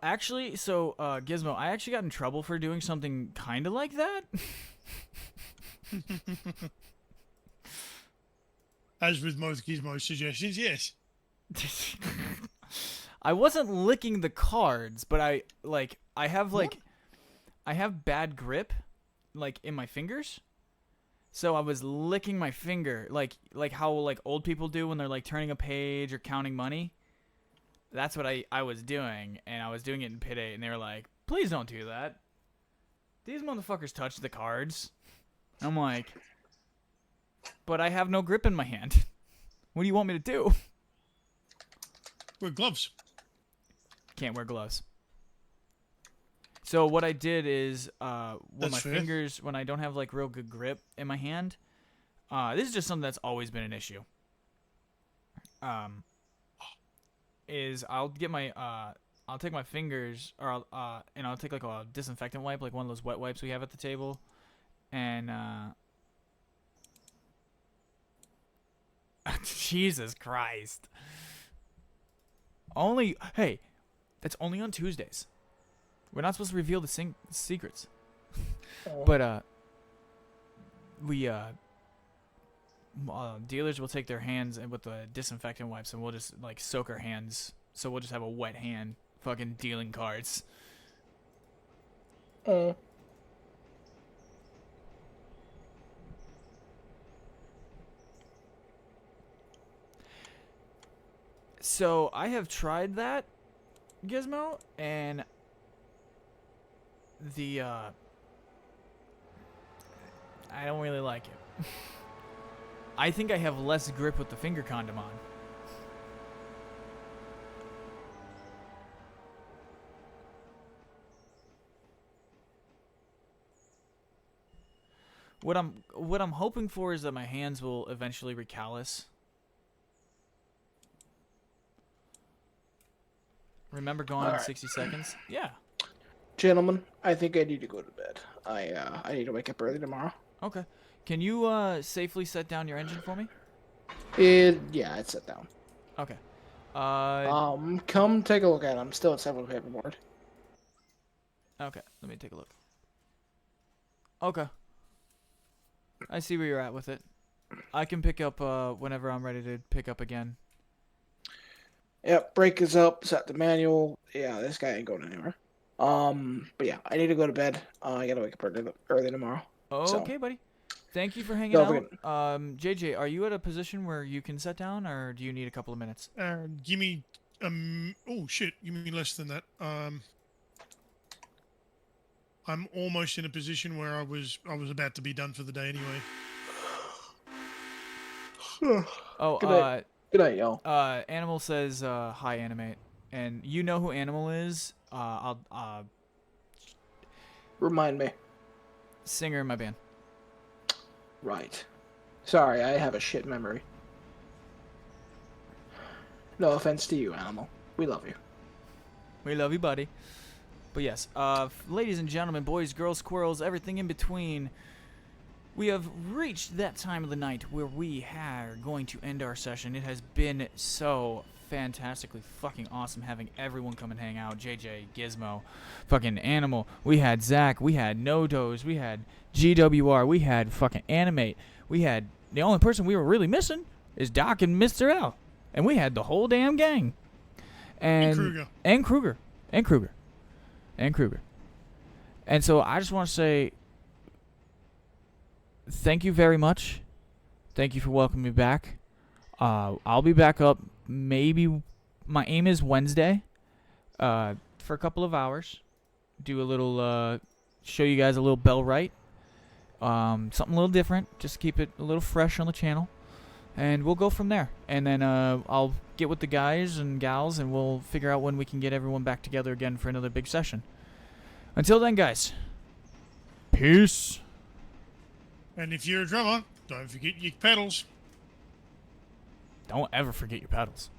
Actually, so, Gizmo, I actually got in trouble for doing something kind of like that. As with most Gizmo suggestions, yes. I wasn't licking the cards, but I have bad grip, like, in my fingers. So I was licking my finger, like how, like, old people do when they're, like, turning a page or counting money. That's what I was doing, and I was doing it in Pit 8, and they were like, please don't do that. These motherfuckers touch the cards. I'm like, but I have no grip in my hand. What do you want me to do? Wear gloves. Can't wear gloves. So what I did is, when That's my fair. fingers, when I don't have, like, real good grip in my hand, this is just something that's always been an issue. Is I'll get my I'll take my fingers or and I'll take like a disinfectant wipe, like one of those wet wipes we have at the table, and Jesus Christ. Hey, that's only on Tuesdays. We're not supposed to reveal the secrets. But we dealers will take their hands and with the disinfectant wipes, and we'll just like soak our hands, so we'll just have a wet hand fucking dealing cards. So I have tried that, Gizmo, and the I don't really like it. I think I have less grip with the finger condom on. What I'm hoping for is that my hands will eventually recallus. Remember Gone in 60 Seconds? Yeah. Gentlemen, I think I need to go to bed. I need to wake up early tomorrow. Okay. Can you safely set down your engine for me? Yeah, it's set down. Okay. Come take a look at it. I'm still at 7 paperboard. Okay. Let me take a look. Okay. I see where you're at with it. I can pick up whenever I'm ready to pick up again. Yep, brake is up, set the manual. Yeah, this guy ain't going anywhere. But yeah, I need to go to bed. I gotta wake up early tomorrow. Okay, buddy. Thank you for hanging No, out. JJ, are you at a position where you can set down, or do you need a couple of minutes? Give me oh shit, give me less than that. I'm almost in a position where I was about to be done for the day anyway. Oh, Good night, y'all. Animal says hi, Animate, and you know who Animal is? I'll Remind me. singer in my band. Right. Sorry, I have a shit memory. No offense to you, Animal. We love you. We love you, buddy. But yes, ladies and gentlemen, boys, girls, squirrels, everything in between, we have reached that time of the night where we are going to end our session. It has been so fantastically fucking awesome having everyone come and hang out. JJ, Gizmo, fucking Animal. We had Zach. We had No-Dos. We had GWR. We had fucking Animate. We had the only person we were really missing is Doc and Mr.L. And we had the whole damn gang. And Kruger. And Kruger. And Kruger. And Kruger. And so I just want to say thank you very much. Thank you for welcoming me back. I'll be back up. Maybe my aim is Wednesday for a couple of hours. Do a little, show you guys a little bell right. Something a little different. Just keep it a little fresh on the channel. And we'll go from there. And then I'll get with the guys and gals and we'll figure out when we can get everyone back together again for another big session. Until then, guys. Peace. And if you're a drummer, don't forget your pedals. Don't ever forget your pedals.